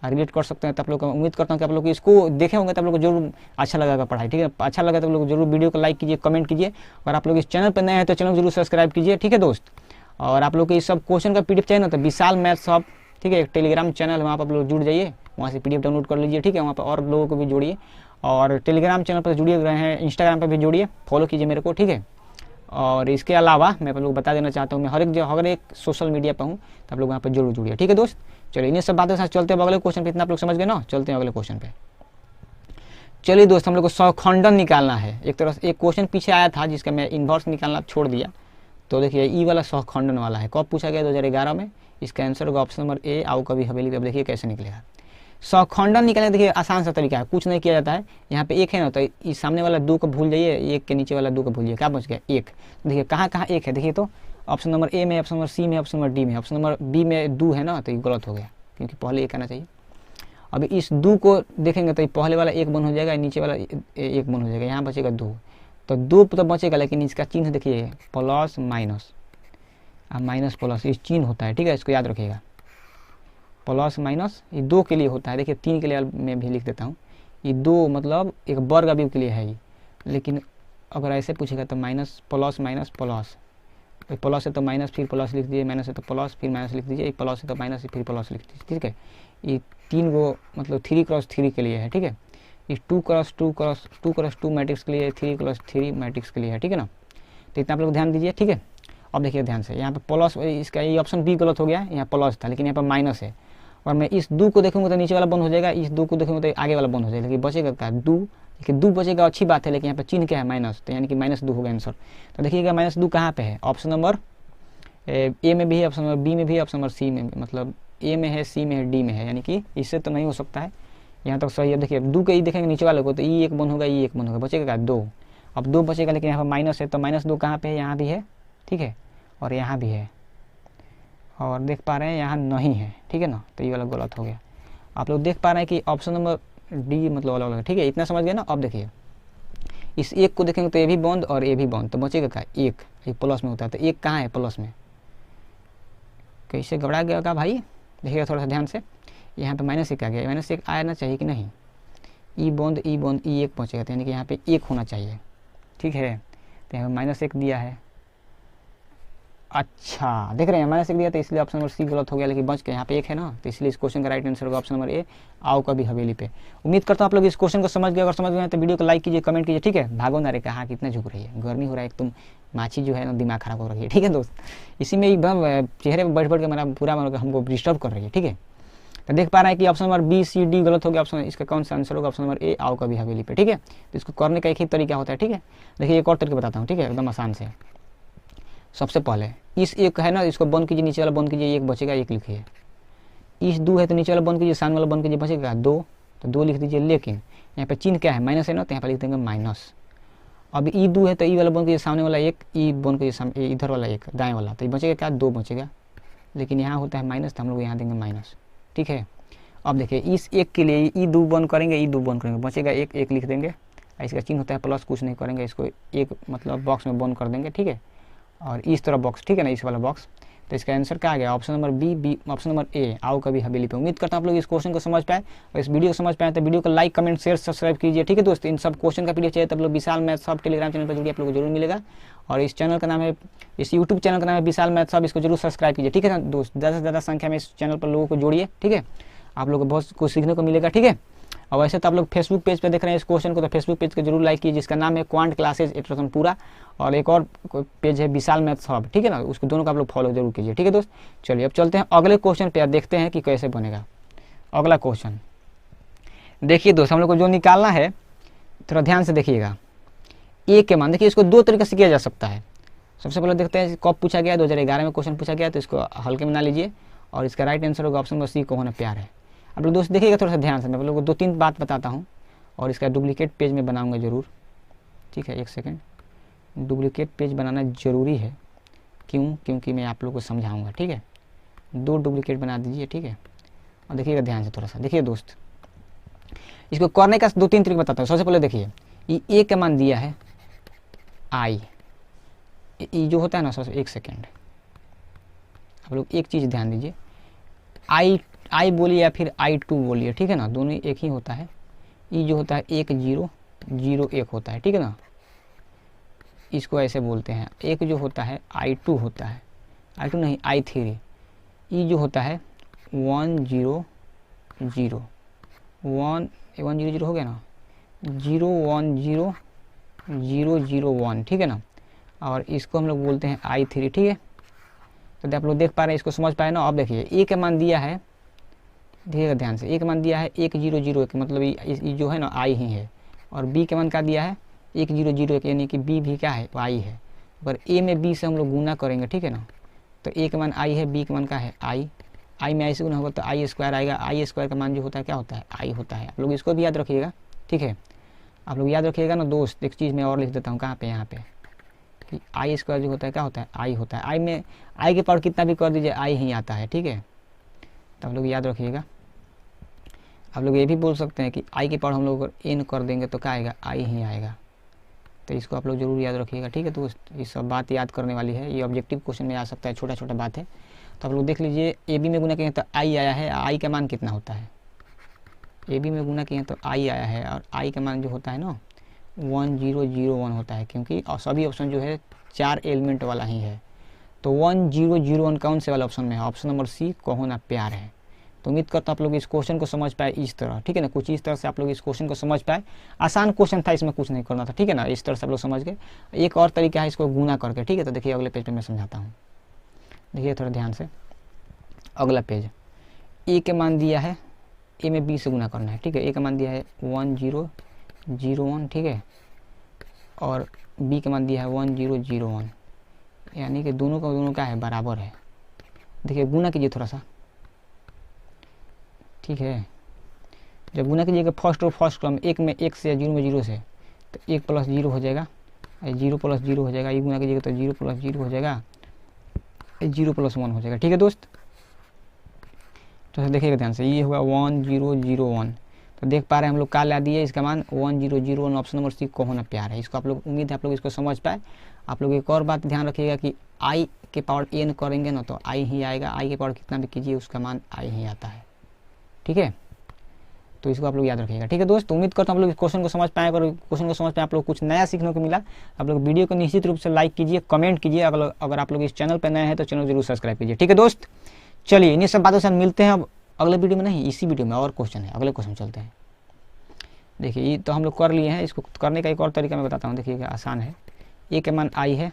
रिलेट कर सकते हैं तो आप लोग उम्मीद करता हूँ कि आप लोग इसको देखे होंगे तो आप लोग को जरूर अच्छा लगेगा पढ़ाई, ठीक है। अच्छा लगा तो आप लोग जरूर वीडियो को लाइक कीजिए, कमेंट कीजिए। और आप लोग इस चैनल पर नए हैं तो चैनल जरूर सब्सक्राइब कीजिए, ठीक है दोस्त। और आप लोग के इस सब क्वेश्चन का PDF चाहिए ना, तो विशाल मैथ्स हब, ठीक है, एक टेलीग्राम चैनल है, वहाँ पर आप लोग जुड़ जाइए, वहाँ से PDF डाउनलोड कर लीजिए, ठीक है। वहाँ पर और लोगों को भी जोड़िए, और टेलीग्राम चैनल पर जुड़िए रहे हैं, इंस्टाग्राम पर भी जोड़िए, फॉलो कीजिए मेरे को, ठीक है। और इसके अलावा मैं आप लोग बता देना चाहता हूँ, मैं हर एक सोशल मीडिया पर हूँ, तो आप लोग वहाँ पर जरूर जुड़िए, ठीक है दोस्त। चलिए इन्हीं सब बातों के साथ चलते हैं अगले क्वेश्चन पे। इतना आप लोग समझ गए ना, चलते हैं अगले क्वेश्चन पे। चलिए दोस्त, हम लोग को सौखंडन निकालना है। एक तरह से एक क्वेश्चन पीछे आया था जिसका मैं इन्वर्स निकालना छोड़ दिया। तो देखिए ई वाला सौखंडन वाला है, कब पूछा गया? 2011 में। इसका आंसर होगा ऑप्शन नंबर ए, आओ कभी हवेली पे। अब देखिए कैसे निकलेगा सौखंडन निकालने। देखिए आसान सा तरीका है, कुछ नहीं किया जाता है। यहाँ पे 1 है ना, तो इस सामने वाला 2 को भूल जाइए, 1 के नीचे वाला 2 को भूलिए, क्या बच गया? 1। देखिए कहाँ कहाँ 1 है, देखिए तो ऑप्शन नंबर ए में, ऑप्शन नंबर सी में, ऑप्शन नंबर डी में। ऑप्शन नंबर बी में 2 है ना, तो ये गलत हो गया, क्योंकि पहले 1 आना चाहिए। अभी इस 2 को देखेंगे तो ये पहले वाला 1 बंद हो जाएगा, नीचे वाला 1 बंद हो जाएगा, यहाँ बचेगा 2। तो 2 तो बचेगा, लेकिन इसका चिन्ह देखिए प्लस माइनस, माइनस प्लस, ये चिन्ह होता है, ठीक है। इसको याद रखिएगा, प्लस माइनस ये 2 के लिए होता है। देखिए 3 के लिए मैं भी लिख देता हूँ। ये 2 मतलब एक वर्ग अवयव के लिए है ये, लेकिन अगर ऐसे पूछेगा तो minus plus minus plus, plus है तो माइनस फिर प्लस लिख दीजिए, माइनस है तो प्लस फिर माइनस लिख दीजिए, प्लस है तो माइनस फिर प्लस लिख दीजिए, ठीक है। ये 3 गो मतलब 3x3 के लिए है, ठीक है। ये 2x2 मैट्रिक्स के लिए, 3x3 मैट्रिक्स के लिए है, ठीक है ना। तो इतना आप लोग ध्यान दीजिए, ठीक है। अब देखिए ध्यान से, यहाँ पे प्लस, इसका ये ऑप्शन बी गलत हो गया, यहाँ प्लस था लेकिन यहाँ पर माइनस है। और मैं इस 2 को देखूंगा तो नीचे वाला बंद हो जाएगा, इस 2 को देखूंगा तो आगे वाला बंद हो जाएगा, लेकिन बचेगा क्या? 2। देखिए 2 बचेगा, अच्छी बात है, लेकिन यहाँ पे चिन्ह क्या है? माइनस, तो यानी कि -2 होगा आंसर। तो देखिएगा -2 कहाँ पे है? ऑप्शन नंबर ए में भी है, ऑप्शन नंबर बी में भी है, ऑप्शन नंबर सी में भी, मतलब ए में है, सी में है, डी में है, यानी कि इससे तो नहीं हो सकता है। यहाँ तक सही है। देखिए 2 के ई देखेंगे नीचे वाले को, तो ई 1 बंद होगा, ई 1 बंद होगा, बचेगा क्या? 2। अब 2 बचेगा, लेकिन यहाँ पर माइनस है, तो -2 कहाँ पे है? यहाँ भी है, ठीक है, और यहाँ भी है, और देख पा रहे हैं यहाँ नहीं है, ठीक है ना। तो ये वाला गलत हो गया। आप लोग देख पा रहे हैं कि ऑप्शन नंबर डी मतलब अलग अलग है, ठीक है। इतना समझ गए ना। अब देखिए इस 1 को देखेंगे तो ये भी बंद और ये भी बंद, तो बचेगा क्या? 1। ये प्लस में होता है, तो 1 कहाँ है? प्लस में। कैसे घबरा गया का भाई? देखिएगा थोड़ा सा ध्यान से, यहाँ पे -1 आ गया, -1 आना चाहिए कि नहीं? ई बंद, ई बंद, ई 1 पहुँचेगा, तो यानी कि यहाँ पे 1 होना चाहिए, ठीक है। तो यहाँ पे -1 दिया है। अच्छा देख रहे हैं, -1 दिया, तो इसलिए ऑप्शन नंबर सी गलत हो गया, लेकिन बच के यहाँ पे 1 है ना, तो इसलिए इस क्वेश्चन का राइट आंसर होगा ऑप्शन नंबर ए, आओ कभी हवेली पे। उम्मीद करता हूँ आप लोग इस क्वेश्चन को समझ गए। अगर समझ गए तो वीडियो को लाइक कीजिए, कमेंट कीजिए, ठीक है। भागो ना रे, कहाँ कितना झुक रही है, गर्मी हो रहा है, तुम माछी जो है ना दिमाग खराब हो रही है, ठीक है दोस्त। इसी में एकदम चेहरे पर बैठ के मेरा पूरा हमको डिस्टर्ब कर रही है, ठीक है। तो देख पा रहे हैं कि option number B C D गलत हो गया। ऑप्शन इसका कौन सा आंसर होगा? ऑप्शन नंबर ए, आओ कभी हवेली पे, ठीक है। तो इसको करने का एक ही तरीका होता है, ठीक है। देखिए एक और तरीका बताता हूँ, ठीक है, एकदम आसान से। सबसे पहले इस 1 है ना, इसको बंद कीजिए, नीचे वाला बंद कीजिए, 1 बचेगा, 1 लिखिए। इस 2 है तो नीचे वाला बंद कीजिए, सामने वाला बंद कीजिए, बचेगा 2, तो 2 लिख दीजिए। लेकिन यहाँ पे चिन्ह क्या है? माइनस है ना, तो यहाँ पे लिख देंगे माइनस। अब ई 2 है तो ई वाला बंद कीजिए, सामने वाला 1, ई बंद कीजिए, इधर वाला 1 दाएँ वाला, तो ये बचेगा क्या? 2 बचेगा। लेकिन यहाँ होता है माइनस, तो हम लोग यहाँ देंगे माइनस, ठीक है। अब देखिए इस 1 के लिए ई 2 बंद करेंगे, ई 2 बंद करेंगे, बचेगा 1, 1 लिख देंगे। इसका चिन्ह होता है प्लस, कुछ नहीं करेंगे, इसको 1 मतलब बॉक्स में बंद कर देंगे, ठीक है। और इस तरह बॉक्स, ठीक है ना, इस वाला बॉक्स। तो इसका आंसर क्या आ गया? Option number B, option number A, आओ कभी हवेली पे। उम्मीद करता हूँ आप लोग इस क्वेश्चन को समझ पाए, और इस वीडियो को समझ पाए तो वीडियो को लाइक, कमेंट, शेयर, सब्सक्राइब कीजिए, ठीक है दोस्त। इन सब क्वेश्चन का PDF चाहिए तो आप लोग विशाल मैथ्स हब टेलीग्राम चैनल पर जुड़िए, आप लोग को जरूर मिलेगा। और इस चैनल का नाम है, इस यूट्यूब चैनल का नाम है विशाल मैथ्स हब, इसको जरूर सब्सक्राइब कीजिए, ठीक है ना दोस्त। ज़्यादा से ज़्यादा संख्या में इस चैनल पर लोगों को जोड़िए, ठीक है। आप लोग को बहुत कुछ सीखने को मिलेगा, ठीक है। और वैसे तो आप लोग फेसबुक पेज पे देख रहे हैं इस क्वेश्चन को, तो फेसबुक पेज को जरूर लाइक कीजिए, जिसका नाम है क्वांट क्लासेज एट्रोसन पूरा। और एक और पेज है विशाल मैथ्स हब, ठीक है ना, उसको दोनों को आप लोग फॉलो जरूर कीजिए, ठीक है दोस्त। चलिए अब चलते हैं अगले क्वेश्चन पे, देखते हैं कि कैसे बनेगा अगला क्वेश्चन। देखिए दोस्त, हम लोग को जो निकालना है थोड़ा ध्यान से देखिएगा। ए के मान देखिए, इसको दो तरीके से किया जा सकता है। सबसे पहले देखते हैं कब पूछा गया, 2011 में क्वेश्चन पूछा गया, तो इसको हल्के में ना लीजिए और इसका राइट आंसर होगा ऑप्शन नंबर सी, को होना प्यार है। आप लोग दोस्त देखिएगा थोड़ा सा ध्यान से, मैं आप लोग को 2-3 बात बताता हूँ और इसका डुप्लीकेट पेज में बनाऊंगा जरूर, ठीक है। 1 सेकेंड, डुप्लीकेट पेज बनाना ज़रूरी है, क्यों? क्योंकि मैं आप लोग को समझाऊंगा, ठीक है। 2 डुप्लीकेट बना दीजिए, ठीक है। और देखिएगा ध्यान से थोड़ा सा, देखिए दोस्त इसको करने का 2-3 तरीका बताता हूँ। सबसे पहले देखिए, ये ए का मान दिया है आई, ये जो होता है ना, सबसे 1 सेकेंड आप लोग एक चीज़ ध्यान दीजिए, आई बोलिए या फिर I2 बोलिए, ठीक है ना, दोनों एक ही होता है। ये जो होता है 1 0 0 1 होता है, ठीक है ना, इसको ऐसे बोलते हैं। एक जो होता है I2 होता है, I2 नहीं I3। ये जो होता है 1 0 0 1 0 0 हो गया ना, 0 1 0 0 0 1, ठीक है ना, और इसको हम लोग बोलते हैं I3, ठीक है। तो आप लोग देख पा रहे हैं, इसको समझ पाए ना। अब देखिए ए का मान दिया है, देखिएगा ध्यान से, ए का मान दिया है 1 0 0 1, मतलब ये जो है ना आई ही है। और बी का मान क्या दिया है 1 0 0 1, यानी कि बी भी क्या है, आई है। अगर ए में बी से हम लोग गुना करेंगे, ठीक है ना, तो ए का मान आई है, बी का मान क्या है आई में आई से गुना होगा तो आई स्क्वायर आएगा। आई स्क्वायर का मान जो होता है क्या होता है, आई होता है। आप लोग इसको भी याद रखिएगा, ठीक है। आप लोग याद रखिएगा ना दोस्त। एक चीज़ मैं और लिख देता हूँ, कहाँ पे, यहाँ पे, कि आई स्क्वायर जो होता है क्या होता है, आई होता है। आई में आई के पावर कितना भी कर दीजिए, आई ही आता है, ठीक है। तो आप लोग याद रखिएगा। आप लोग ये भी बोल सकते हैं कि आई के पावर हम लोग अगर एन कर देंगे तो क्या आएगा, आई ही आएगा। तो इसको आप लोग जरूर याद रखिएगा, ठीक है दोस्त। ये सब बात याद करने वाली है, ये ऑब्जेक्टिव क्वेश्चन में आ सकता है, छोटा छोटा बात है। तो आप लोग देख लीजिए, ए बी में गुना किए तो आई आया है, आई का मान कितना होता है, ए बी में गुना किए तो आई आया है, और आई का मान जो होता है ना 1 0 0 1 होता है, क्योंकि सभी ऑप्शन जो है 4 एलिमेंट वाला ही है। तो 1 0 0 1 कौन से वाला ऑप्शन में है, ऑप्शन नंबर सी, कहो ना प्यार है। तो उम्मीद करता हूँ आप लोग इस क्वेश्चन को समझ पाए इस तरह, ठीक है ना, कुछ इस तरह से आप लोग इस क्वेश्चन को समझ पाए। आसान क्वेश्चन था, इसमें कुछ नहीं करना था, ठीक है ना, इस तरह से आप लोग समझ गए। एक और तरीका है इसको गुना करके, ठीक है। तो देखिए अगले पेज पे मैं समझाता हूँ, देखिए थोड़ा ध्यान से। अगला पेज, ए के मान दिया है, ए में बी से गुना करना है, ठीक है। ए का मान दिया है 1 0 0 1, ठीक है, और बी का मान दिया है 1 0 0 1, यानी कि दोनों का दोनों क्या है, बराबर है। देखिए गुना कीजिए थोड़ा सा, ठीक है। जब गुना कीजिएगा फर्स्ट और फर्स्ट क्रम, एक में 1 से या 0 में 0 से, तो 1 + 0 हो जाएगा, 0 + 0 हो जाएगा। ये गुना कीजिएगा तो 0 + 0 हो जाएगा, 0 + 1 हो जाएगा, ठीक है दोस्त। तो देखिएगा ध्यान से, ये हुआ 1 0 0 1। तो देख पा रहे हैं हम लोग क्या ला दिए, इसका मान 1 0 0 1, ऑप्शन नंबर सी, को होना प्यार है। इसको आप लोग, उम्मीद है आप लोग इसको समझ पाए। आप लोग एक और बात ध्यान रखिएगा कि आई के पावर एन करेंगे ना तो आई ही आएगा, आई के पावर कितना भी कीजिए उसका मान आई ही आता है, ठीक है। तो इसको आप लोग याद रखिएगा, ठीक है दोस्त। उम्मीद करता हूँ आप लोग इस क्वेश्चन को समझ पाए। अगर क्वेश्चन को समझ पाए, आप लोग कुछ नया सीखने को मिला, आप लोग वीडियो को निश्चित रूप से लाइक कीजिए, कमेंट कीजिए। अगर आप लोग इस चैनल पर नए हैं तो चैनल जरूर सब्सक्राइब कीजिए, ठीक है दोस्त। चलिए इन्हीं सब बातों से मिलते हैं अब अगले वीडियो में, नहीं इसी वीडियो में और क्वेश्चन है, अगले क्वेश्चन चलते हैं। देखिए ये तो हम लोग कर लिए हैं, इसको करने का एक और तरीका मैं बताता हूँ, देखिएगा आसान है। ए के मान आई है,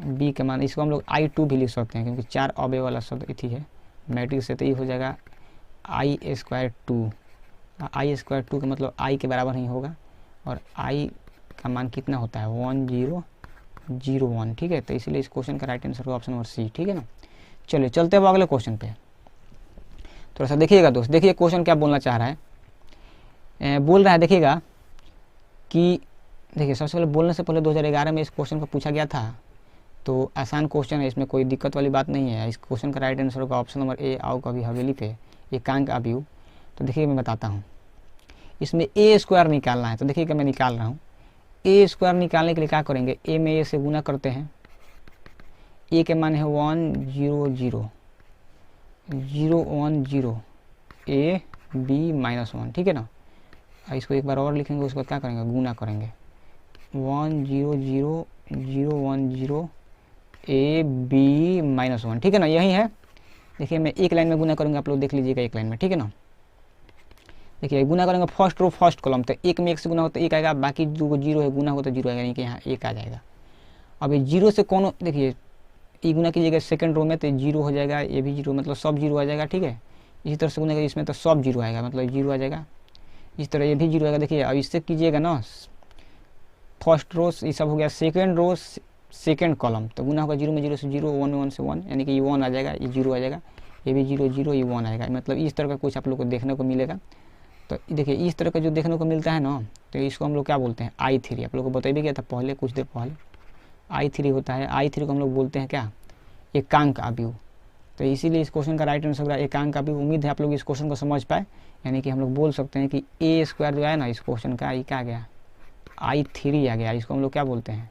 बी के मान, इसको हम लोग I2 भी लिख सकते हैं, क्योंकि 4 अवयव वाला शब्द इति है मैट्रिक्स से। तो ये हो जाएगा I² 2, I² 2 का मतलब आई के बराबर ही होगा, और आई का मान कितना होता है 1 0 0 1, ठीक है। तो इसलिए इस क्वेश्चन का राइट आंसर होगा ऑप्शन नंबर सी, ठीक है ना। चलिए चलते हैं अगले क्वेश्चन पे। थोड़ा सा देखिएगा दोस्त, देखिए क्वेश्चन क्या बोलना चाह रहा है। बोल रहा है, देखिएगा कि देखिए सबसे पहले बोलने से पहले 2011 में इस क्वेश्चन को पूछा गया था। तो आसान क्वेश्चन है, इसमें कोई दिक्कत वाली बात नहीं है। इस क्वेश्चन का राइट आंसर होगा ऑप्शन नंबर ए, आओ कभी हवेली पे, एकांक अवयव। तो देखिए मैं बताता हूँ, इसमें A² निकालना है। तो देखिएगा मैं निकाल रहा हूँ। A² निकालने के लिए क्या करेंगे, ए में ए से गुना करते हैं। ए के मान है 1 0 0 0 1 0 A B -1, ठीक है ना। इसको एक बार और लिखेंगे, उसको क्या करेंगे, गुना करेंगे। 1 0 0 0 1 0 A B -1, ठीक है ना, यही है। देखिए मैं एक लाइन में गुना करूँगा, आप लोग देख लीजिएगा एक लाइन में, ठीक है ना। देखिए गुना करेंगे फर्स्ट रो फर्स्ट कॉलम, तो एक में एक से गुना होता है 1 आएगा, बाकी जो 0 है गुना होता है 0 आएगा, यानी कि यहाँ 1 आ जाएगा। अब ये 0 से कौन, देखिए ये गुना कीजिएगा सेकंड रो में तो 0 हो जाएगा, ये भी 0, मतलब सब 0 आ जाएगा, ठीक है। इसी तरह से गुना कीजिए इसमें तो सब 0 आएगा, मतलब 0 आ जाएगा। इस तरह ये भी जीरो आएगा। देखिए अब इससे कीजिएगा ना, फर्स्ट रो ये सब हो गया, सेकेंड रो सेकेंड कॉलम, तो गुना होगा जीरो में जीरो से जीरो, वन वन से वन, यानी कि ये वन आ जाएगा, ये जीरो आ जाएगा, ये भी जीरो जीरो, ये वन आएगा। मतलब इस तरह का कुछ आप लोग को देखने को मिलेगा। तो देखिए इस तरह का जो देखने को मिलता है ना, तो इसको हम लोग क्या बोलते हैं, I3। आप लोग को बताइए क्या था पहले, कुछ देर पहले I3 होता है। I3 को हम लोग बोलते हैं क्या, एकांक अवयव। तो इसीलिए इस क्वेश्चन का राइट आंसर होगा एकांक अवयव। उम्मीद है आप लोग इस क्वेश्चन को समझ पाए। यानी कि हम लोग बोल सकते हैं कि ए स्क्वायर जो है ना इस क्वेश्चन का, ये क्या आ गया, I3 आ गया। इसको हम लोग क्या बोलते हैं,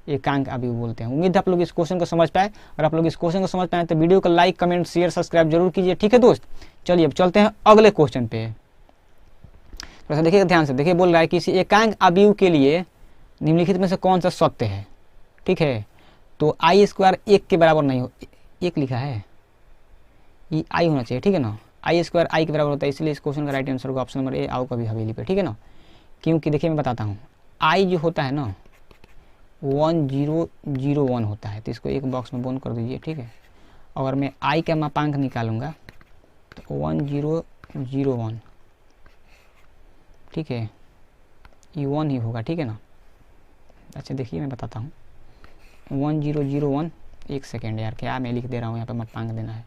एकांक अवयव बोलते हैं। उम्मीद है आप लोग इस क्वेश्चन को समझ पाए। और आप लोग इस क्वेश्चन को समझ पाए तो वीडियो को लाइक कमेंट शेयर सब्सक्राइब जरूर कीजिए, ठीक है दोस्त। चलिए अब चलते हैं अगले क्वेश्चन पे। थोड़ा सा देखिए ध्यान से, देखिए बोल रहा है किसी एकांक अवयव के लिए निम्नलिखित में से कौन सा सत्य है, ठीक है। तो आई स्क्वायर एक के बराबर नहीं हो, एक लिखा है, ये आई होना चाहिए, ठीक है ना। आई स्क्वायर आई के बराबर होता है, इसलिए इस क्वेश्चन का राइट आंसर होगा ऑप्शन नंबर ए, आओ कभी हवेली पे, ठीक है ना। क्योंकि देखिए मैं बताता हूँ, आई जो होता है ना 1001 होता है, तो इसको एक बॉक्स में बंद कर दीजिए, ठीक है। अगर मैं आई का मापांक निकालूंगा तो 1001, ठीक है, ये 1 ही होगा, ठीक है ना। अच्छा देखिए मैं बताता हूँ, 1001, एक सेकेंड यार, क्या मैं लिख दे रहा हूँ, यहाँ पे मापांक देना है।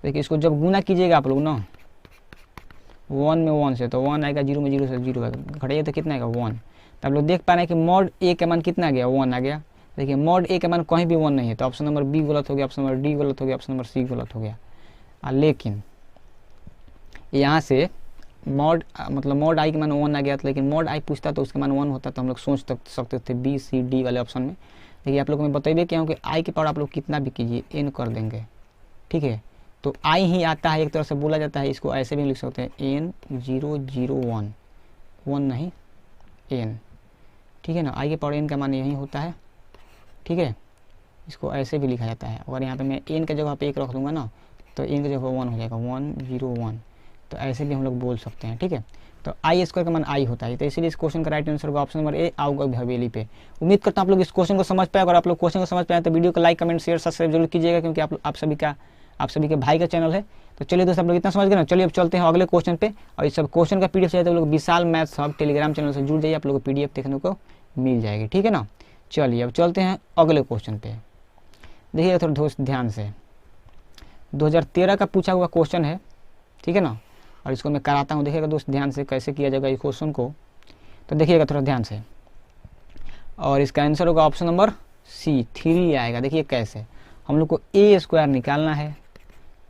देखिए इसको जब गुना कीजिएगा आप लोग ना 1 में 1 से, तो 1 आएगा, 0 में 0 से 0 आएगा, घटाइए तो कितना आएगा 1। तो आप लोग देख पा रहे हैं कि मॉड ए का मान कितना आ गया, 1 आ गया। देखिए मॉड ए का मान कहीं भी 1 नहीं है, तो ऑप्शन नंबर बी गलत हो गया, ऑप्शन नंबर डी गलत हो गया, ऑप्शन नंबर सी गलत हो गया। लेकिन यहाँ से मॉड मतलब मॉड आई के मान 1 आ गया था, लेकिन मॉड आई पूछता तो उसका मान 1 होता, तो हम लोग सोच सकते थे बी सी डी वाले ऑप्शन में। देखिए आप लोग मैं बताइए क्या हूँ कि आई के पावर आप लोग कितना भी कीजिए एन कर देंगे, ठीक है। तो आई ही आता है, एक तरह से बोला जाता है, इसको ऐसे भी लिख सकते हैं N001, 1 नहीं एन, ठीक है ना। आई के पावर एन का मान यही होता है, ठीक है। इसको ऐसे भी लिखा जाता है। अगर यहाँ पे मैं एन के जगह पे 1 रख दूंगा ना, तो एन की जगह 1 हो जाएगा, 101। तो ऐसे भी हम लोग बोल सकते हैं, ठीक है। तो आई स्क्वायर का मान आई होता है, तो इसीलिए इस क्वेश्चन का राइट आंसर होगा ऑप्शन नंबर ए, आओगा हवेली पे। उम्मीद करता हूँ आप लोग इस क्वेश्चन को समझ पाए। अगर आप लोग क्वेश्चन को समझ पाए तो वीडियो को लाइक कमेंट शेयर सब्सक्राइब जरूर कीजिएगा, क्योंकि आप सभी के भाई का चैनल है। तो चलिए दोस्तों आप लोग इतना समझ गए ना, चलिए अब चलते हैं अगले क्वेश्चन पे। और इस सब क्वेश्चन का पीडीएफ चाहिए तो लोग विशाल मैथ्स हब टेलीग्राम चैनल से जुड़ जाइए, आप लोग को पीडीएफ देखने को मिल जाएगी, ठीक है ना। चलिए अब चलते हैं अगले क्वेश्चन पे। देखिए थोड़ा दोस्त ध्यान से, 2013 का पूछा हुआ क्वेश्चन है, ठीक है ना। और इसको मैं कराता हूँ, देखिएगा दोस्त ध्यान से कैसे किया जाएगा इस क्वेश्चन को। तो देखिएगा थोड़ा ध्यान से, और इसका आंसर होगा ऑप्शन नंबर सी, 3 आएगा। देखिए कैसे, हम लोग को ए स्क्वायर निकालना है।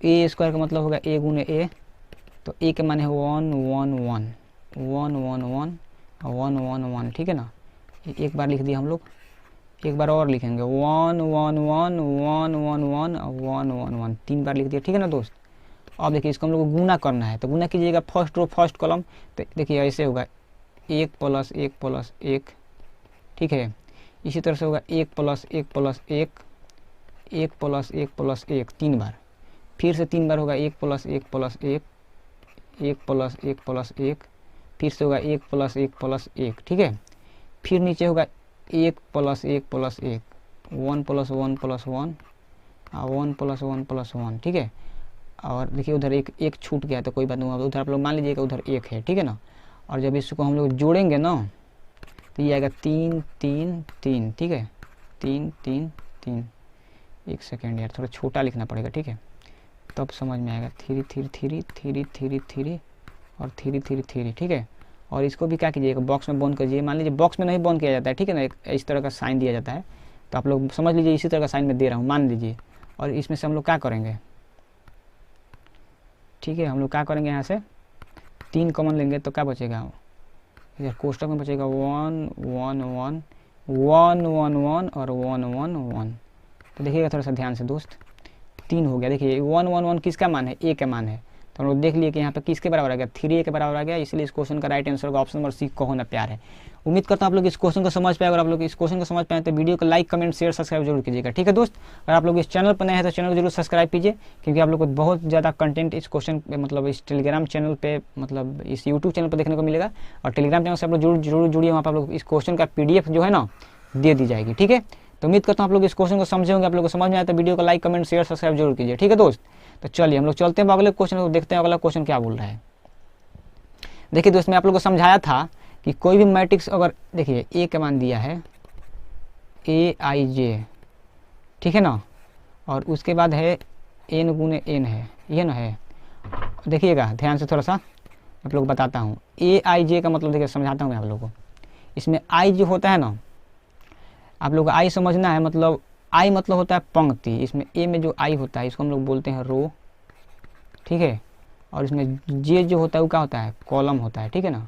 ए स्क्वायर का मतलब होगा ए गुने ए, तो ए के माने 1 1 1 1 1 1 1 1 1, ठीक है ना। एक बार लिख दिया हम लोग, एक बार और लिखेंगे 1 1 1 1 1 1 1 1 1, 3 बार लिख दिया, ठीक है ना दोस्त। अब देखिए इसको हम लोग को गुना करना है, तो गुना कीजिएगा फर्स्ट रो फर्स्ट कॉलम। तो देखिए ऐसे होगा 1 + 1 + 1, ठीक है। इसी तरह से होगा 1 + 1 + 1 1 + 1 + 1, 3 बार, फिर से 3 बार होगा 1 + 1 + 1 1 + 1 + 1, फिर से होगा 1 + 1 + 1, ठीक है। फिर नीचे होगा 1 + 1 + 1 1 + 1 + 1 1 + 1 + 1, ठीक है। और देखिए उधर एक छूट गया, तो कोई बात नहीं, उधर आप लोग मान लीजिएगा उधर 1 है, ठीक है ना। और जब इसको हम लोग जोड़ेंगे ना, तो ये आएगा 3 3 3, ठीक है, 3 3 3। एक सेकेंड यार, थोड़ा छोटा लिखना पड़ेगा, ठीक है, तब समझ में आएगा। 3 3 3 3 3 3 और 3 3 3, ठीक है। और इसको भी क्या कीजिएगा, बॉक्स में बंद कीजिए। मान लीजिए बॉक्स में नहीं बंद किया जाता है, ठीक है ना, एक इस तरह का साइन दिया जाता है, तो आप लोग समझ लीजिए इसी तरह का साइन में दे रहा हूँ, मान लीजिए। और इसमें से हम लोग क्या करेंगे, ठीक है, हम लोग क्या करेंगे, यहाँ से 3 कॉमन लेंगे, तो क्या बचेगा, इधर कोष्टक में बचेगा 1 1 1 1 1 1 और 1 1 1। तो देखिएगा थोड़ा सा ध्यान से दोस्त, 3 हो गया। देखिए 1 1 1 किसका मान है, ए का मान है, तो हम लोग देख लिए कि यहाँ पे किसके बराबर आ गया, 3 के बराबर आ गया। इसलिए इस क्वेश्चन का राइट आंसर होगा ऑप्शन नंबर सी, कहो ना प्यार है। उम्मीद करता हूँ आप लोग इस क्वेश्चन को समझ पाए। अगर आप लोग इस क्वेश्चन को समझ पाए तो वीडियो को लाइक कमेंट शेयर सब्सक्राइब जरूर कीजिएगा, ठीक है दोस्त। अगर आप लोग इस चैनल पर नए हैं तो चैनल को जरूर सब्सक्राइब कीजिए, क्योंकि आप लोग को बहुत ज़्यादा कंटेंट इस क्वेश्चन पे, मतलब इस टेलीग्राम चैनल पे, मतलब इस यूट्यूब चैनल पर देखने को मिलेगा। और टेलीग्राम चैनल से आप लोग जरूर जुड़िए, वहाँ पर आप लोग इस क्वेश्चन का PDF जो है ना दे दी जाएगी, ठीक है। तो उम्मीद करता हूँ आप लोग इस क्वेश्चन को समझे होंगे। आप लोग को समझ में आया तो वीडियो को लाइक कमेंट शेयर सब्सक्राइब जरूर कीजिए, ठीक है दोस्त। तो चलिए हम लोग चलते हैं अगले क्वेश्चन को, देखते हैं अगला क्वेश्चन क्या बोल रहा है। देखिए दोस्त, मैं आप लोगों को समझाया था कि कोई भी मैट्रिक्स अगर देखिए ए का मान दिया है AIJ, ठीक है ना, और उसके बाद है n गुने n है, ये ना है। देखिएगा ध्यान से, थोड़ा सा आप लोग बताता हूँ। AIJ का मतलब देखिए समझाता हूँ मैं आप लोगों को। इसमें I जो होता है ना, आप लोग को I समझना है, मतलब I मतलब होता है पंक्ति। इसमें A में जो I होता है इसको हम लोग बोलते हैं रो, ठीक है। और इसमें J जो होता है वो क्या होता है, कॉलम होता है, ठीक है ना,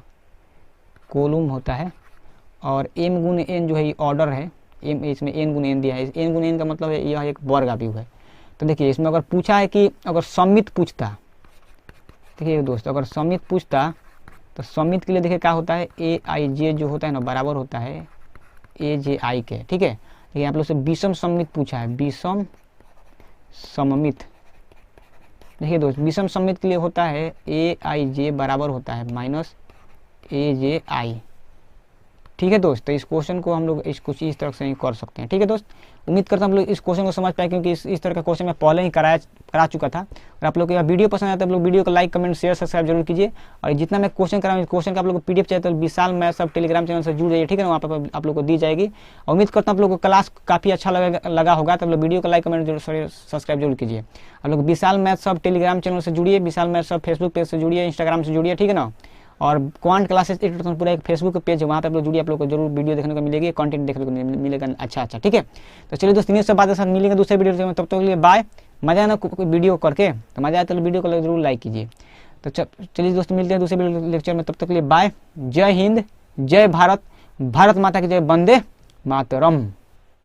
कॉलम होता है। और M गुने n जो है ये ऑर्डर है, m इसमें n गुने n दिया है। n गुने n का मतलब है यह एक वर्ग आव्यूह है। तो देखिए इसमें अगर पूछा है कि अगर समित पूछता, देखिए दोस्त, अगर समित पूछता तो समित के लिए देखिए क्या होता है, AIJ जो होता है ना बराबर होता है AJI के, ठीक है। देखिए आप लोग से विषम सममित पूछा है, विषम सममित। देखिए दोस्त, विषम सममित के लिए होता है AIJ बराबर होता है माइनस AJI, ठीक है दोस्त। तो इस क्वेश्चन को हम लोग कुछ इस तरह से ही कर सकते हैं, ठीक है दोस्त। उम्मीद करता हूँ हम लोग इस क्वेश्चन को समझ पाए, क्योंकि इस तरह का क्वेश्चन मैं पहले ही करा चुका था। और आप लोग को यह वीडियो पसंद आता है तो आप लोग वीडियो को लाइक, कमेंट, शेयर, सब्सक्राइब जरूर कीजिए। और जितना मैं क्वेश्चन करा हूँ, क्वेश्चन का आप लोग को PDF चाहिए तो विशाल मैथ्स सब टेलीग्राम चैनल से जुड़ जाइए, ठीक है ना, वहाँ पर आप लोग को दी जाएगी। और उम्मीद करता हूँ आप लोग को क्लास काफ़ी अच्छा लगा होगा। तो आप लोग वीडियो को लाइक, कमेंट जरूर, सब्सक्राइब जरूर कीजिए। आप लोग विशाल मैथ्स सब टेलीग्राम चैनल से जुड़िए, विशाल मैथ्स सब फेसबुक पेज से जुड़िए, इंस्टाग्राम से जुड़िए, ठीक है ना। और क्वांट क्लासेस 8 पूरा एक फेसबुक पेज है, वहाँ पे आप लोग जुड़िए, आप लोग को जरूर वीडियो देखने को मिलेगी, कंटेंट देखने को मिलेगा अच्छा, ठीक है। तो चलिए दोस्तों, इन्हीं सब बातें साथ मिलेंगे दूसरे वीडियो में, तब तक के लिए बाय। मजा है ना कोई वीडियो करके, तो मजा आए तो वीडियो को जरूर लाइक कीजिए। तो चलिए दोस्तों, मिलते हैं दूसरे वीडियो लेक्चर में, तब तक के लिए बाय। जय हिंद, जय भारत, भारत माता की जय, वंदे मातरम।